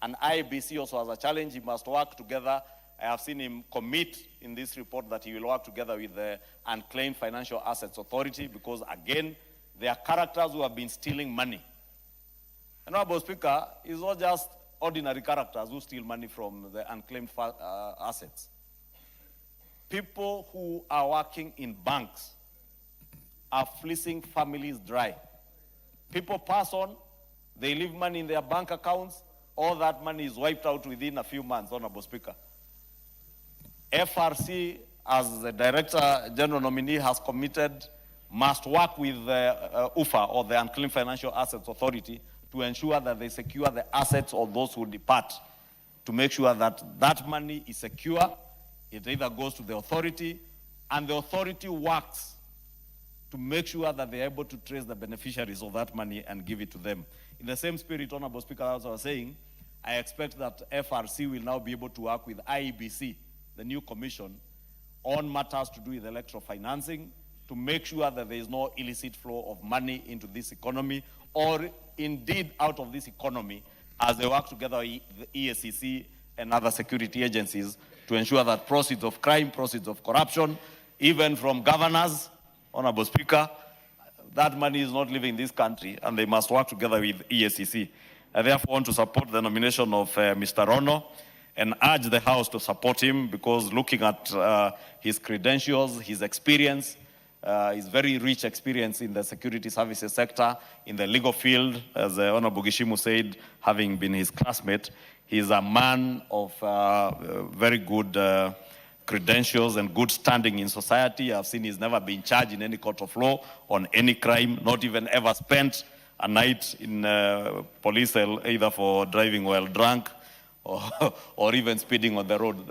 And IBC also has a challenge. He must work together. I have seen him commit in this report that he will work together with the Unclaimed Financial Assets Authority because, again, they are characters who have been stealing money. Honorable Speaker, it's not just ordinary characters who steal money from the unclaimed assets. People who are working in banks are fleecing families dry. People pass on, they leave money in their bank accounts, all that money is wiped out within a few months, Honorable Speaker. FRC, as the Director General nominee has committed, must work with the UFA, or the Unclaimed Financial Assets Authority, to ensure that they secure the assets of those who depart, to make sure that that money is secure. It either goes to the authority, and the authority works to make sure that they're able to trace the beneficiaries of that money and give it to them. In the same spirit, Honorable Speaker, as I was saying, I expect that FRC will now be able to work with IEBC, the new commission, on matters to do with electoral financing, to make sure that there is no illicit flow of money into this economy, or indeed out of this economy, as they work together with the EACC and other security agencies to ensure that proceeds of crime, proceeds of corruption, even from governors, Honorable Speaker, that money is not leaving this country, and they must work together with EACC. I therefore want to support the nomination of Mr. Rono and urge the House to support him, because looking at his credentials, his experience, his very rich experience in the security services sector, in the legal field, as Honorable Gishimu said, having been his classmate, he's a man of very good credentials and good standing in society. I've seen he's never been charged in any court of law on any crime, not even ever spent a night in police cell, either for driving while drunk or even speeding on the road.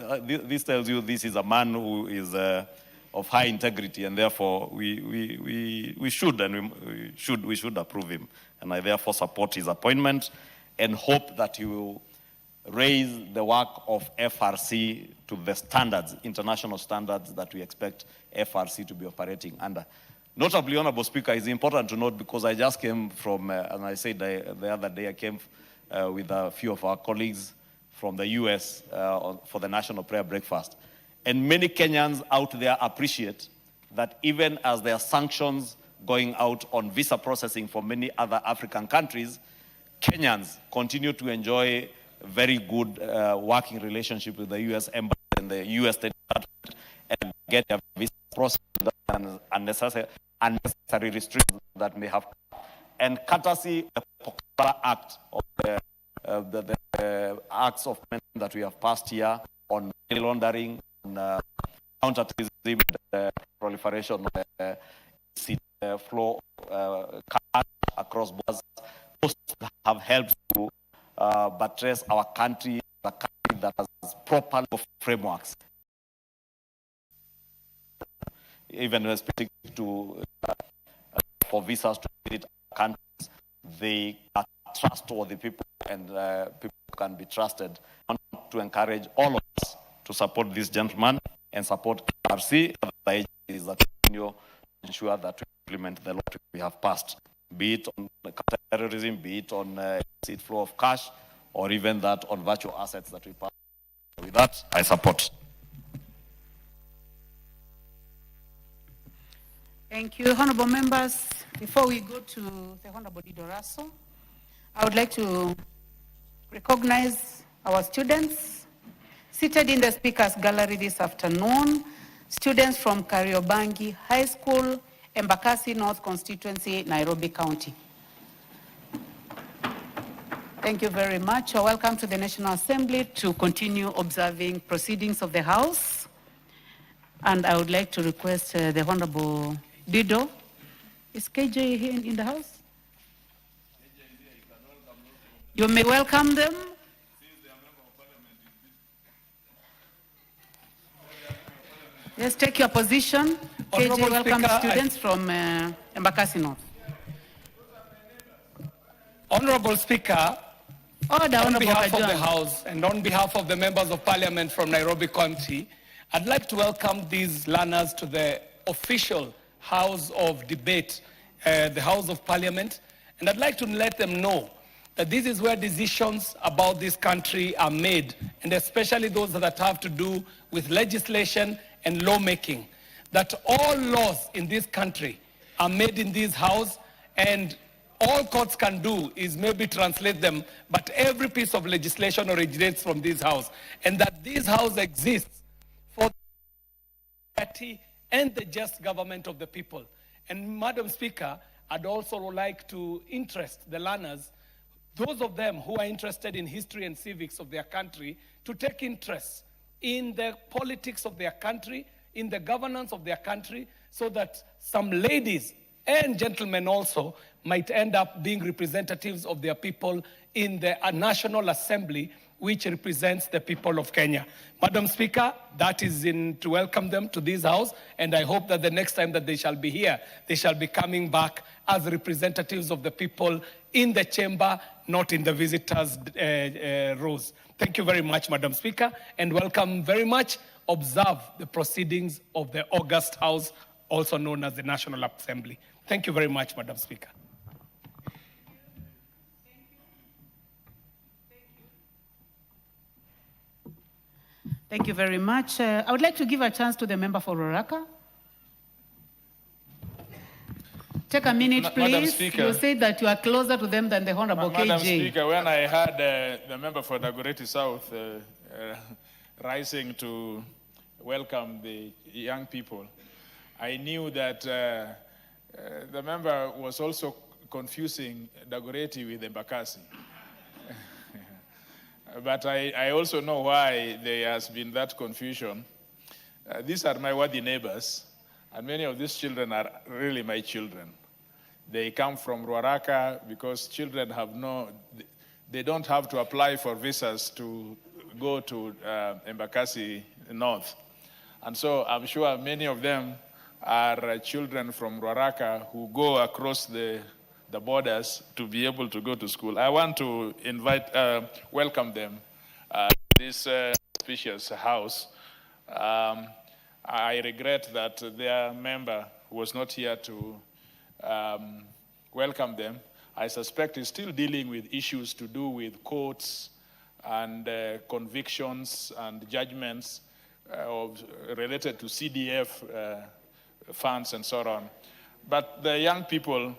This tells you this is a man who is of high integrity, and therefore we should approve him. And I therefore support his appointment and hope that he will raise the work of FRC to the standards, international standards that we expect FRC to be operating under. Notably, Honorable Speaker, it's important to note, because I just came from, and I said the other day, I came with a few of our colleagues from the US for the National Prayer Breakfast. And many Kenyans out there appreciate that even as there are sanctions going out on visa processing for many other African countries, Kenyans continue to enjoy a very good working relationship with the U.S. Embassy and the U.S. State Department and get their visa processed and unnecessary restrictions that may have. And courtesy of the popular act of the acts of men that we have passed here on money laundering, on counterterrorism, proliferation of flow cash across borders, those have helped to buttress our country, a country that has proper frameworks. Even respecting to for visas to visit countries, they are trustworthy people, and people can be trusted. I want to encourage all of us to support this gentleman and support RC and the agencies that continue to ensure that we implement the law we have passed, be it on terrorism, be it on illicit flow of cash, or even that on virtual assets that we pass. With that, I support. Thank you, honorable members. Before we go to the Honorable Didoraso, I would like to recognize our students seated in the speakers gallery this afternoon, students from Kariobangi High School, Embakasi North Constituency, Nairobi County. Thank you very much. You're welcome to the National Assembly to continue observing proceedings of the House. And I would like to request the Honorable Dido. Is KJ here in the House? You may welcome them. Yes, take your position. KJ, welcome students from Embakasi North. Honorable Speaker, Order, on Honorable behalf of Kajan. the House and on behalf of the members of Parliament from Nairobi County, I'd like to welcome these learners to the official House of Debate, the House of Parliament, and I'd like to let them know that this is where decisions about this country are made, and especially those that have to do with legislation and lawmaking, that all laws in this country are made in this House, and all courts can do is maybe translate them, but every piece of legislation originates from this House, and that this House exists for the party and the just government of the people. And Madam Speaker, I'd also like to interest the learners, those of them who are interested in history and civics of their country, to take interest in the politics of their country, in the governance of their country, so that some ladies and gentlemen also might end up being representatives of their people in the National Assembly, which represents the people of Kenya. Madam Speaker, that is to welcome them to this House, and I hope that the next time that they shall be here, they shall be coming back as representatives of the people in the chamber, not in the visitors' rows. Thank you very much, Madam Speaker, and welcome very much. Observe the proceedings of the August House, also known as the National Assembly. Thank you very much, Madam Speaker. Thank you very much. I would like to give a chance to the member for Roraka. Take a minute, please. Madam Speaker, you say that you are closer to them than the Honorable KJ. Madam Speaker, when I heard the member for Dagoretti South rising to welcome the young people, I knew that the member was also confusing Dagoretti with Embakasi. But I also know why there has been that confusion. These are my worthy neighbors, and many of these children are really my children. They come from Ruaraka because children have they don't have to apply for visas to go to Embakasi North. And so I'm sure many of them are children from Ruaraka who go across the borders to be able to go to school. I want to welcome them to this auspicious house. I regret that their member was not here to welcome them. I suspect he's still dealing with issues to do with courts and convictions and judgments related to CDF funds and so on. But the young people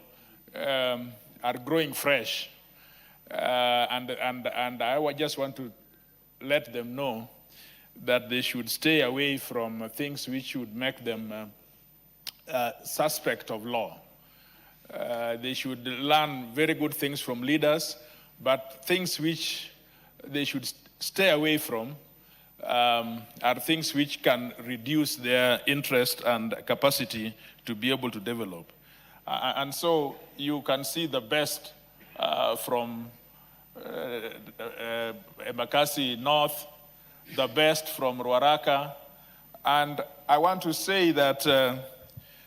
are growing fresh. And I would just want to let them know that they should stay away from things which would make them suspect of law. They should learn very good things from leaders, but things which they should stay away from are things which can reduce their interest and capacity to be able to develop. And so you can see the best from Embakasi North, the best from Ruaraka. And I want to say that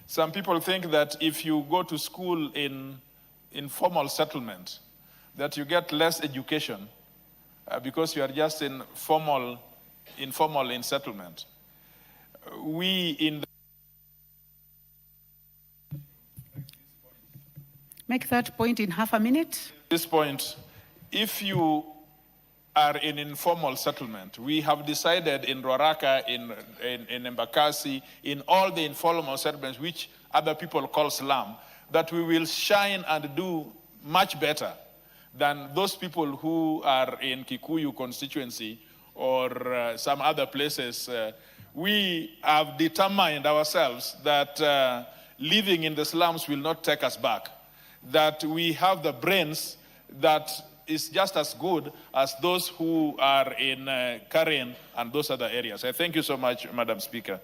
some people think that if you go to school in informal settlement, that you get less education because you are just informal in settlement. We in the Make that point in half a minute. At this point, if you are in informal settlement, we have decided in Ruaraka, in Embakasi, in all the informal settlements, which other people call slum, that we will shine and do much better than those people who are in Kikuyu constituency or some other places. We have determined ourselves that living in the slums will not take us back, that we have the brains that is just as good as those who are in Karen and those other areas. I thank you so much, Madam Speaker.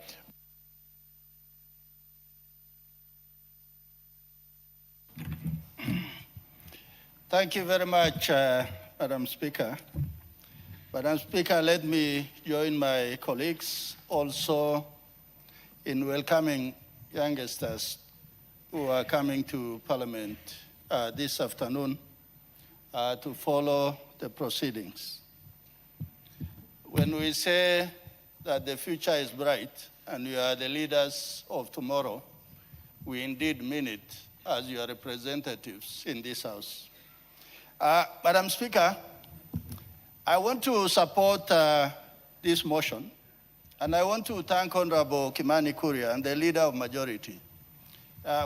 Thank you very much, Madam Speaker. Madam Speaker, let me join my colleagues also in welcoming youngsters who are coming to Parliament this afternoon to follow the proceedings. When we say that the future is bright and you are the leaders of tomorrow, we indeed mean it as your representatives in this House. Madam Speaker, I want to support this motion, and I want to thank Honorable Kimani Kuria and the Leader of Majority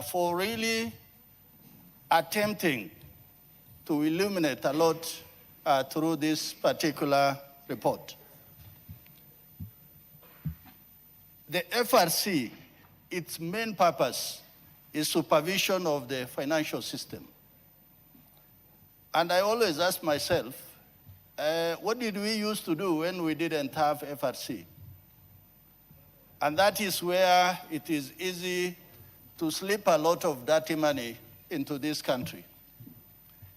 for really attempting to illuminate a lot through this particular report. The FRC, its main purpose is supervision of the financial system. And I always ask myself, what did we used to do when we didn't have FRC? And that is where it is easy to slip a lot of dirty money into this country.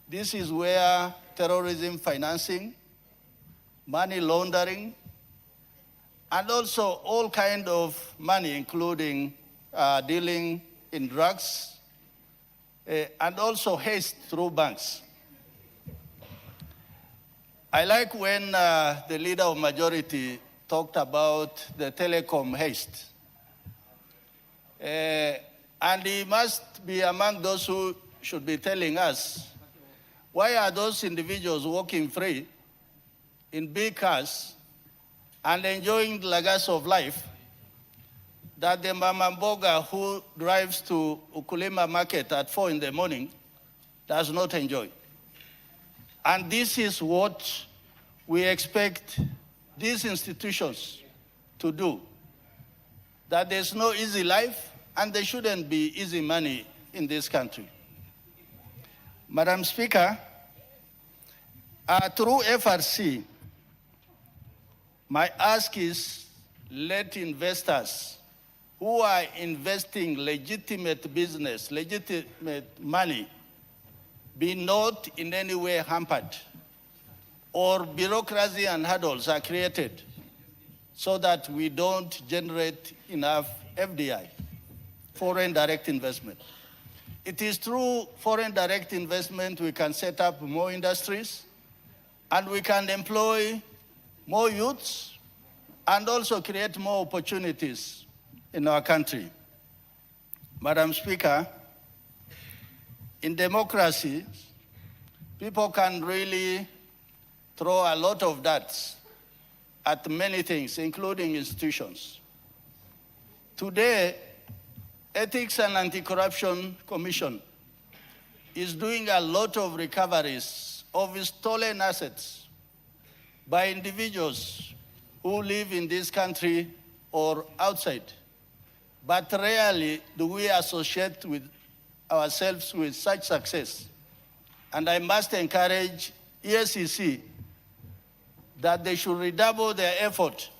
This is where terrorism financing, money laundering, and also all kinds of money, including dealing in drugs, and also haste through banks. I like when the Leader of Majority talked about the telecom haste. And he must be among those who should be telling us, why are those individuals walking free in big cars and enjoying the legacy of life that the Mama Mboga who drives to Ukulima Market at 4 in the morning does not enjoy? And this is what we expect these institutions to do, that there's no easy life and there shouldn't be easy money in this country. Madam Speaker, through FRC, my ask is let investors who are investing legitimate business, legitimate money, be not in any way hampered, or bureaucracy and hurdles are created so that we don't generate enough FDI, foreign direct investment. It is through foreign direct investment we can set up more industries and we can employ more youths and also create more opportunities in our country. Madam Speaker, in democracy, people can really throw a lot of darts at many things, including institutions. Today, Ethics and Anti-Corruption Commission is doing a lot of recoveries of stolen assets by individuals who live in this country or outside. But rarely do we associate with ourselves with such success. And I must encourage EACC that they should redouble their effort,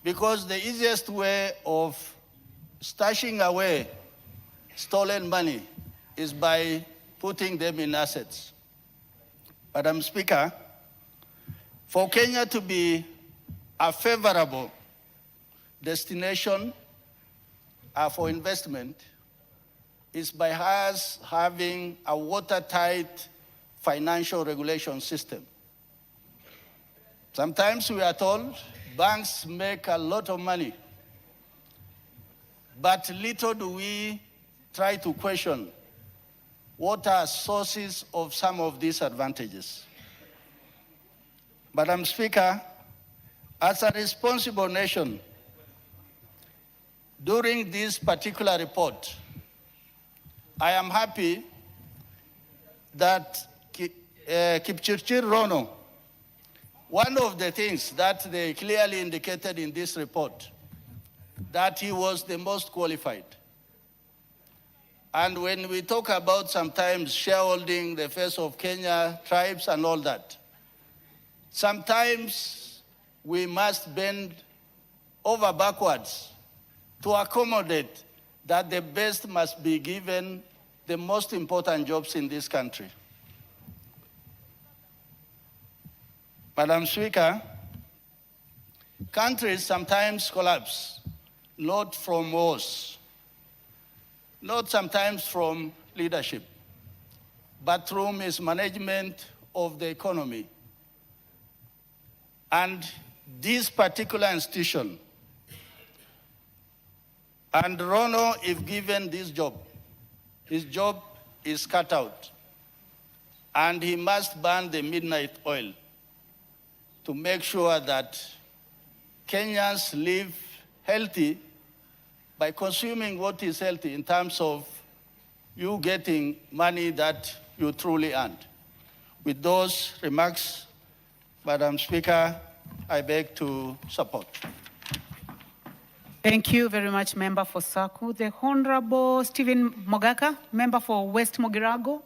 because the easiest way of stashing away stolen money is by putting them in assets. Madam Speaker, for Kenya to be a favorable destination for investment is by us having a watertight financial regulation system. Sometimes we are told banks make a lot of money, but little do we try to question what are sources of some of these advantages. Madam Speaker, as a responsible nation, during this particular report, I am happy that Kipchirchir Rono, one of the things that they clearly indicated in this report, that he was the most qualified. And when we talk about sometimes shareholding, the face of Kenya, tribes and all that, sometimes we must bend over backwards to accommodate that the best must be given the most important jobs in this country. Madam Speaker, countries sometimes collapse, not from wars, not sometimes from leadership, but through mismanagement of the economy. And this particular institution, and Rono, if given this job, his job is cut out, and he must burn the midnight oil to make sure that Kenyans live healthy by consuming what is healthy in terms of you getting money that you truly earned. With those remarks, Madam Speaker, I beg to support. Thank you very much, Member for Saku. The Honorable Stephen Mogaka, Member for West Mogirago.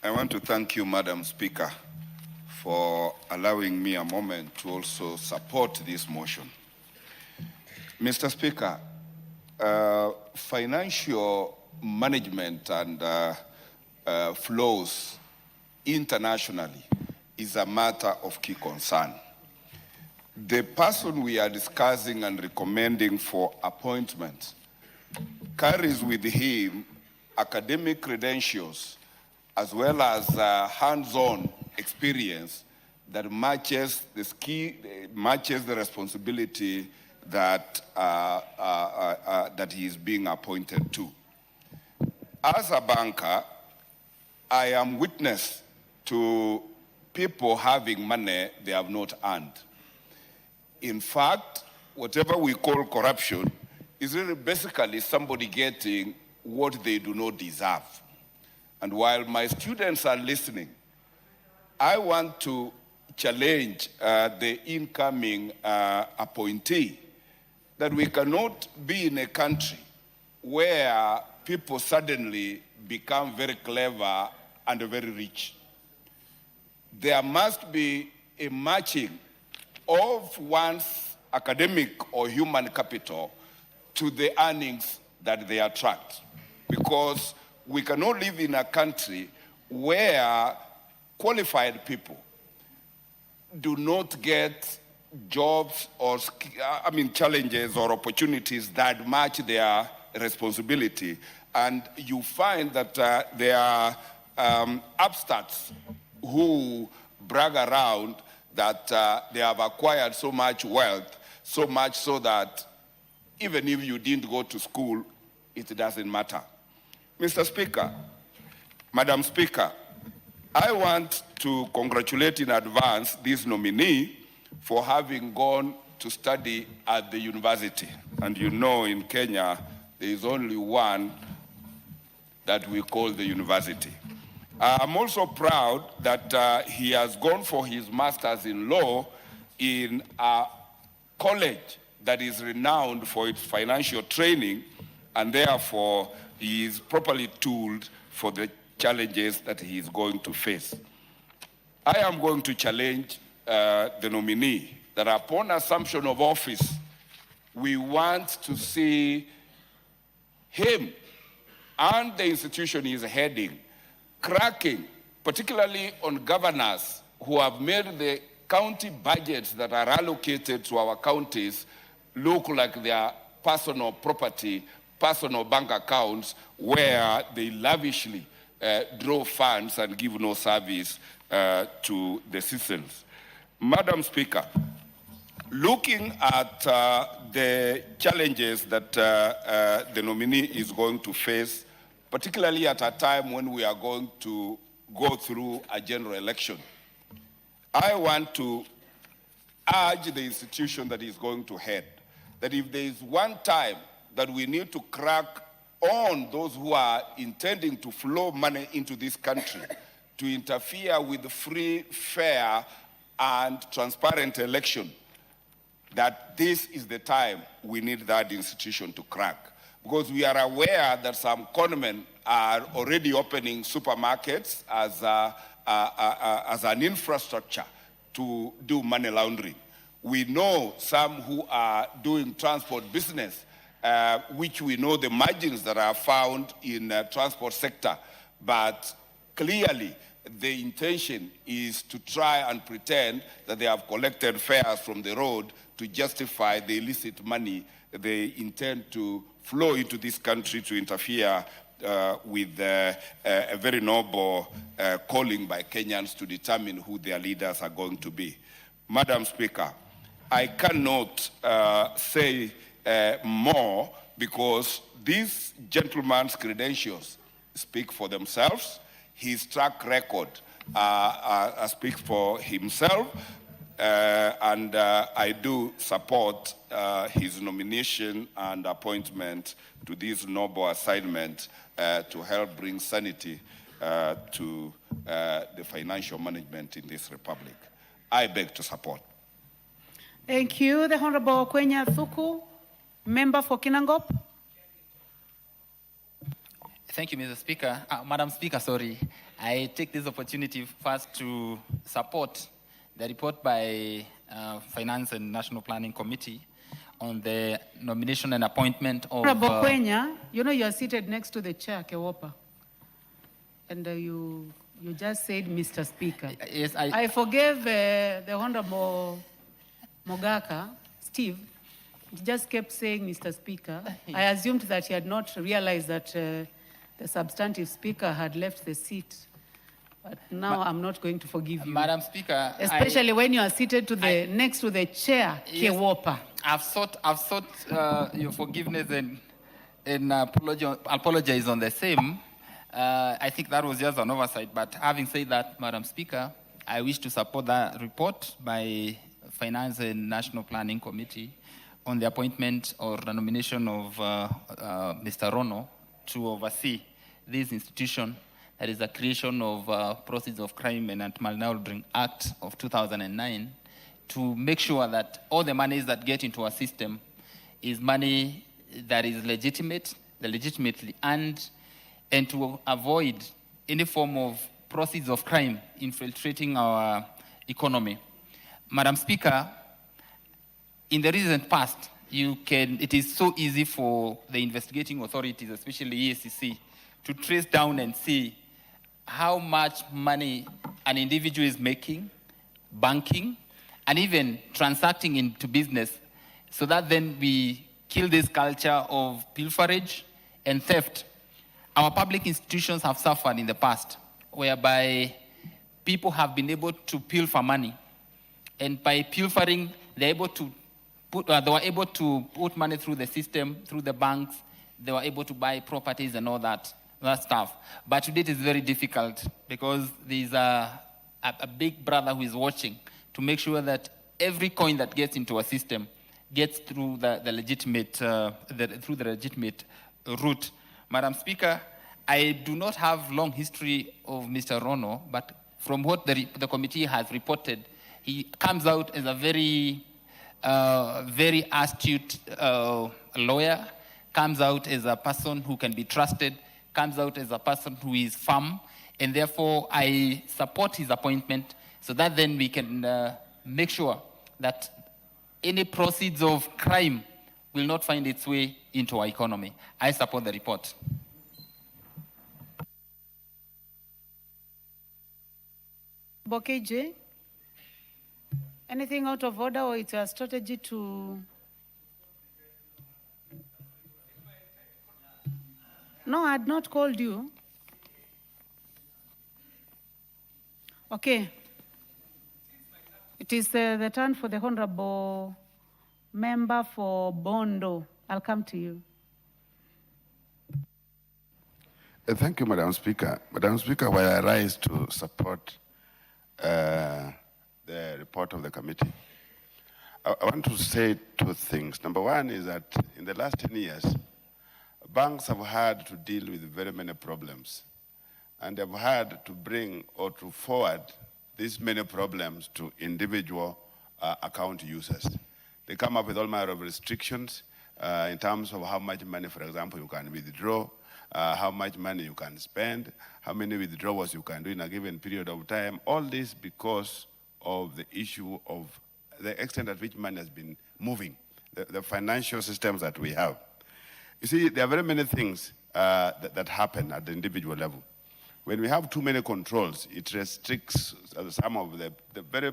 I want to thank you, Madam Speaker, for allowing me a moment to also support this motion. Mr. Speaker, financial management and flows internationally is a matter of key concern. The person we are discussing and recommending for appointment carries with him academic credentials as well as hands-on experience that matches the responsibility that that he is being appointed to. As a banker, I am witness to people having money they have not earned. In fact, whatever we call corruption is really basically somebody getting what they do not deserve. And while my students are listening, I want to challenge the incoming appointee that we cannot be in a country where people suddenly become very clever and very rich. There must be a matching of one's academic or human capital to the earnings that they attract. Because we cannot live in a country where qualified people do not get jobs or challenges or opportunities that match their responsibility. And you find that there are upstarts who brag around that they have acquired so much wealth, so much so that even if you didn't go to school, it doesn't matter. Mr. Speaker, Madam Speaker, I want to congratulate in advance this nominee for having gone to study at the university. And you know, in Kenya, there is only one that we call the university. I'm also proud that he has gone for his master's in law in a college that is renowned for its financial training, and therefore he is properly tooled for the challenges that he is going to face. I am going to challenge the nominee that upon assumption of office, we want to see him and the institution he is heading cracking, particularly on governors who have made the county budgets that are allocated to our counties look like their personal property, personal bank accounts, where they lavishly draw funds and give no service to the citizens. Madam Speaker, looking at the challenges that the nominee is going to face, particularly at a time when we are going to go through a general election, I want to urge the institution that is going to head that if there is one time that we need to crack on those who are intending to flow money into this country to interfere with the free, fair, and transparent election, that this is the time we need that institution to crack. Because we are aware that some conmen are already opening supermarkets as an infrastructure to do money laundering. We know some who are doing transport business, which we know the margins that are found in the transport sector, but clearly the intention is to try and pretend that they have collected fares from the road to justify the illicit money they intend to flow into this country to interfere with a very noble calling by Kenyans to determine who their leaders are going to be. Madam Speaker, I cannot say more because this gentleman's credentials speak for themselves. His track record speaks for himself, and I do support his nomination and appointment to this noble assignment to help bring sanity to the financial management in this republic. I beg to support. Thank you. The Honorable Kwenya Thuku, member for Kinangop. Thank you, Mr. Speaker. Madam Speaker, sorry. I take this opportunity first to support the report by Finance and National Planning Committee on the nomination and appointment of... Honorable Kwenya, you know you are seated next to the chair, Kewopa. And you just said, Mr. Speaker. Yes, I forgave the Honorable Mogaka, Steve. He just kept saying, Mr. Speaker. I assumed that he had not realized that the substantive speaker had left the seat. But now I'm not going to forgive you. Madam Speaker, especially when you are seated to the next to the chair, yes, Kewopa. I've sought your forgiveness and apologize on the same. I think that was just an oversight. But having said that, Madam Speaker, I wish to support that report by Finance and National Planning Committee on the appointment or the nomination of Mr. Rono to oversee this institution. That is the creation of Proceedings of Crime and Anti-Money Laundering Act of 2009 to make sure that all the monies that get into our system is money that is legitimately earned, and to avoid any form of proceeds of crime infiltrating our economy. Madam Speaker, in the recent past, it is so easy for the investigating authorities, especially EACC, to trace down and see how much money an individual is making, banking, and even transacting into business, so that then we kill this culture of pilferage and theft. Our public institutions have suffered in the past, whereby people have been able to pilfer money, and by pilfering, they were able to put money through the system, through the banks. They were able to buy properties and all that stuff. But today it is very difficult because there's a big brother who is watching to make sure that every coin that gets into a system gets through the legitimate route. Madam Speaker, I do not have long history of Mr. Rono, but from what the committee has reported, he comes out as a very astute lawyer, comes out as a person who can be trusted, comes out as a person who is firm, and therefore I support his appointment so that then we can make sure that any proceeds of crime will not find its way into our economy. I support the report. Bokeje, anything out of order, or it's a strategy to... No, I had not called you. Okay. It is the turn for the Honorable Member for Bondo. I'll come to you. Thank you, Madam Speaker. Madam Speaker, while I rise to support the report of the committee, I want to say two things. Number one is that in the last 10 years, banks have had to deal with very many problems, and they've had to bring or to forward these many problems to individual account users. They come up with all manner of restrictions in terms of how much money, for example, you can withdraw, how much money you can spend, how many withdrawals you can do in a given period of time. All this because of the issue of the extent at which money has been moving, the financial systems that we have. You see, there are very many things that happen at the individual level. When we have too many controls, it restricts some of the very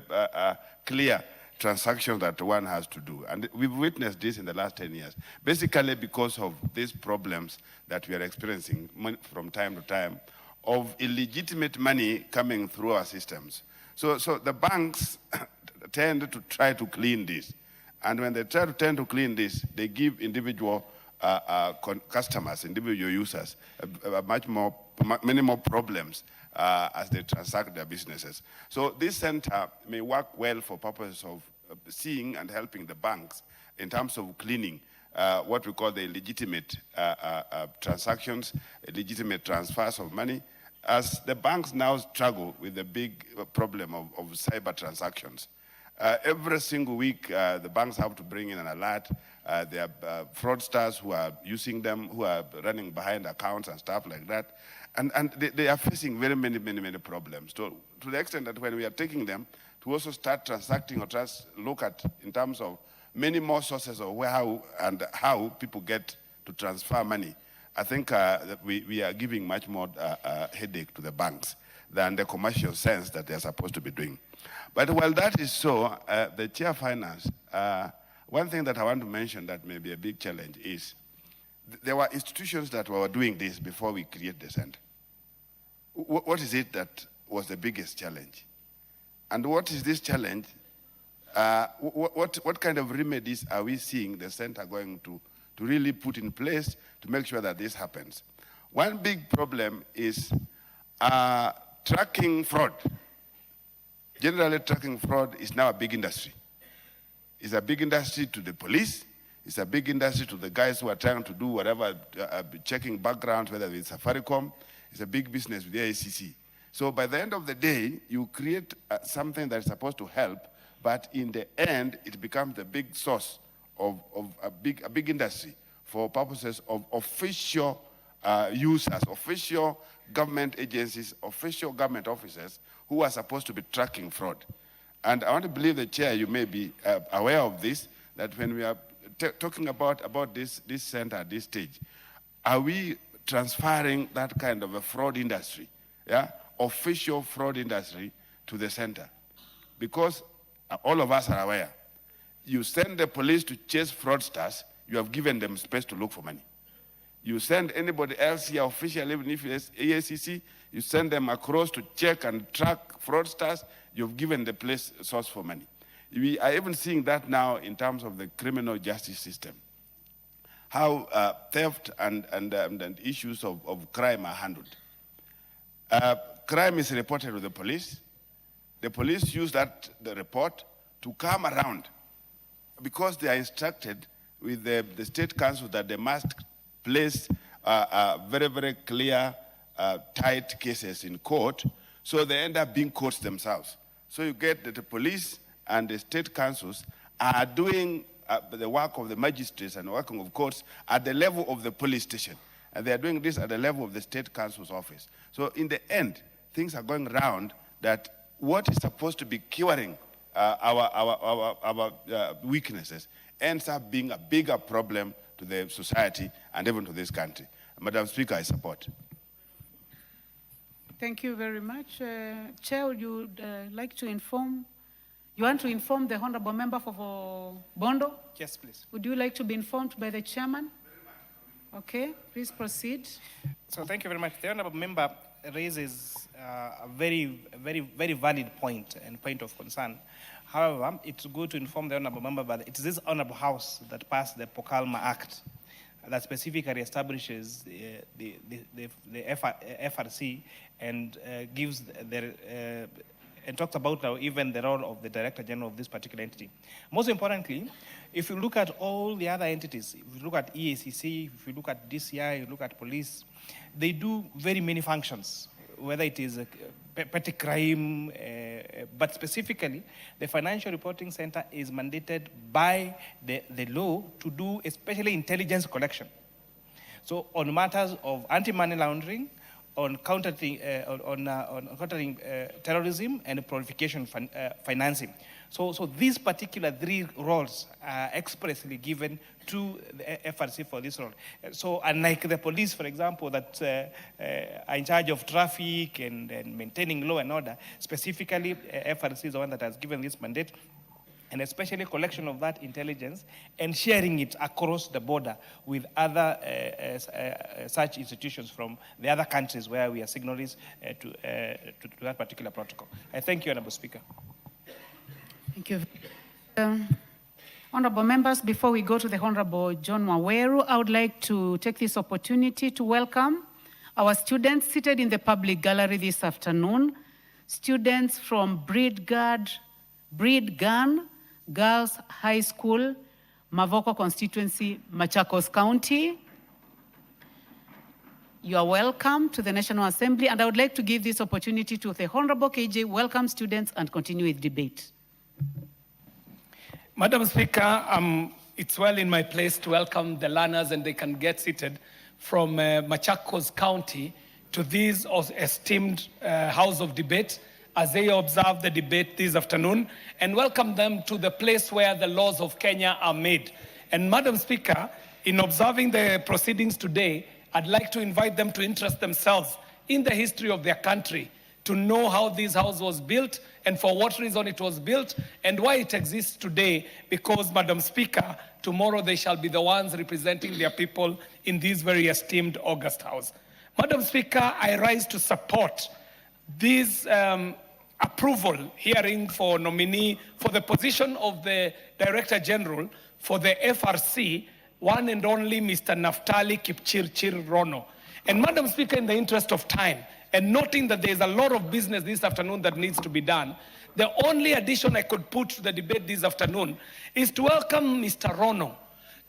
clear transactions that one has to do. And we've witnessed this in the last 10 years, basically because of these problems that we are experiencing from time to time of illegitimate money coming through our systems. So the banks tend to try to clean this. And when they tend to clean this, they give individual customers, individual users, many more problems as they transact their businesses. So this center may work well for purposes of seeing and helping the banks in terms of cleaning what we call the legitimate transactions, legitimate transfers of money, as the banks now struggle with the big problem of cyber transactions. Every single week, the banks have to bring in an alert. There are fraudsters who are using them, who are running behind accounts and stuff like that. And they are facing very many problems. To the extent that when we are taking them to also start transacting or just look at in terms of many more sources of how people get to transfer money, I think that we are giving much more headache to the banks than the commercial sense that they are supposed to be doing. But while that is so, the Chair of Finance, one thing that I want to mention that may be a big challenge is there were institutions that were doing this before we create the center. What is it that was the biggest challenge? And what is this challenge? What kind of remedies are we seeing the center going to really put in place to make sure that this happens? One big problem is tracking fraud. Generally, tracking fraud is now a big industry. It's a big industry to the police. It's a big industry to the guys who are trying to do whatever, checking backgrounds, whether it's Safaricom. It's a big business with the AICC. So by the end of the day, you create something that is supposed to help, but in the end, it becomes the big source of a big industry for purposes of official users, official government agencies, official government officers who are supposed to be tracking fraud. And I want to believe the Chair, you may be aware of this, that when we are talking about this center at this stage, are we transferring that kind of a fraud industry, official fraud industry to the center? Because all of us are aware, you send the police to chase fraudsters, you have given them space to look for money. You send anybody else here officially, even if it's AICC, you send them across to check and track fraudsters, you've given the place a source for money. We are even seeing that now in terms of the criminal justice system. How theft and issues of crime are handled. Crime is reported to the police. The police use the report to come around because they are instructed with the state council that they must place very, very clear, tight cases in court, so they end up being courts themselves. So you get that the police and the state councils are doing the work of the magistrates and working of courts at the level of the police station. And they are doing this at the level of the state council's office. So in the end, things are going round that what is supposed to be curing our weaknesses ends up being a bigger problem to the society and even to this country. Madam Speaker, I support. Thank you very much. Chair, would you like to inform? You want to inform the honorable member for Bondo? Yes, please. Would you like to be informed by the chairman? Okay, please proceed. So thank you very much. The honorable member raises a very valid point and point of concern. However, it's good to inform the honorable member that it is this honorable house that passed the Pokalma Act that specifically establishes the FRC and gives and talks about now even the role of the Director General of this particular entity. Most importantly, if you look at all the other entities, if you look at EACC, if you look at DCI, you look at police, they do very many functions, whether it is petty crime, but specifically, the Financial Reporting Center is mandated by the law to do especially intelligence collection. So on matters of anti-money laundering, on countering terrorism and proliferation financing. So these particular three roles are expressly given to the FRC for this role. So unlike the police, for example, that are in charge of traffic and maintaining law and order, specifically FRC is the one that has given this mandate, and especially collection of that intelligence and sharing it across the border with other such institutions from the other countries where we are signatories to that particular protocol. I thank you, Honourable Speaker. Thank you. Honourable members, before we go to the Honourable John Waweru, I would like to take this opportunity to welcome our students seated in the public gallery this afternoon. Students from Breed Gun Girls High School, Mavoko constituency, Machakos County. You are welcome to the National Assembly, and I would like to give this opportunity to the Honorable KJ. Welcome students and continue with debate. Madam Speaker, it's well in my place to welcome the learners, and they can get seated, from Machakos County to this esteemed House of Debate as they observe the debate this afternoon, and welcome them to the place where the laws of Kenya are made. And Madam Speaker, in observing the proceedings today, I'd like to invite them to interest themselves in the history of their country, to know how this house was built and for what reason it was built and why it exists today, because, Madam Speaker, tomorrow they shall be the ones representing their people in this very esteemed August House. Madam Speaker, I rise to support this approval hearing for nominee for the position of the Director General for the FRC, one and only Mr. Naftali Kipchirchir Rono. And Madam Speaker, in the interest of time, and noting that there's a lot of business this afternoon that needs to be done, the only addition I could put to the debate this afternoon is to welcome Mr. Rono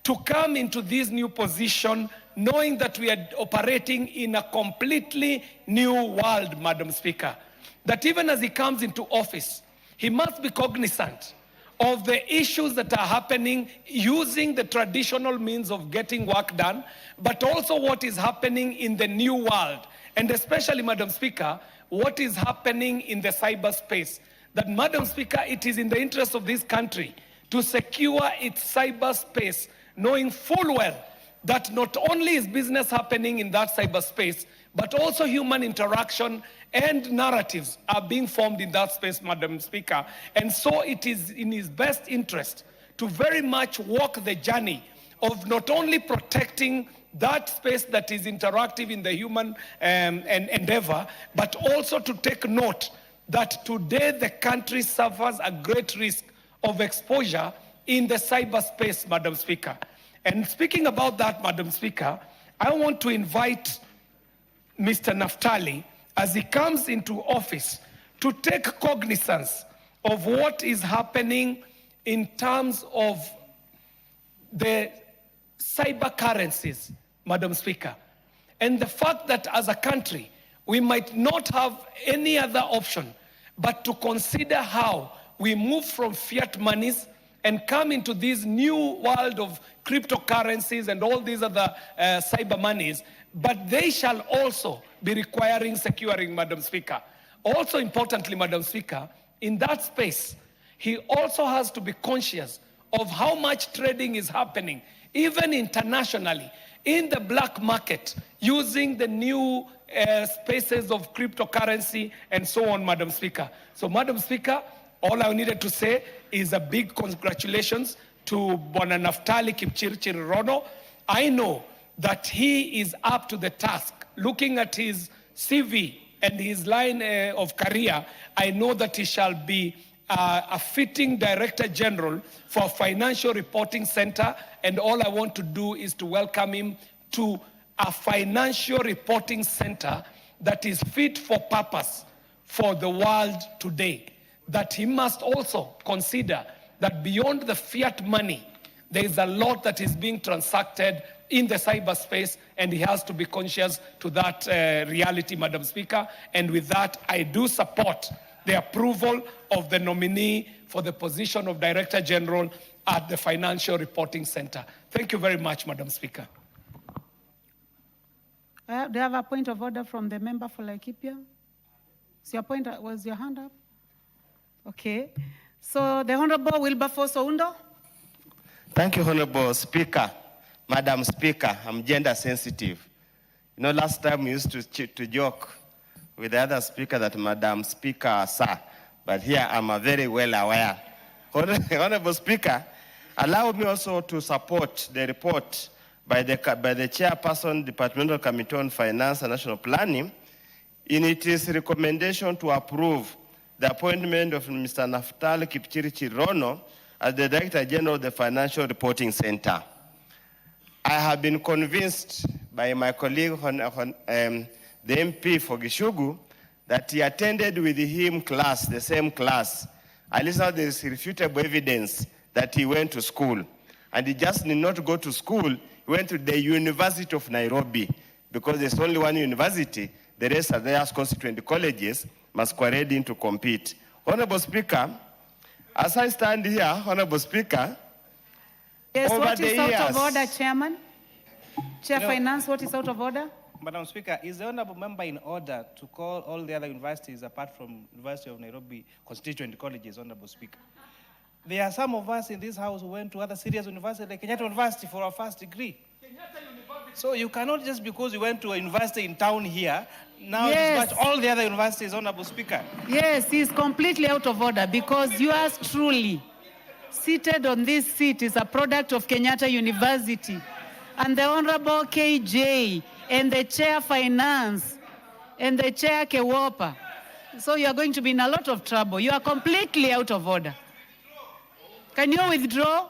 to come into this new position, knowing that we are operating in a completely new world, Madam Speaker. That even as he comes into office, he must be cognizant of the issues that are happening using the traditional means of getting work done, but also what is happening in the new world. And especially, Madam Speaker, what is happening in the cyberspace. That, Madam Speaker, it is in the interest of this country to secure its cyberspace, knowing full well that not only is business happening in that cyberspace, but also human interaction and narratives are being formed in that space, Madam Speaker. And so it is in his best interest to very much walk the journey of not only protecting that space that is interactive in the human endeavor, but also to take note that today the country suffers a great risk of exposure in the cyberspace, Madam Speaker. And speaking about that, Madam Speaker, I want to invite Mr. Naftali, as he comes into office, to take cognizance of what is happening in terms of the cyber currencies, Madam Speaker, and the fact that as a country, we might not have any other option but to consider how we move from fiat monies and come into this new world of cryptocurrencies and all these other cyber monies, but they shall also be requiring securing, Madam Speaker. Also importantly, Madam Speaker, in that space, he also has to be conscious of how much trading is happening, even internationally, in the black market, using the new spaces of cryptocurrency and so on, Madam Speaker. So, Madam Speaker, all I needed to say is a big congratulations to Bwana Naftali Kipchirchir Rono. I know that he is up to the task. Looking at his CV and his line of career, I know that he shall be a fitting Director General for Financial Reporting Center, and all I want to do is to welcome him to a financial reporting center that is fit for purpose for the world today. That he must also consider that beyond the fiat money, there is a lot that is being transacted in the cyberspace, and he has to be conscious to that reality, Madam Speaker. And with that, I do support the approval of the nominee for the position of Director General at the Financial Reporting Center. Thank you very much, Madam Speaker. Do you have a point of order from the member for Laikipia? Was your hand up? Okay. So the Honorable Wilberforce Oundo. Thank you, Honorable Speaker. Madam Speaker, I'm gender sensitive. You know, last time we used to joke with the other speaker that Madam Speaker, sir, but here I'm very well aware. Honorable Speaker, allow me also to support the report by the Chairperson, Departmental Committee on Finance and National Planning, in its recommendation to approve the appointment of Mr. Naftali Kipchirchir Rono as the Director General of the Financial Reporting Center. I have been convinced by my colleague, the MP for Gishugu, that he attended with him class, the same class. At least now there is irrefutable evidence that he went to school. And he just did not go to school, he went to the University of Nairobi, because there's only one university, the rest are there as constituent colleges, masquerading to compete. Honorable Speaker, as I stand here, Honorable Speaker, yes, over what is the out years, of order, Chairman? Chair Finance, what is out of order? Madam Speaker, is the honourable member in order to call all the other universities apart from University of Nairobi constituent colleges, Honourable Speaker? There are some of us in this house who went to other serious universities like Kenyatta University for our first degree. So you cannot just because you went to a university in town here, now Yes. dispatch all the other universities, Honourable Speaker. Yes, he's completely out of order because yours truly, seated on this seat, is a product of Kenyatta University. And the Honorable KJ and the Chair Finance and the Chair Kewopa. So you are going to be in a lot of trouble. You are completely out of order. Can you withdraw?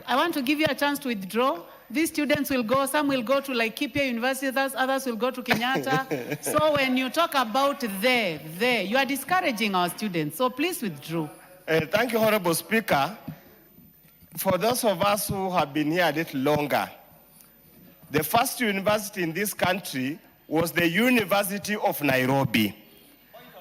I want to give you a chance to withdraw. These students will go, some will go to Laikipia University, others will go to Kenyatta. So when you talk about there, you are discouraging our students. So please withdraw. Thank you, Honorable Speaker. For those of us who have been here a little longer, the first university in this country was the University of Nairobi.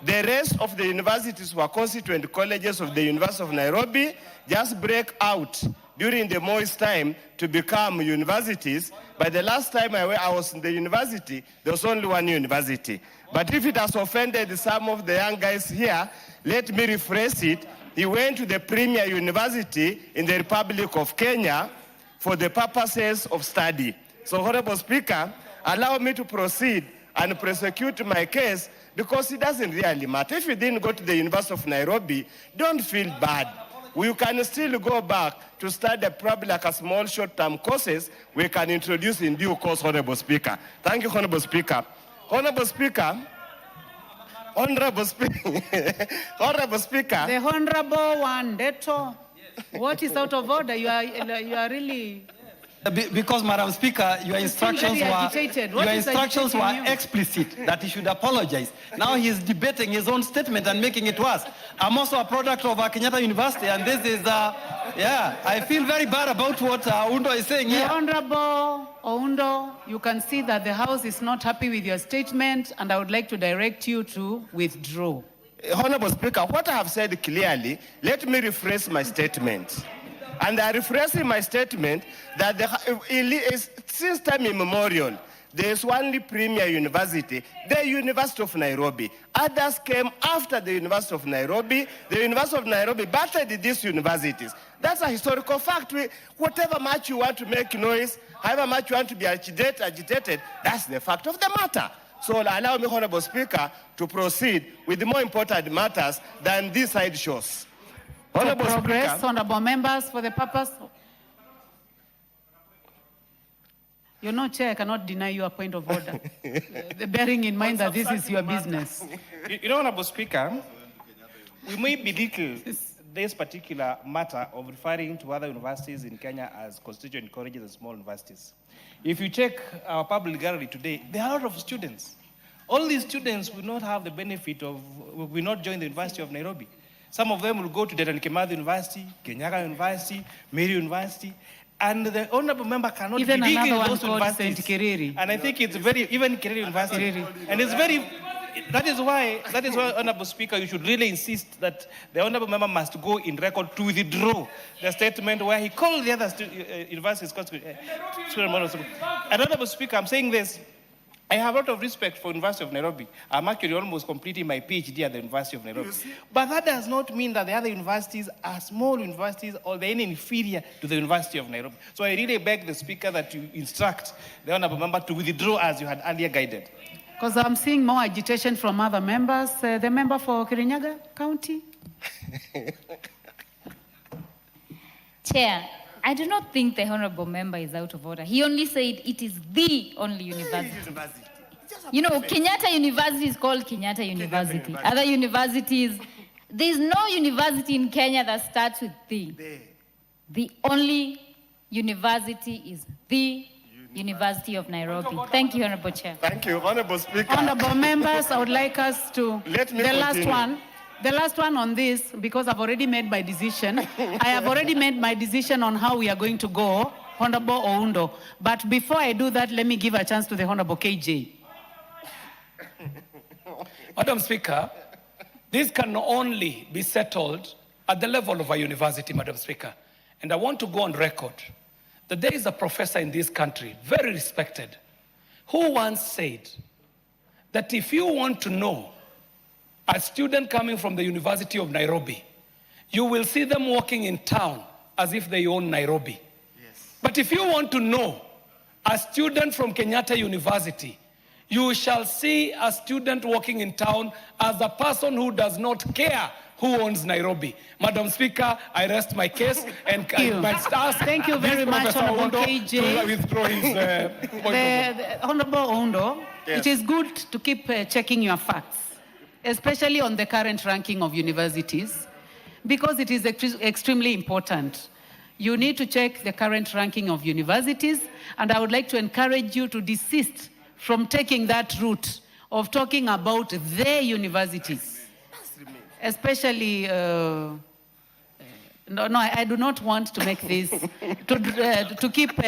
The rest of the universities were constituent colleges of the University of Nairobi, just break out during the Moi's time to become universities. But the last time I was in the university, there was only one university. But if it has offended some of the young guys here, let me rephrase it. He went to the premier university in the Republic of Kenya for the purposes of study. So, Honorable Speaker, allow me to proceed and prosecute my case because it doesn't really matter. If you didn't go to the University of Nairobi, don't feel bad. We can still go back to study probably like a small short-term courses we can introduce in due course, Honorable Speaker. Thank you, Honorable Speaker. Honorable Speaker, Honorable Speaker, Honorable Speaker. The Honorable one, Deto, what is out of order? You are really... Because, Madam Speaker, your instructions were explicit that he should apologize. Now he's debating his own statement and making it worse. I'm also a product of Kenyatta University, and this is, I feel very bad about what Oundo is saying here. Honorable Oundo, you can see that the House is not happy with your statement, and I would like to direct you to withdraw. Honorable Speaker, what I have said clearly, let me rephrase my statement. And I rephrase in my statement that since time immemorial, there is only premier university, the University of Nairobi. Others came after the University of Nairobi. The University of Nairobi battered these universities. That's a historical fact. Whatever much you want to make noise, however much you want to be agitated, that's the fact of the matter. So allow me, Honorable Speaker, to proceed with the more important matters than this side shows. Honorable Progress, Speaker, honorable members, for the purpose. You're not chair, I cannot deny you a point of order. Bearing in mind that this is your business. You know, Honorable Speaker, we may belittle this particular matter of referring to other universities in Kenya as constituent colleges and small universities. If you check our public gallery today, there are a lot of students. All these students will not have the benefit of, will not join the University of Nairobi. Some of them will go to Dedan Kimathi University, Kenyatta University, Mary University, and the honorable member cannot Even be another in one those called universities. St. Kiriri. And I think it's very, even Kiriri University. And it's very, that is why, Honorable Speaker, you should really insist that the honorable member must go in record to withdraw the statement where he called the other universities. And Honorable Speaker, I'm saying this, I have a lot of respect for University of Nairobi. I'm actually almost completing my PhD at the University of Nairobi. But that does not mean that the other universities are small universities or they're any inferior to the University of Nairobi. So I really beg the Speaker that you instruct the honorable member to withdraw as you had earlier guided. Because I'm seeing more agitation from other members. The member for Kirinyaga County. Chair, I do not think the honorable member is out of order. He only said it is the only university. You know, Kenyatta University is called Kenyatta University. Other universities, there's no university in Kenya that starts with the. The only university is the University of Nairobi. Thank you, Honorable Chair. Thank you, Honorable Speaker. Honorable members, I would like us to, the last one on this, because I've already made my decision. I have already made my decision on how we are going to go, Honorable Oundo. But before I do that, let me give a chance to the Honorable KJ. Madam Speaker, this can only be settled at the level of a university, Madam Speaker. And I want to go on record that there is a professor in this country, very respected, who once said that if you want to know a student coming from the University of Nairobi, you will see them walking in town as if they own Nairobi. Yes. But if you want to know a student from Kenyatta University, you shall see a student walking in town as a person who does not care who owns Nairobi. Madam Speaker, I rest my case and I must ask. Thank you very much, Honorable KJ. To withdraw his point Honorable Oundo, yes. It is good to keep checking your facts, especially on the current ranking of universities, because it is extremely important. You need to check the current ranking of universities, and I would like to encourage you to desist from taking that route of talking about the universities. Especially, I do not want to make this, to keep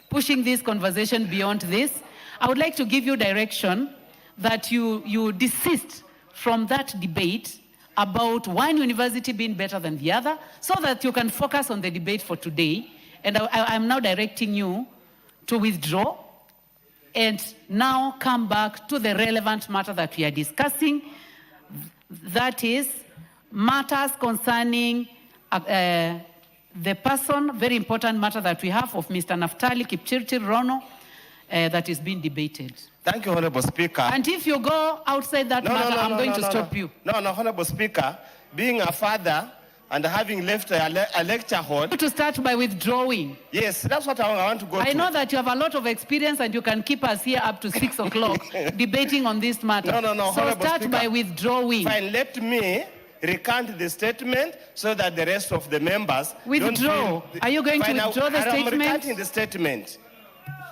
pushing this conversation beyond this. I would like to give you direction that you desist from that debate about one university being better than the other, so that you can focus on the debate for today. And I'm now directing you to withdraw and now come back to the relevant matter that we are discussing. That is matters concerning the person, very important matter that we have of Mr. Naftali Kipchirchir Rono that is being debated. Thank you, Honorable Speaker. And if you go outside that matter, I'm going to stop you. No, Honorable Speaker, being a father and having left a lecture hall. To start by withdrawing. Yes, that's what I want to go to. I know that you have a lot of experience and you can keep us here up to 6 o'clock debating on this matter. No. So start by withdrawing. Fine, let me recant the statement so that the rest of the members Withdraw. Are you going to withdraw the I'm statement? recanting the statement.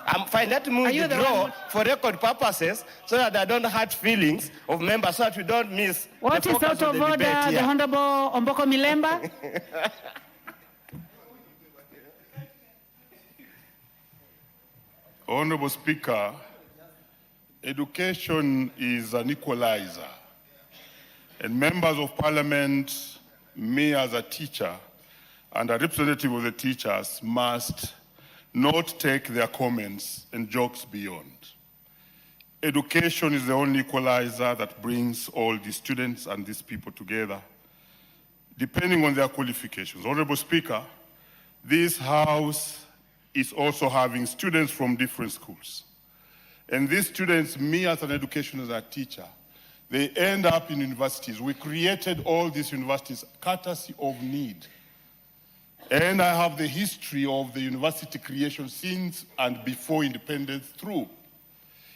I'm fine. Let me withdraw for record purposes so that I don't hurt feelings of members, so that we don't miss What the is focus out of of the order, debate the here. Honorable Omboko Milemba? Honorable Speaker, education is an equalizer. And members of parliament, me as a teacher and a representative of the teachers must not take their comments and jokes beyond. Education is the only equalizer that brings all the students and these people together, depending on their qualifications. Honorable Speaker, this House is also having students from different schools. And these students, me as an educator, as a teacher, they end up in universities. We created all these universities courtesy of need. And I have the history of the university creation since and before independence through.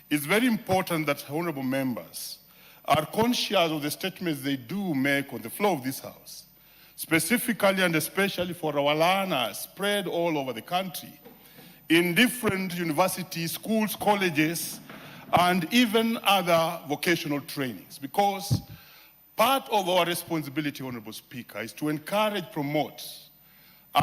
It's very important that honorable members are conscious of the statements they do make on the floor of this House, specifically and especially for our learners spread all over the country, in different universities, schools, colleges, and even other vocational trainings. Because part of our responsibility, Honorable Speaker, is to encourage, promote,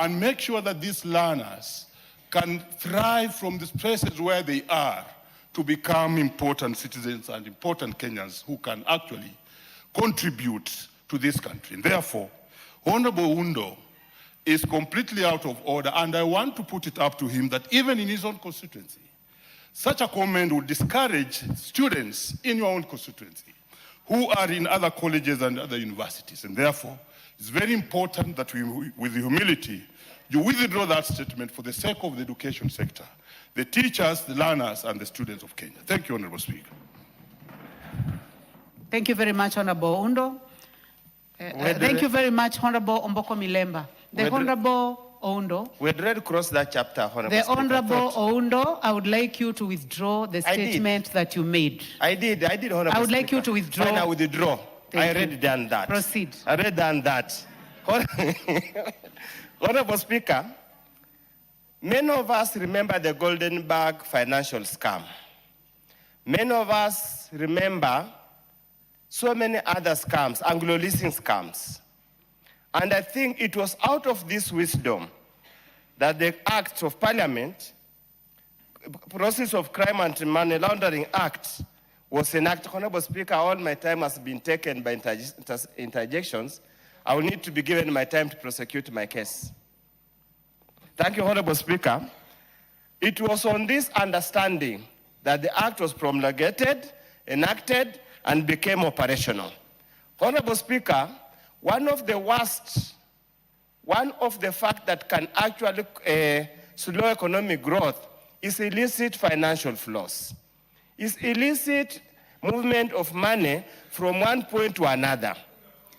and make sure that these learners can thrive from the places where they are to become important citizens and important Kenyans who can actually contribute to this country. And therefore, Honorable Undo is completely out of order, and I want to put it up to him that even in his own constituency, such a comment would discourage students in your own constituency who are in other colleges and other universities. And therefore, it's very important that we, with humility, you withdraw that statement for the sake of the education sector, the teachers, the learners, and the students of Kenya. Thank you, Honorable Speaker. Thank you very much, Honorable Undo. Thank you very much, Honorable Omboko Milemba. The Honorable Oundo. We had read across that chapter, Honorable The Speaker. Honorable Oundo, I would like you to withdraw the statement that you made. I did, Honorable I would like Speaker. you to withdraw. Fine, I withdraw. Thank I you. already done that. Proceed. I already done that. Honorable Speaker, many of us remember the Golden Bag financial scam. Many of us remember so many other scams, Anglo-leasing scams. And I think it was out of this wisdom that the Act of Parliament, Process of Crime and Money Laundering Act, was enacted. Honorable Speaker, all my time has been taken by interjections. I will need to be given my time to prosecute my case. Thank you, Honorable Speaker. It was on this understanding that the Act was promulgated, enacted, and became operational. Honorable Speaker, one of the facts that can actually slow economic growth is illicit financial flows. It's illicit movement of money from one point to another.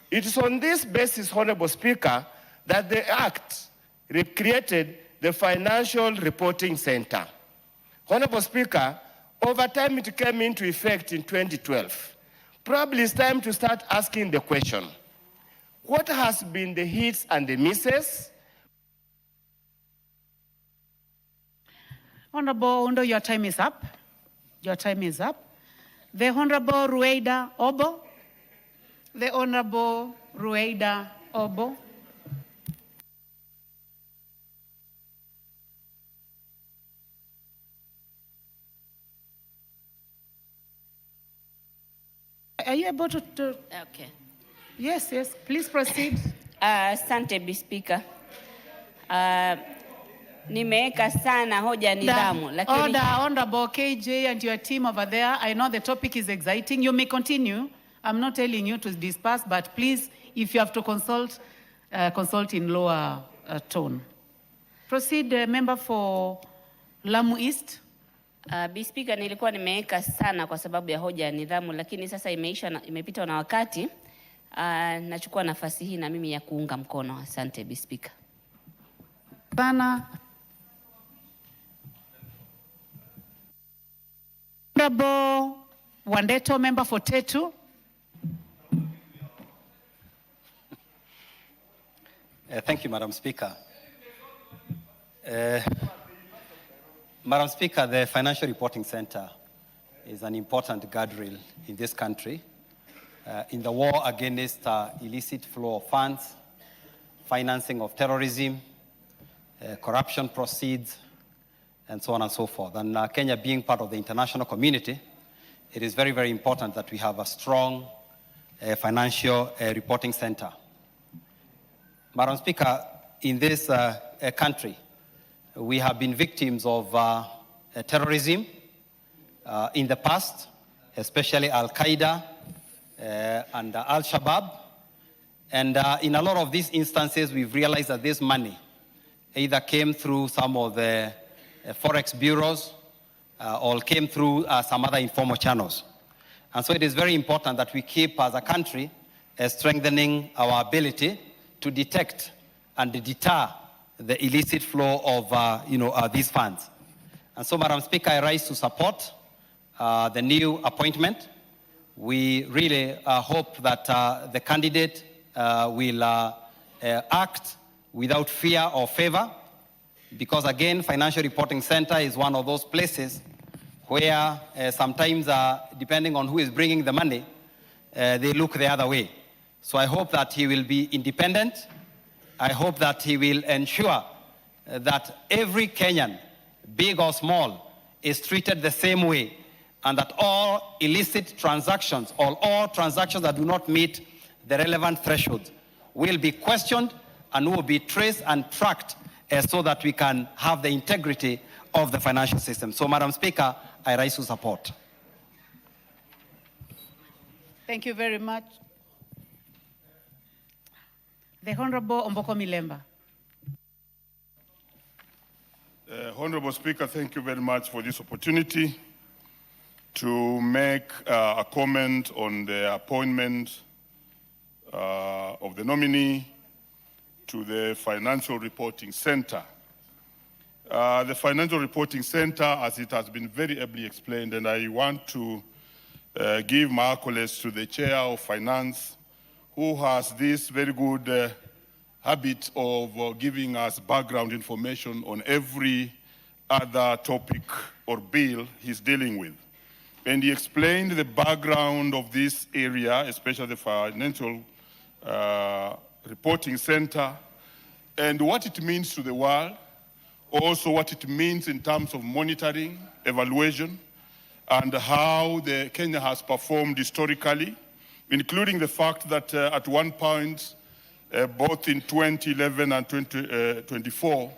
It is on this basis, Honorable Speaker, that the Act created the Financial Reporting Center. Honorable Speaker, over time it came into effect in 2012. Probably it's time to start asking the question, what has been the hits and the misses? Honorable Oundo, your time is up. Your time is up. The Honorable Rueda Obo. The Honorable Rueda Obo. Are you able to? Okay. Yes, please proceed. Asante Speaker. Nimeweka sana hoja nidhamu, lakini Honorable KJ and your team over there, I know the topic is exciting. You may continue. I'm not telling you to disperse, but please, if you have to consult, consult in lower tone. Proceed, member for Lamu East. Speaker, nilikuwa nimeweka sana kwa sababu ya hoja ya nidhamu, lakini sasa imepita na wakati. Nachukua nafasi hii na mimi ya kuunga mkono. Asante Speaker. Bana. Honorable Wandeto, member for Tetu. Thank you, Madam Speaker. Madam Speaker, the Financial Reporting Center is an important guardrail in this country in the war against illicit flow of funds, financing of terrorism, corruption proceeds, and so on and so forth. And Kenya being part of the international community, it is very, very important that we have a strong financial reporting center. Madam Speaker, in this country, we have been victims of terrorism in the past, especially Al-Qaeda and Al-Shabaab. And in a lot of these instances, we've realized that this money either came through some of the forex bureaus or came through some other informal channels. And so it is very important that we keep, as a country, strengthening our ability to detect and deter the illicit flow of these funds. And so, Madam Speaker, I rise to support the new appointment. We really hope that the candidate will act without fear or favor, because again, Financial Reporting Center is one of those places where sometimes, depending on who is bringing the money, they look the other way. So I hope that he will be independent. I hope that he will ensure that every Kenyan, big or small, is treated the same way, and that all illicit transactions, or all transactions that do not meet the relevant thresholds, will be questioned and will be traced and tracked so that we can have the integrity of the financial system. So, Madam Speaker, I rise to support. Thank you very much. The Honorable Omboko Milemba. Honorable Speaker, thank you very much for this opportunity to make a comment on the appointment of the nominee to the Financial Reporting Center. The Financial Reporting Center, as it has been very ably explained, and I want to give my accolades to the Chair of Finance, who has this very good habit of giving us background information on every other topic or bill he's dealing with. And he explained the background of this area, especially the Financial Reporting Center, and what it means to the world, also what it means in terms of monitoring, evaluation, and how Kenya has performed historically, including the fact that at one point, both in 2011 and 2024,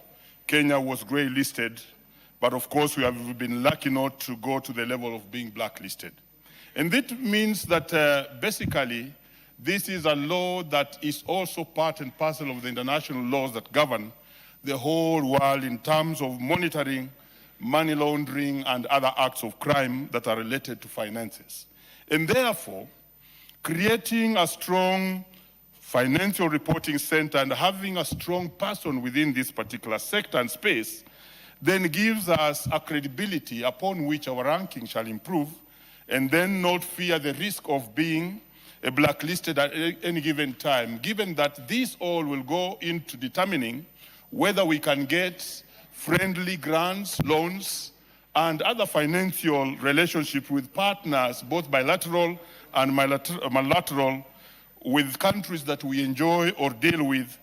Kenya was grey listed, but of course we have been lucky not to go to the level of being blacklisted. And that means that basically this is a law that is also part and parcel of the international laws that govern the whole world in terms of monitoring money laundering and other acts of crime that are related to finances. And therefore, creating a strong financial reporting center and having a strong person within this particular sector and space then gives us a credibility upon which our ranking shall improve, and then not fear the risk of being blacklisted at any given time, given that these all will go into determining whether we can get friendly grants, loans, and other financial relationships with partners, both bilateral and multilateral, with countries that we enjoy or deal with,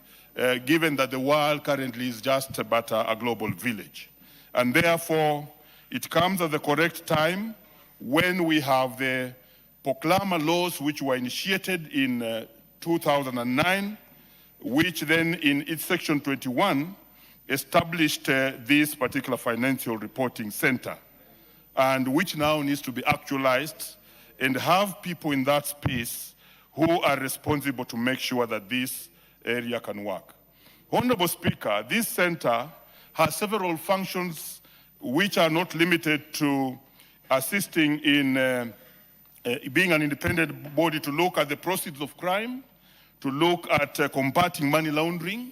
given that the world currently is just but a global village. And therefore, it comes at the correct time when we have the proclama laws which were initiated in 2009, which then in its section 21 established this particular financial reporting center, and which now needs to be actualized and have people in that space who are responsible to make sure that this area can work. Honorable Speaker, this center has several functions which are not limited to assisting in being an independent body to look at the proceeds of crime, to look at combating money laundering,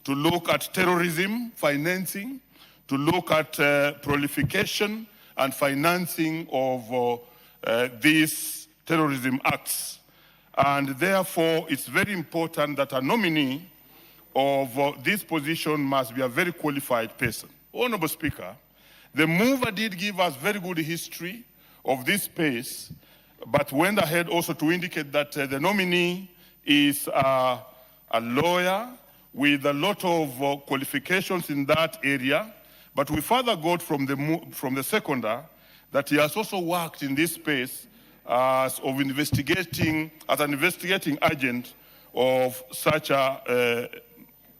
to look at terrorism financing, to look at proliferation and financing of these terrorism acts. And therefore, it's very important that a nominee of this position must be a very qualified person. Honorable Speaker, the mover did give us very good history of this space, but went ahead also to indicate that the nominee is a lawyer with a lot of qualifications in that area. But we further got from the seconder that he has also worked in this space as an investigating agent of such a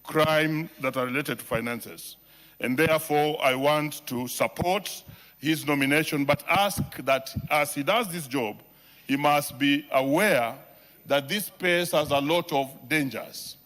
crime that are related to finances. And therefore, I want to support his nomination, but ask that as he does this job, he must be aware that this space has a lot of dangers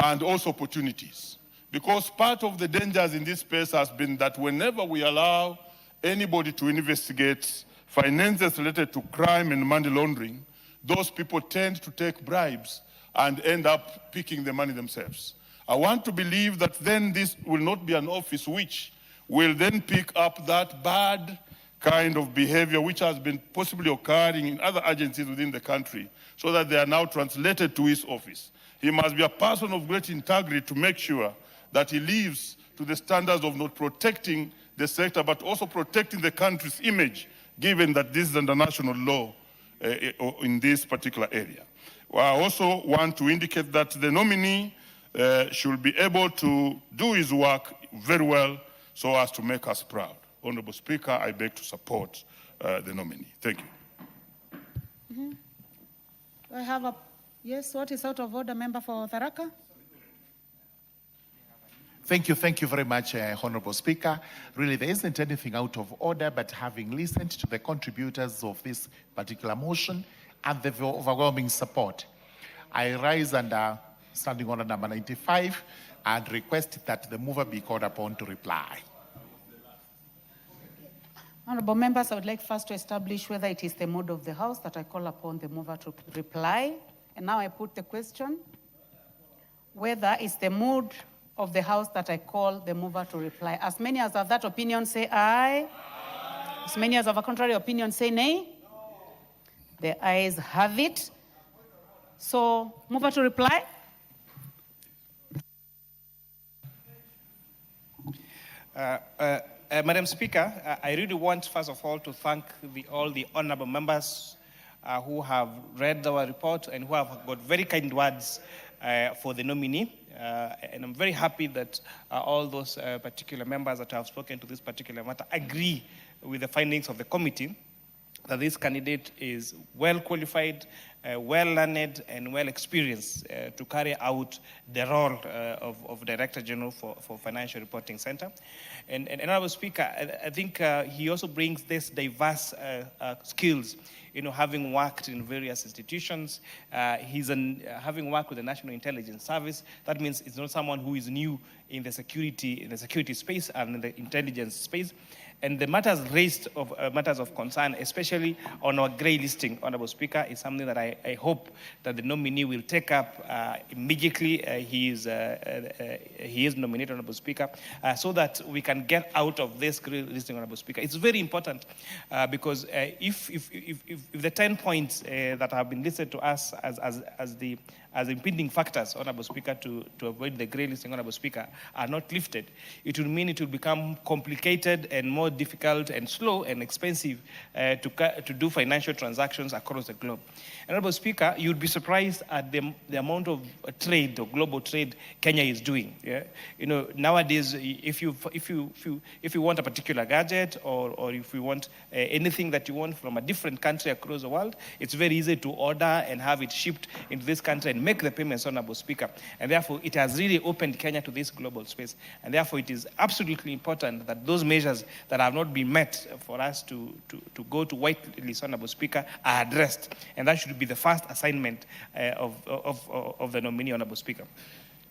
and also opportunities. Because part of the dangers in this space has been that whenever we allow anybody to investigate finances related to crime and money laundering, those people tend to take bribes and end up picking the money themselves. I want to believe that then this will not be an office which will then pick up that bad kind of behavior which has been possibly occurring in other agencies within the country, so that they are now translated to his office. He must be a person of great integrity to make sure that he lives to the standards of not protecting the sector, but also protecting the country's image, given that this is under national law in this particular area. Well, I also want to indicate that the nominee should be able to do his work very well so as to make us proud. Honorable Speaker, I beg to support the nominee. Thank you. Do I have a, yes, what is out of order, member for Tharaka? Thank you very much, Honorable Speaker. Really, there isn't anything out of order, but having listened to the contributors of this particular motion and the overwhelming support, I rise under Standing Order number 95 and request that the mover be called upon to reply. Honorable members, I would like first to establish whether it is the mood of the House that I call upon the mover to reply. And now I put the question, whether it's the mood of the House that I call the mover to reply. As many as have that opinion say aye. As many as have a contrary opinion say nay. The ayes have it. So, mover to reply. Madam Speaker, I really want, first of all, to thank all the honorable members who have read our report and who have got very kind words for the nominee. And I'm very happy that all those particular members that have spoken to this particular matter agree with the findings of the committee, that this candidate is well qualified, well learned, and well experienced to carry out the role of Director General for Financial Reporting Center. And Honorable Speaker, I think he also brings this diverse skills, having worked in various institutions. Having worked with the National Intelligence Service. That means it's not someone who is new in the security space and in the intelligence space. And the matters raised of matters of concern, especially on our grey listing, Honorable Speaker, is something that I hope that the nominee will take up immediately. He is nominated, Honorable Speaker, so that we can get out of this grey listing, Honorable Speaker. It's very important because if the 10 points that have been listed to us as impeding factors, Honorable Speaker, to avoid the grey listing, Honorable Speaker, are not lifted, it will mean it will become complicated and more difficult and slow and expensive to do financial transactions across the globe. Honorable Speaker, you'd be surprised at the amount of trade, or global trade, Kenya is doing. Yeah? Nowadays, if you want a particular gadget or if you want anything that you want from a different country across the world, it's very easy to order and have it shipped into this country and make the payments, Honorable Speaker. And therefore, it has really opened Kenya to this global space. And therefore, it is absolutely important that those measures that have not been met for us to go to whitelist, Honorable Speaker, are addressed. And that should be the first assignment of the nominee, Honorable Speaker.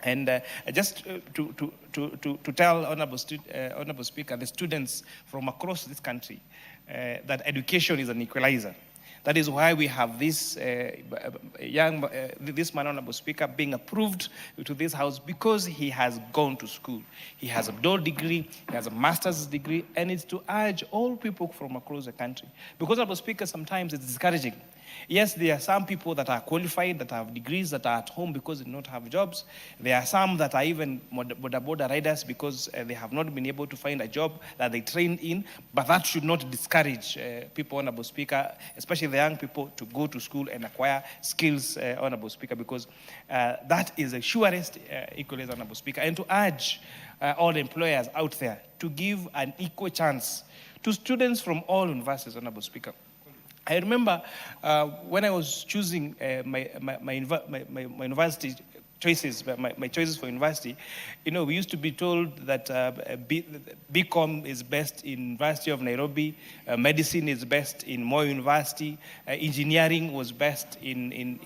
And just to tell Honorable Speaker, the students from across this country, that education is an equalizer. That is why we have this this man, Honorable Speaker, being approved to this House because he has gone to school. He has a dual degree, he has a master's degree, and it's to urge all people from across the country. Because, Honorable Speaker, sometimes it's discouraging Yes, there are some people that are qualified, that have degrees, that are at home because they do not have jobs. There are some that are even border riders because they have not been able to find a job that they trained in, but that should not discourage people, Honorable Speaker, especially the young people, to go to school and acquire skills, Honorable Speaker, because that is the surest equally, Honorable Speaker, and to urge all employers out there to give an equal chance to students from all universities, Honorable Speaker. I remember when I was choosing my university choices, my choices for university, we used to be told that BCom is best in University of Nairobi, medicine is best in Moi University, engineering was best in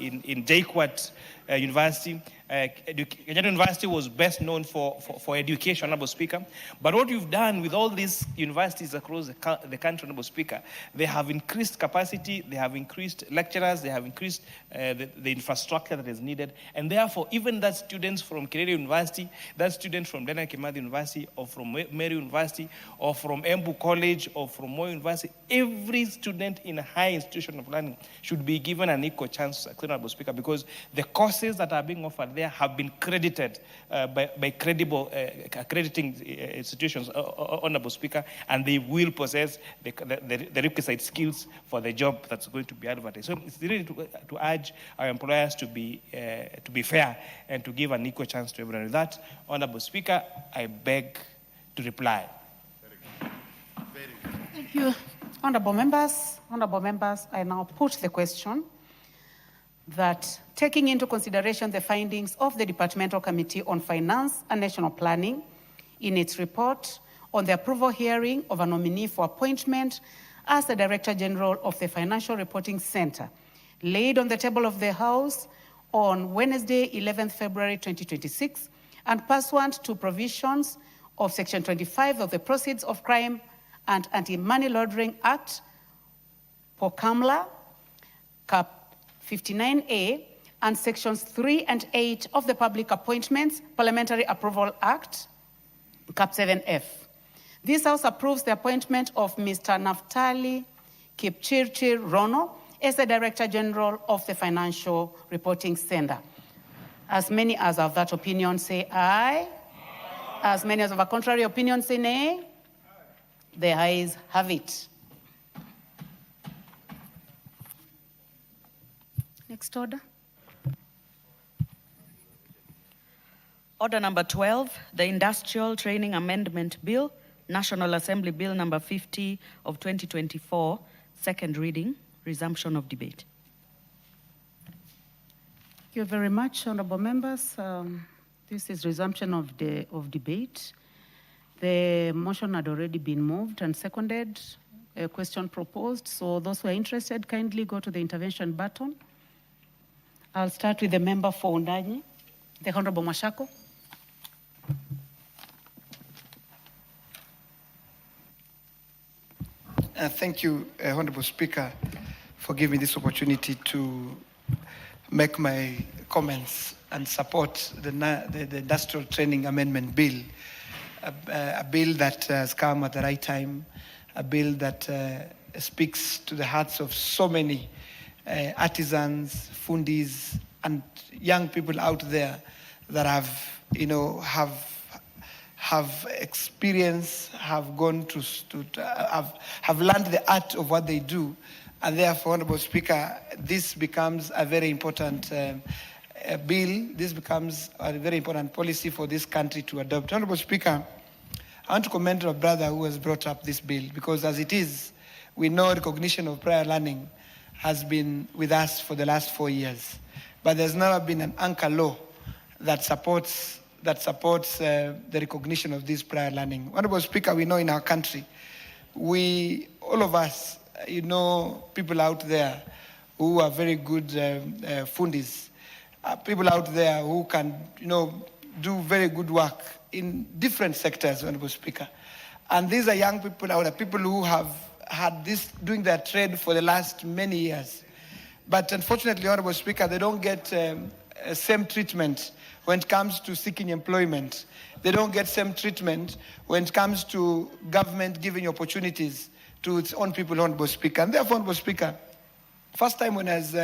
JKUAT University. Kenyatta University was best known for education, Honorable Speaker. But what you've done with all these universities across the country, Honorable Speaker, they have increased capacity, they have increased lecturers, they have increased the infrastructure that is needed. And therefore, even that students from Kenyatta University, that students from Dedan Kimathi University, or from Mary University, or from Embu College, or from Moi University, every student in a high institution of learning should be given an equal chance, Honorable Speaker, because the courses that are being offered there have been credited by credible accrediting institutions, Honorable Speaker, and they will possess the requisite skills for the job that's going to be advertised. So it's really to urge our employers to be fair and to give an equal chance to everyone. With that, Honorable Speaker, I beg to reply. Thank you. Honorable members, I now put the question that taking into consideration the findings of the Departmental Committee on Finance and National Planning in its report on the approval hearing of a nominee for appointment as the Director General of the Financial Reporting Center, laid on the table of the House on Wednesday, 11th February 2026, and pursuant to provisions of Section 25 of the Proceeds of Crime and Anti-Money Laundering Act, POCAMLA, Cap 59A, and Sections 3 and 8 of the Public Appointments Parliamentary Approval Act, Cap 7F. This House approves the appointment of Mr. Naftali Kipchirchir Rono as the Director General of the Financial Reporting Center. As many as of that opinion say aye. As many as of a contrary opinion say nay. The ayes have it. Next order. Order number 12, the Industrial Training Amendment Bill, National Assembly Bill number 50 of 2024, second reading, resumption of debate. Thank you very much, honorable members. This is resumption of debate. The motion had already been moved and seconded, a question proposed. So those who are interested, kindly go to the intervention button. I'll start with the member for Undanyi, the Honorable Mashako. Thank you, Honorable Speaker, for giving me this opportunity to make my comments and support the Industrial Training Amendment Bill, a bill that has come at the right time, a bill that speaks to the hearts of so many artisans, fundis, and young people out there that have experience, have gone have learned the art of what they do, and therefore, Honorable Speaker, this becomes a very important bill. This becomes a very important policy for this country to adopt. Honorable Speaker, I want to commend our brother who has brought up this bill, because as it is, we know recognition of prior learning has been with us for the last 4 years, but there's never been an anchor law that supports the recognition of this prior learning. Honorable Speaker, we know in our country, all of us, people out there who are very good fundis, people out there who can, do very good work in different sectors, Honorable Speaker. And these are young people, people who have had this doing their trade for the last many years. But unfortunately, Honorable Speaker, they don't get same treatment when it comes to seeking employment. They don't get same treatment when it comes to government giving opportunities to its own people, Honorable Speaker. And therefore, Honorable Speaker, First time when I was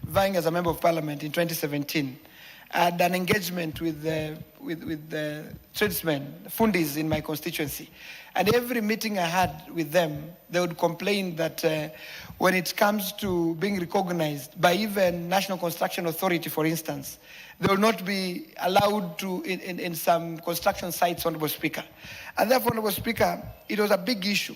vying as a member of parliament in 2017, I had an engagement with the tradesmen, fundis in my constituency. And every meeting I had with them, they would complain that when it comes to being recognized by even National Construction Authority, for instance, they will not be allowed to in some construction sites, Honorable Speaker. And therefore, Honorable Speaker, it was a big issue.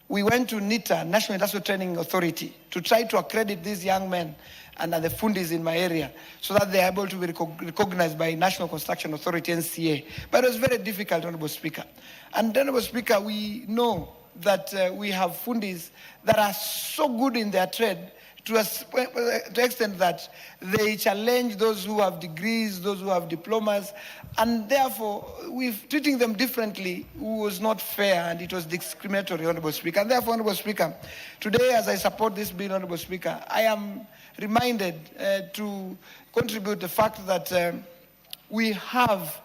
We went to NITA, National Industrial Training Authority, to try to accredit these young men and the fundis in my area so that they are able to be recognized by National Construction Authority, NCA. But it was very difficult, Honorable Speaker. And Honorable Speaker, we know that we have fundis that are so good in their trade to the extent that they challenge those who have degrees, those who have diplomas, and therefore, treating them differently was not fair and it was discriminatory, Honorable Speaker. And therefore, Honorable Speaker, today as I support this bill, Honorable Speaker, I am reminded to contribute the fact that we have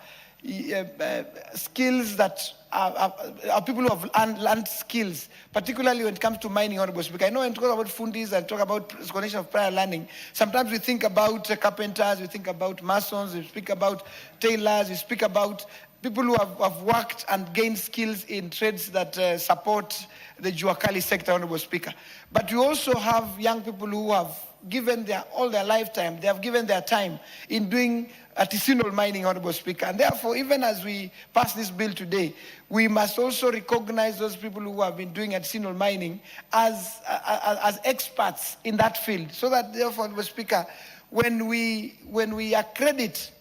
skills that are people who have learned skills, particularly when it comes to mining, Honorable Speaker. I know when we talk about fundis and talk about recognition of prior learning, sometimes we think about carpenters, we think about masons, we speak about tailors, we speak about people who have worked and gained skills in trades that support the Juakali sector, Honorable Speaker. But we also have young people who have given all their lifetime, they have given their time in doing artisanal mining, Honorable Speaker. And therefore, even as we pass this bill today, we must also recognize those people who have been doing artisanal mining as experts in that field. So that, therefore, Honorable Speaker, when we accredit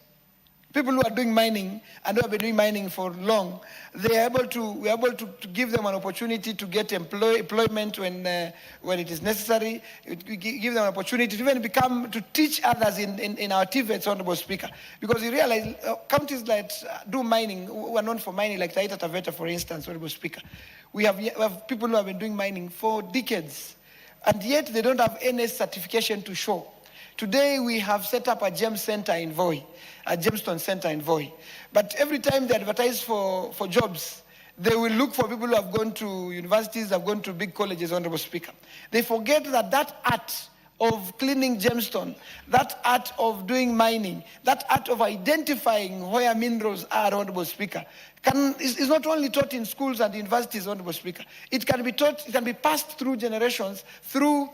people who are doing mining and who have been doing mining for long, we're able to give them an opportunity to get employment when it is necessary. We give them an opportunity to even to teach others in our TVETs, Honorable Speaker. Because you realize counties that do mining, who are known for mining, like Taita Taveta, for instance, Honorable Speaker, we have people who have been doing mining for decades, and yet they don't have any certification to show. Today, we have set up a gem center in Voi, a gemstone center in Voi. But every time they advertise for jobs, they will look for people who have gone to universities, have gone to big colleges, Honorable Speaker. They forget that art of cleaning gemstone, that art of doing mining, that art of identifying where minerals are, Honorable Speaker, is not only taught in schools and universities, Honorable Speaker. It can be taught, it can be passed through generations, through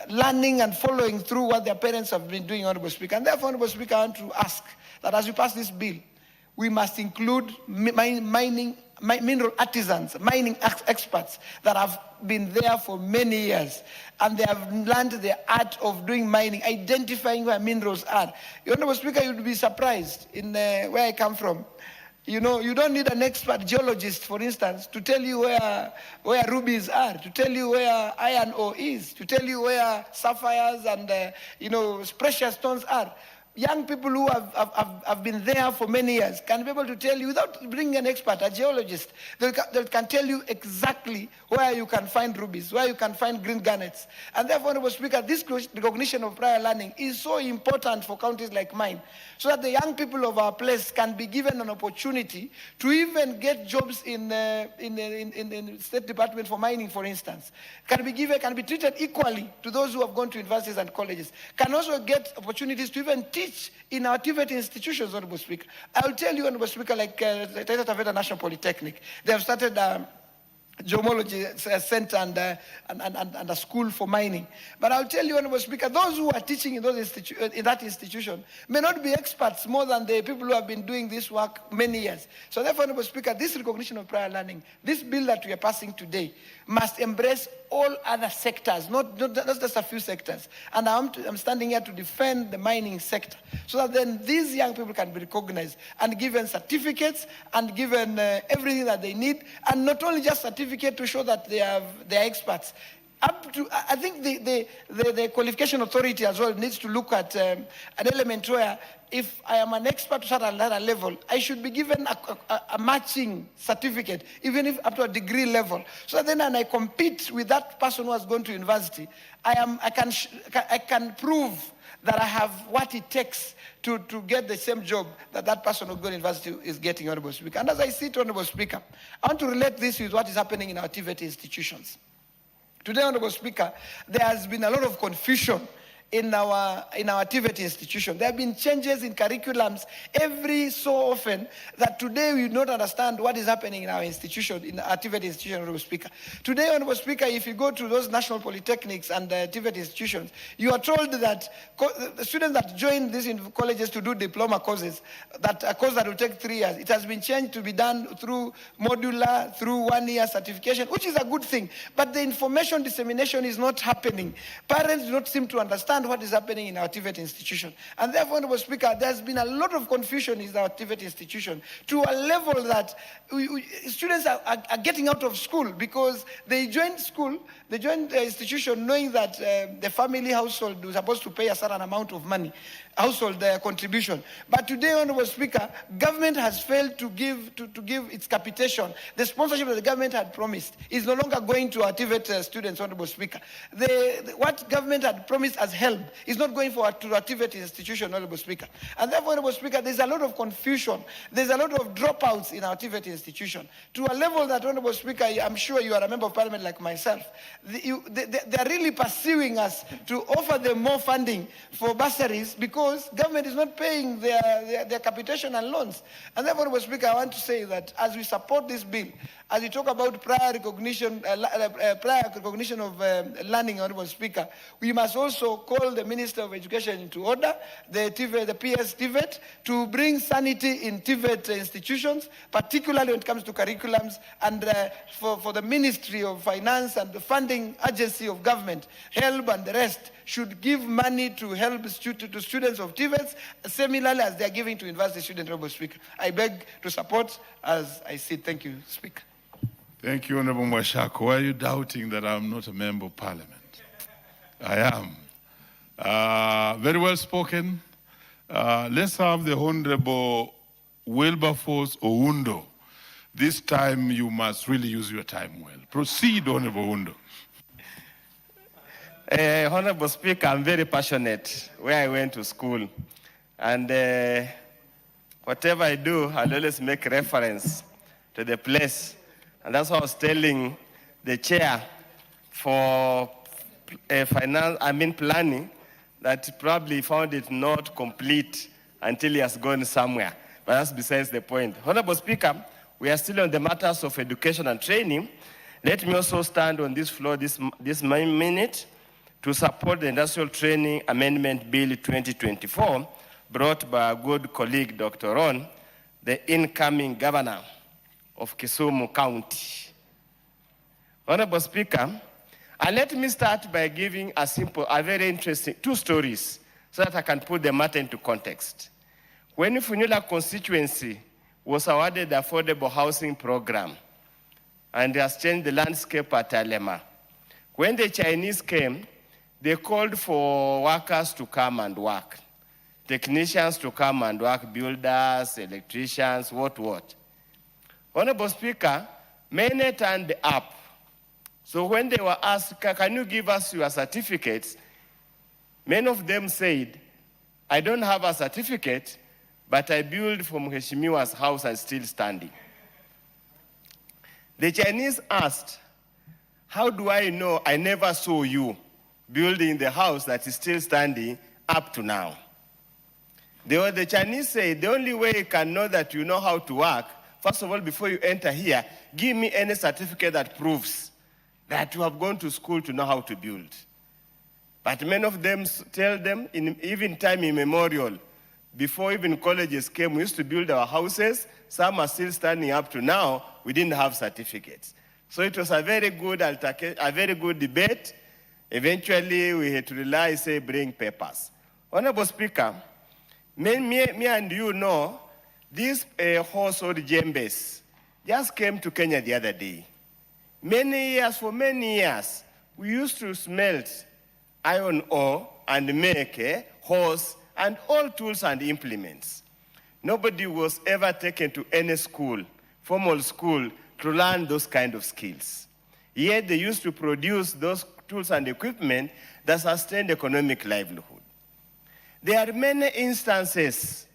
learning and following through what their parents have been doing, Honorable Speaker. And therefore, Honorable Speaker, I want to ask that as we pass this bill, we must include mineral artisans, mining experts that have been there for many years, and they have learned the art of doing mining, identifying where minerals are. Honorable Speaker, you'd be surprised in where I come from. You know, you don't need an expert geologist, for instance, to tell you where rubies are, to tell you where iron ore is, to tell you where sapphires and precious stones are. Young people who have been there for many years can be able to tell you, without bringing an expert, a geologist, they can tell you exactly where you can find rubies, where you can find green garnets. And therefore, Honorable Speaker, this recognition of prior learning is so important for counties like mine, so that the young people of our place can be given an opportunity to even get jobs in the State Department for Mining, for instance. Can be treated equally to those who have gone to universities and colleges. Can also get opportunities to even teach in our TVET institutions, Honorable Speaker. I will tell you, Honorable Speaker, like the Taita Taveta National Polytechnic, they have started geomology center and a school for mining. But I'll tell you, Honorable Speaker, those who are teaching in that institution may not be experts more than the people who have been doing this work many years. So therefore, Honorable Speaker, this recognition of prior learning, this bill that we are passing today, must embrace all other sectors, not just a few sectors. And I'm standing here to defend the mining sector, so that then these young people can be recognized and given certificates and given everything that they need, and not only just certificate to show that they are experts. I think the qualification authority as well needs to look at an element where, if I am an expert at a level, I should be given a matching certificate, even if up to a degree level. So that then when I compete with that person who has gone to university, I can prove that I have what it takes to get the same job that person who goes to university is getting, Honorable Speaker. And as I see it, Honorable Speaker, I want to relate this with what is happening in our TVET institutions. Today, Honorable Speaker, there has been a lot of confusion in our TVET institution. There have been changes in curriculums every so often that today we do not understand what is happening in our institution, in our TVET institution, Honorable Speaker. Today, Honorable Speaker, if you go to those national polytechnics and TVET institutions, you are told that the students that join these colleges to do diploma courses, that a course that will take 3 years, it has been changed to be done through modular, through 1-year certification, which is a good thing. But the information dissemination is not happening. Parents do not seem to understand what is happening in our TVET institution. And therefore, Honorable Speaker, there's been a lot of confusion in our TVET institution to a level that students are getting out of school because they joined the institution knowing that the family household was supposed to pay a certain amount of money, household contribution. But today, Honorable Speaker, government has failed to give its capitation. The sponsorship that the government had promised is no longer going to our TVET students, Honorable Speaker. What government had promised as help is not going to our TVET institution, Honorable Speaker. And therefore, Honorable Speaker, there's a lot of confusion. There's a lot of dropouts in our TVET institution to a level that, Honorable Speaker, I'm sure you are a member of parliament like myself. They're really pursuing us to offer them more funding for bursaries because government is not paying their capitation and loans. And therefore, Honorable Speaker, I want to say that as we support this bill, as we talk about prior recognition of learning, Honorable Speaker, we must also call the Minister of Education into order, the PS TVET, to bring sanity in TVET institutions, particularly when it comes to curriculums, and for the Ministry of Finance and the funding agency of government, HELB and the rest, should give money to help to students of TVETs, similarly as they are giving to university students, Honorable Speaker. I beg to support as I see. Thank you, Speaker. Thank you, Honorable Mwashako. Why are you doubting that I'm not a member of parliament? I am. Very well spoken. Let's have the Honorable Wilberforce Oundo. This time you must really use your time well. Proceed, Honorable Oundo. Honorable Speaker, I'm very passionate where I went to school. And whatever I do, I'll always make reference to the place. And that's what I was telling the chair for planning, that probably found it not complete until he has gone somewhere. But that's besides the point. Honorable Speaker, we are still on the matters of education and training. Let me also stand on this floor this minute to support the Industrial Training Amendment Bill 2024, brought by our good colleague, Dr. Ron, the incoming governor of Kisumu County. Honorable Speaker, and let me start by giving a very interesting, 2 stories so that I can put the matter into context. When Funyula constituency was awarded the affordable housing program and has changed the landscape at Alema, when the Chinese came, they called for workers to come and work, technicians to come and work, builders, electricians, what. Honorable Speaker, many turned up. So when they were asked, can you give us your certificates? Many of them said, I don't have a certificate, but I built from Mheshimiwa's house and still standing. The Chinese asked, how do I know I never saw you building the house that is still standing up to now? The Chinese said, the only way you can know that you know how to work, first of all, before you enter here, give me any certificate that proves that you have gone to school to know how to build. But many of them tell them, even time immemorial, before even colleges came, we used to build our houses. Some are still standing up to now. We didn't have certificates. So it was a very good debate. Eventually, we had to rely, bring papers. Honorable Speaker, me and you know, these horse or djembes just came to Kenya the other day. For many years, we used to smelt iron ore and make horse and all tools and implements. Nobody was ever taken to any school, formal school, to learn those kind of skills. Yet they used to produce those tools and equipment that sustained economic livelihood. There are many instances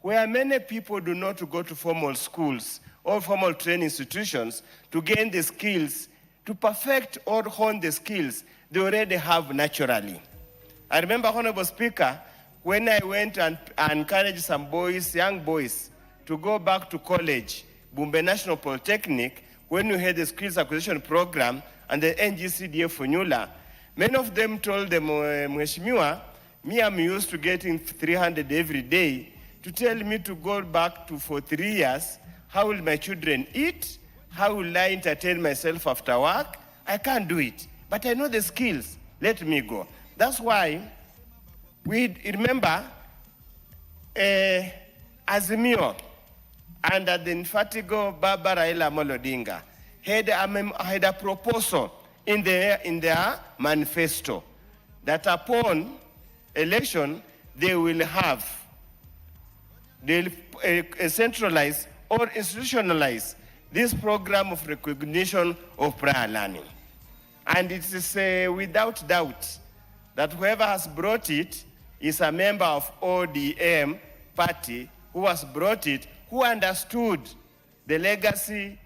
where many people do not go to formal schools or formal training institutions to gain the skills to perfect or hone the skills they already have naturally. I remember, Honorable Speaker, when I went and encouraged some boys, young boys, to go back to college, Bumbe National Polytechnic, when we had the skills acquisition program and the NGCDA formula, many of them told them, Mheshimiwa, me, I'm used to getting 300 every day. To tell me to go back for 3 years, how will my children eat? How will I entertain myself after work? I can't do it. But I know the skills. Let me go. That's why we remember Azimio under the infatigo Baba Raila Amolo Odinga had a proposal in their manifesto that upon election they'll centralize or institutionalize this program of recognition of prior learning. And it is without doubt that whoever has brought it is a member of ODM party who has brought it, who understood the legacy,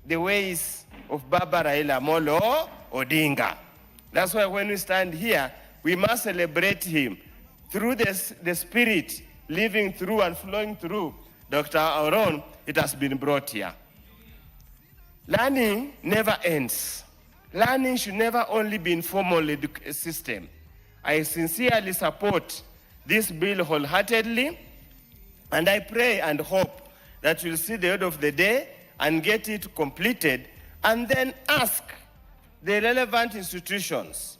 the ways of Baba Raila Amolo Odinga. That's why when we stand here, we must celebrate him through the spirit living through and flowing through Dr. Auron. It has been brought here. Learning never ends. Learning should never only be in formal system. I sincerely support this bill wholeheartedly, and I pray and hope that we'll see the end of the day and get it completed, and then ask the relevant institutions,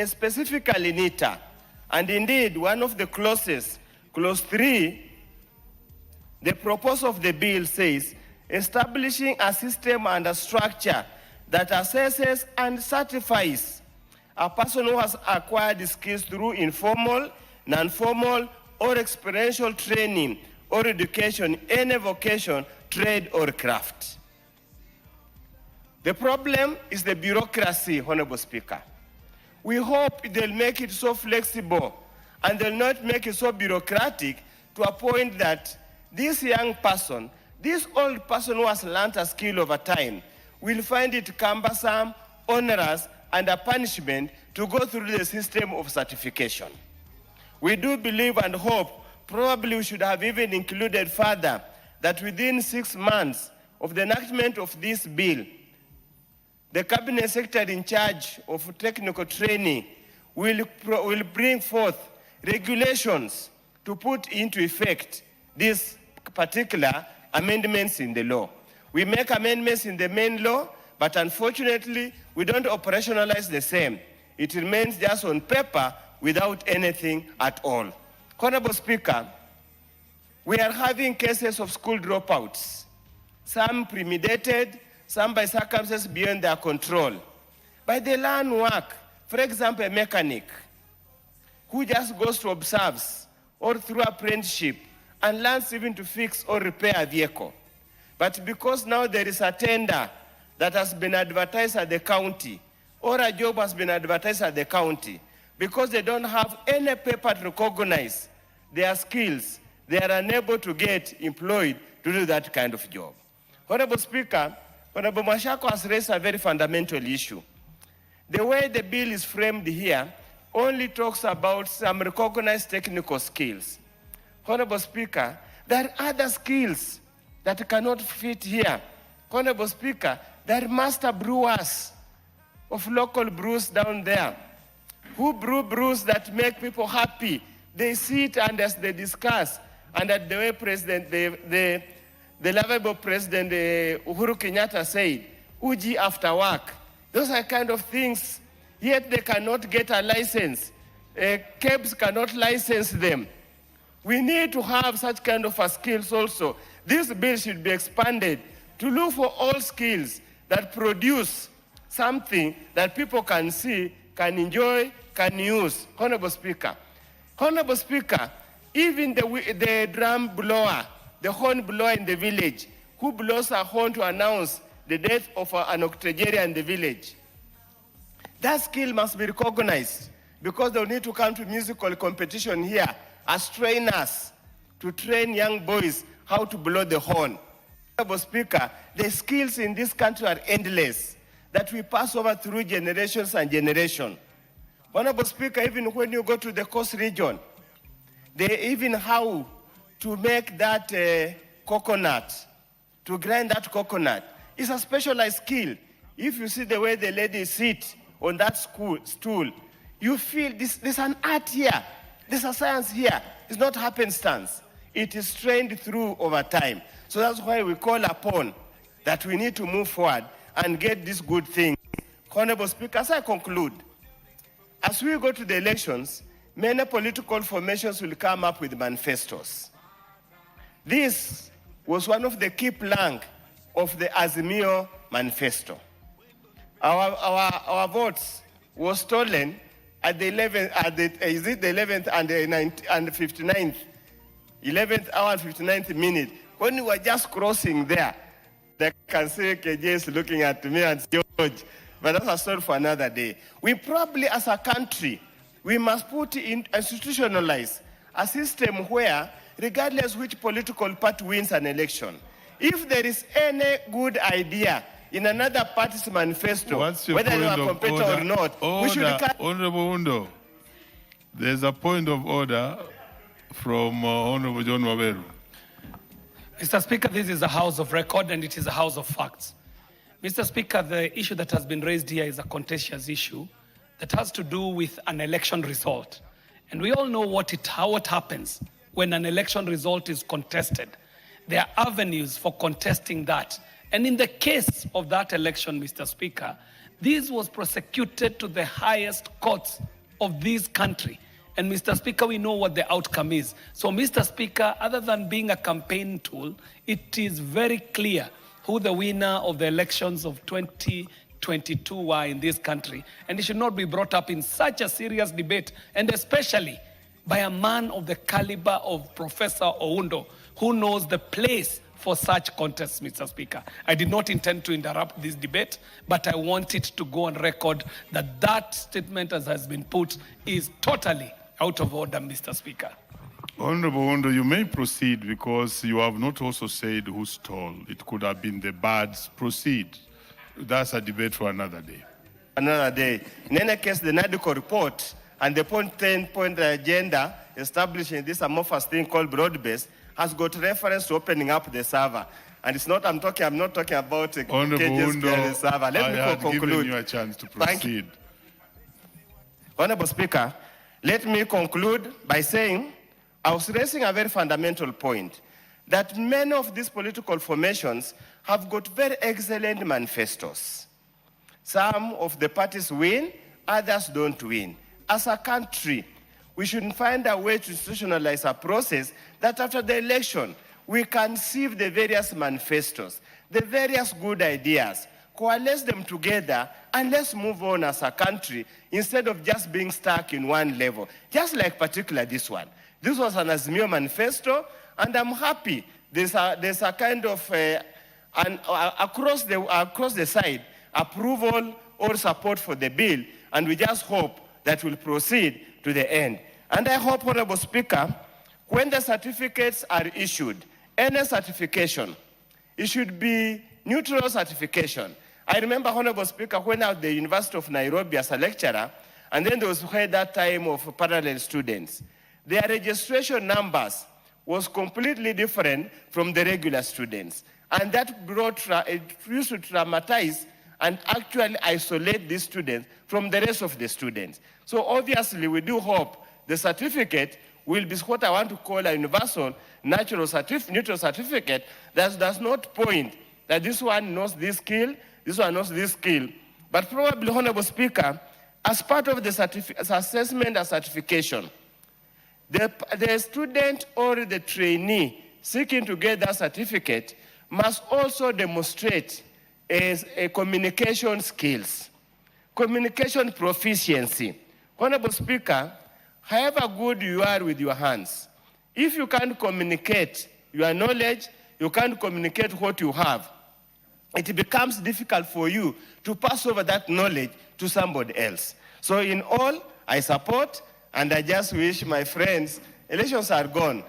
specifically NITA, and indeed one of the clauses, clause 3, the purpose of the bill says, establishing a system and a structure that assesses and certifies a person who has acquired skills through informal, non-formal, or experiential training or education, any vocation, trade, or craft. The problem is the bureaucracy, Honorable Speaker. We hope they'll make it so flexible and they'll not make it so bureaucratic to a point that this young person, this old person who has learned a skill over time, will find it cumbersome, onerous, and a punishment to go through the system of certification. We do believe and hope, probably we should have even included further, that within 6 months of the enactment of this bill, the Cabinet Secretary in charge of technical training will bring forth regulations to put into effect these particular amendments in the law. We make amendments in the main law, but unfortunately, we don't operationalize the same. It remains just on paper without anything at all. Honorable Speaker, we are having cases of school dropouts, some premeditated, some by circumstances beyond their control. But they learn work. For example, a mechanic who just goes to observe or through apprenticeship and learns even to fix or repair a vehicle. But because now there is a tender that has been advertised at the county, or a job has been advertised at the county, because they don't have any paper to recognize their skills, they are unable to get employed to do that kind of job. Honorable Speaker, Honorable Mashako has raised a very fundamental issue. The way the bill is framed here only talks about some recognized technical skills. Honorable Speaker, there are other skills that cannot fit here. Honorable Speaker, there are master brewers of local brews down there who brew brews that make people happy. They sit and as they discuss, and at the way President, the lovable President Uhuru Kenyatta said, Uji after work. Those are kind of things, yet they cannot get a license. KEBS cannot license them. We need to have such kind of skills also. This bill should be expanded to look for all skills that produce something that people can see, can enjoy, can use. Honorable Speaker. Honorable Speaker, even the drum blower, the horn blower in the village, who blows a horn to announce the death of an octogenarian in the village, that skill must be recognized because they'll need to come to musical competition here as trainers to train young boys how to blow the horn. Honorable Speaker, the skills in this country are endless. that we pass over through generations and generations. Honorable Speaker, even when you go to the coast region, they even how to make that coconut, to grind that coconut, is a specialized skill. If you see the way the lady sits on that stool, you feel there's an art here, there's a science here. It's not happenstance. It is trained through over time. So that's why we call upon that we need to move forward and get this good thing. Honorable Speaker, as I conclude, as we go to the elections, many political formations will come up with manifestos. This was one of the key planks of the Azimio manifesto. Our votes were stolen at the 11th, is it the 11th and the 59th, 11th hour and 59th minute. When we were just crossing there, the Kansai KJ is looking at me and George, but that's a story for another day. We probably, as a country, we must institutionalize a system where, regardless which political party wins an election, if there is any good idea in another party's manifesto, whether you are a competitor or not, we should... Honorable Undo, there's a point of order from Honorable John Waberu. Mr. Speaker, this is a house of record and it is a house of facts. Mr. Speaker, the issue that has been raised here is a contentious issue that has to do with an election result. And we all know what happens when an election result is contested. There are avenues for contesting that. And in the case of that election, Mr. Speaker, this was prosecuted to the highest courts of this country. And Mr. Speaker, we know what the outcome is. So Mr. Speaker, other than being a campaign tool, it is very clear who the winner of the elections of 2022 were in this country. And it should not be brought up in such a serious debate, and especially by a man of the caliber of Professor Oundo, who knows the place for such contests, Mr. Speaker. I did not intend to interrupt this debate, but I want it to go on record that that statement, as has been put, is totally out of order, Mr. Speaker. Honorable Undo, you may proceed because you have not also said who stole. It could have been the birds. Proceed. That's a debate for another day. Another day. In any case, the NADCO report and the 10-point agenda establishing this amorphous thing called broad-based has got reference to opening up the server. And it's not, I'm not talking about Honorable Undo, server. Let me had conclude. given you a chance to proceed. Honorable Speaker, let me conclude by saying I was raising a very fundamental point that many of these political formations have got very excellent manifestos. Some of the parties win, others don't win. As a country, we should find a way to institutionalize a process that after the election, we can sieve the various manifestos, the various good ideas, coalesce them together, and let's move on as a country instead of just being stuck in one level. Just like particularly this one. This was an Azimio manifesto, and I'm happy there's a kind of across the side approval or support for the bill, and we just hope that we'll proceed to the end. And I hope, Honorable Speaker, when the certificates are issued, any certification, it should be neutral certification. I remember, Honorable Speaker, when I was at the University of Nairobi as a lecturer, and then there was that time of parallel students. Their registration numbers was completely different from the regular students. And that it used to traumatize and actually isolate these students from the rest of the students. So obviously, we do hope the certificate will be what I want to call a universal neutral certificate that does not point that this one knows this skill, this one knows this skill. But probably, Honorable Speaker, as part of the assessment and certification, the student or the trainee seeking to get that certificate must also demonstrate a communication skills, communication proficiency. Honorable Speaker, however good you are with your hands, if you can't communicate your knowledge, you can't communicate what you have, it becomes difficult for you to pass over that knowledge to somebody else. So in all, I support, and I just wish my friends, elections are gone.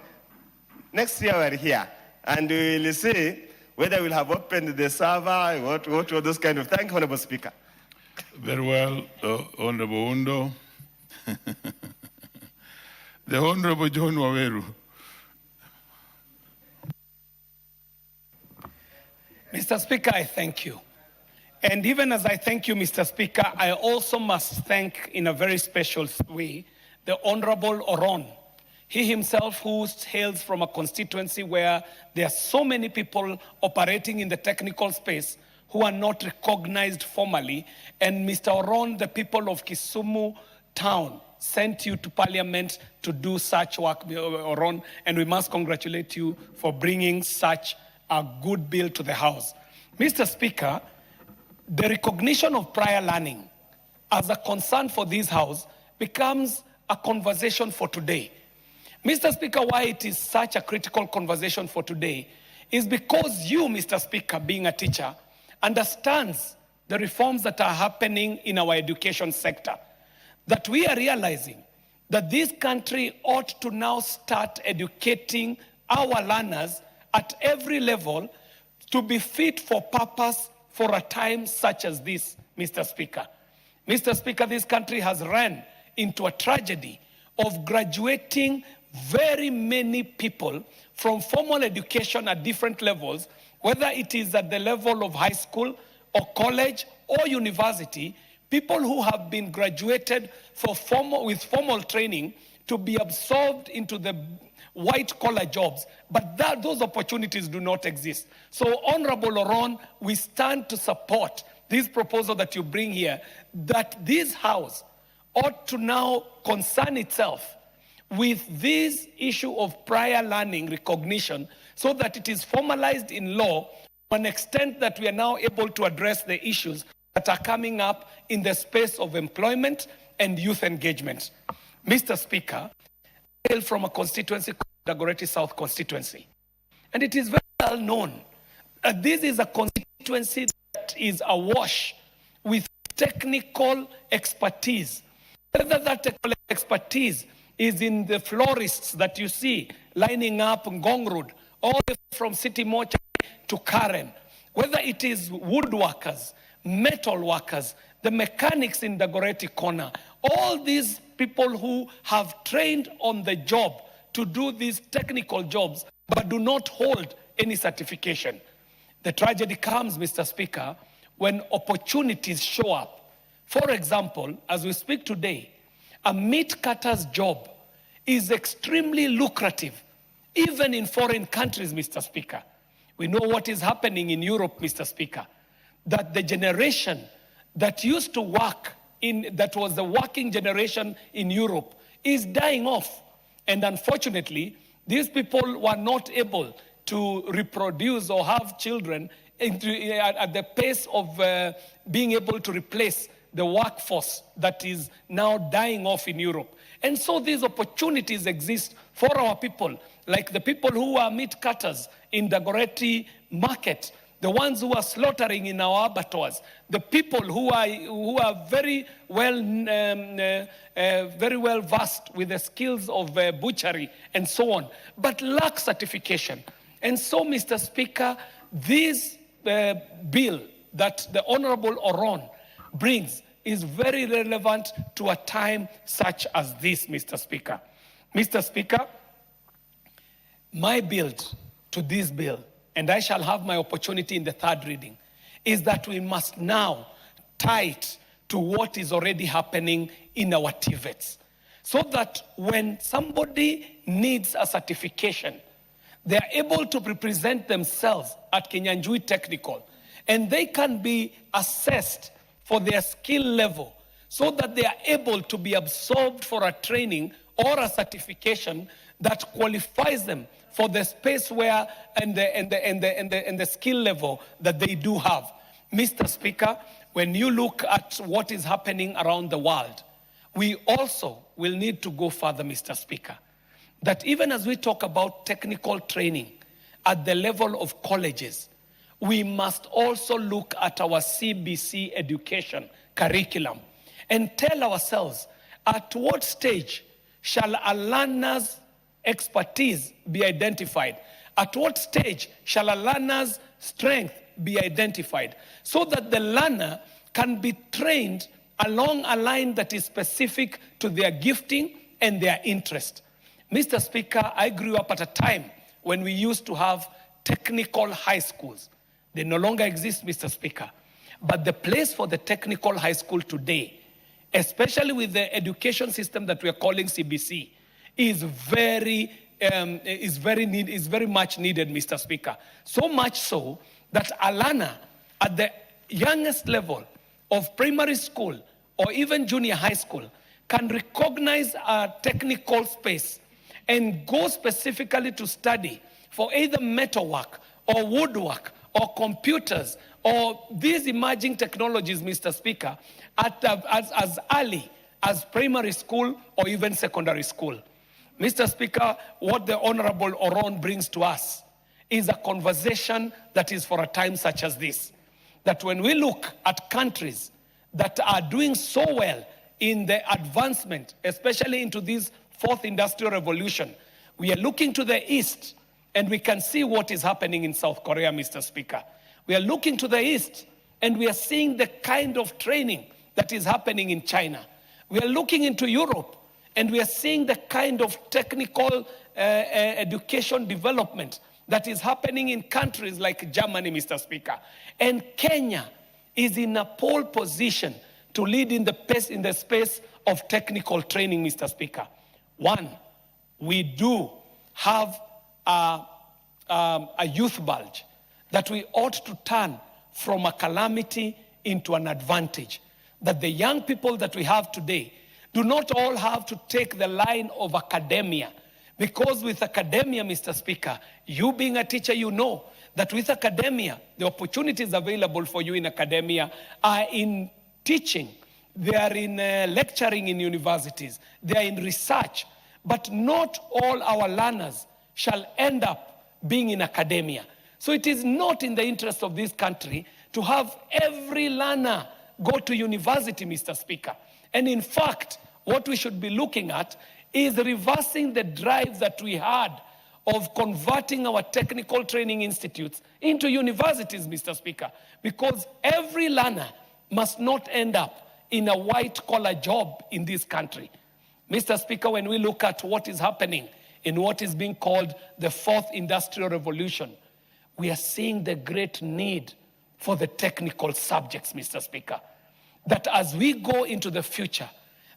Next year we're here, and we will see whether we'll have opened the server, what were those kind of. Thank you, Honorable Speaker. Very well, Honorable Undo. The Honorable John Waweru. Mr. Speaker, I thank you. And even as I thank you, Mr. Speaker, I also must thank in a very special way the Honorable Oron. He himself, who hails from a constituency where there are so many people operating in the technical space who are not recognized formally. And Mr. Oron, the people of Kisumu Town sent you to Parliament to do such work, Oron, and we must congratulate you for bringing such a good bill to the House. Mr. Speaker, the recognition of prior learning as a concern for this House becomes a conversation for today. Mr. Speaker, why it is such a critical conversation for today is because you, Mr. Speaker, being a teacher, understands the reforms that are happening in our education sector, that we are realizing that this country ought to now start educating our learners at every level to be fit for purpose for a time such as this, Mr. Speaker. Mr. Speaker, this country has run into a tragedy of graduating very many people from formal education at different levels, whether it is at the level of high school or college or university, people who have been graduated with formal training to be absorbed into the white-collar jobs, but those opportunities do not exist. So, Honorable Oron, we stand to support this proposal that you bring here, that this House ought to now concern itself with this issue of prior learning recognition so that it is formalized in law to an extent that we are now able to address the issues that are coming up in the space of employment and youth engagement. Mr. Speaker, I hail from a constituency called Dagoretti South constituency. And it is very well known that this is a constituency that is awash with technical expertise. Whether that technical expertise is in the florists that you see lining up Ngong Road, all the way from City Mortuary to Karen, whether it is woodworkers, metal workers, the mechanics in Dagoretti Corner, all these people who have trained on the job to do these technical jobs but do not hold any certification. The tragedy comes, Mr. Speaker, when opportunities show up. For example, as we speak today, a meat cutter's job is extremely lucrative, even in foreign countries, Mr. Speaker. We know what is happening in Europe, Mr. Speaker, that the generation that used to work that was the working generation in Europe is dying off. And unfortunately, these people were not able to reproduce or have children at the pace of being able to replace the workforce that is now dying off in Europe. And so these opportunities exist for our people, like the people who are meat cutters in the Dagoretti market, the ones who are slaughtering in our abattoirs, the people who are very well versed with the skills of butchery and so on, but lack certification. And so, Mr. Speaker, this bill that the Honorable Oron brings is very relevant to a time such as this, Mr. Speaker. Mr. Speaker, my build to this bill, and I shall have my opportunity in the third reading, is that we must now tie it to what is already happening in our TVETs, so that when somebody needs a certification, they are able to represent themselves at Kinyanjui Technical, and they can be assessed for their skill level, so that they are able to be absorbed for a training or a certification that qualifies them for the space where and the skill level that they do have. Mr. Speaker, when you look at what is happening around the world, we also will need to go further, Mr. Speaker. That even as we talk about technical training at the level of colleges, we must also look at our CBC education curriculum and tell ourselves, at what stage shall a learner's expertise be identified? At what stage shall a learner's strength be identified so that the learner can be trained along a line that is specific to their gifting and their interest. Mr. Speaker, I grew up at a time when we used to have technical high schools. They no longer exist, Mr. Speaker. But the place for the technical high school today, especially with the education system that we are calling CBC, is very much needed, Mr. Speaker. So much so that a learner at the youngest level of primary school or even junior high school can recognize a technical space and go specifically to study for either metalwork or woodwork or computers or these emerging technologies, Mr. Speaker, as early as primary school or even secondary school. Mr. Speaker, what the Honorable Oron brings to us is a conversation that is for a time such as this. That when we look at countries that are doing so well in the advancement, especially into this fourth industrial revolution, we are looking to the east and we can see what is happening in South Korea, Mr. Speaker. We are looking to the east and we are seeing the kind of training that is happening in China. We are looking into Europe and we are seeing the kind of technical education development that is happening in countries like Germany, Mr. Speaker. And Kenya is in a pole position to lead in the space of technical training, Mr. Speaker. One, we do have a youth bulge that we ought to turn from a calamity into an advantage. That the young people that we have today do not all have to take the line of academia. Because with academia, Mr. Speaker, you being a teacher, you know that with academia, the opportunities available for you in academia are in teaching, they are in lecturing in universities, they are in research. But not all our learners shall end up being in academia. So it is not in the interest of this country to have every learner go to university, Mr. Speaker. And in fact, what we should be looking at is reversing the drive that we had of converting our technical training institutes into universities, Mr. Speaker, because every learner must not end up in a white-collar job in this country. Mr. Speaker, when we look at what is happening in what is being called the fourth industrial revolution, we are seeing the great need for the technical subjects, Mr. Speaker. That as we go into the future,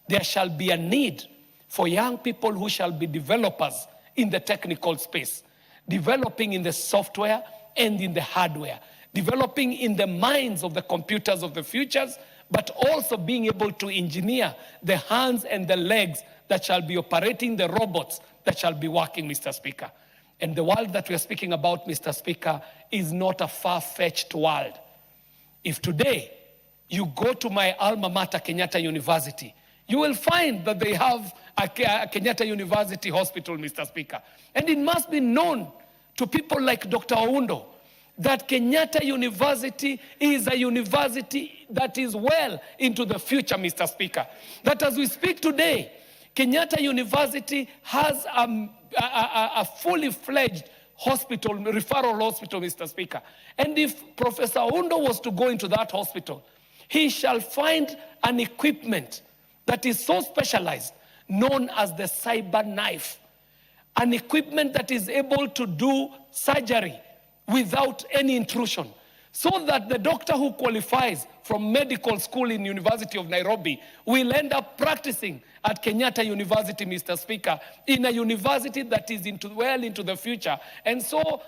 there shall be a need for young people who shall be developers in the technical space, developing in the software and in the hardware, developing in the minds of the computers of the futures, but also being able to engineer the hands and the legs that shall be operating the robots that shall be working, Mr. Speaker. And the world that we are speaking about, Mr. Speaker, is not a far-fetched world. If today you go to my alma mater, Kenyatta University, you will find that they have a Kenyatta University hospital, Mr. Speaker. And it must be known to people like Dr. Oundo that Kenyatta University is a university that is well into the future, Mr. Speaker. That as we speak today, Kenyatta University has a fully fledged hospital, referral hospital, Mr. Speaker. And if Professor Oundo was to go into that hospital, he shall find an equipment that is so specialized, known as the cyber knife. An equipment that is able to do surgery without any intrusion. So that the doctor who qualifies from medical school in University of Nairobi will end up practicing at Kenyatta University, Mr. Speaker, in a university that is well into the future. And so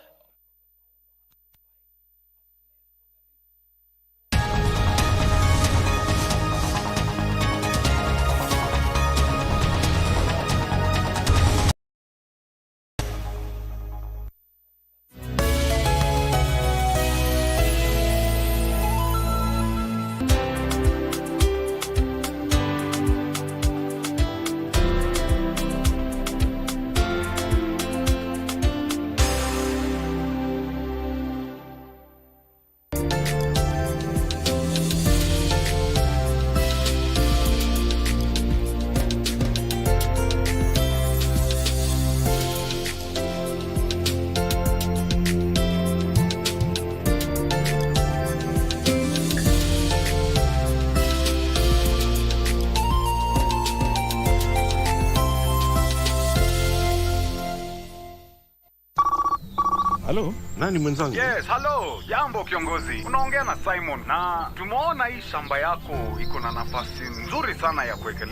Halo, nani mwenzangu? Yes, hello. Jambo kiongozi. Unaongea na Simon na tumeona hii shamba yako iko na nafasi nzuri sana ya kuwekelea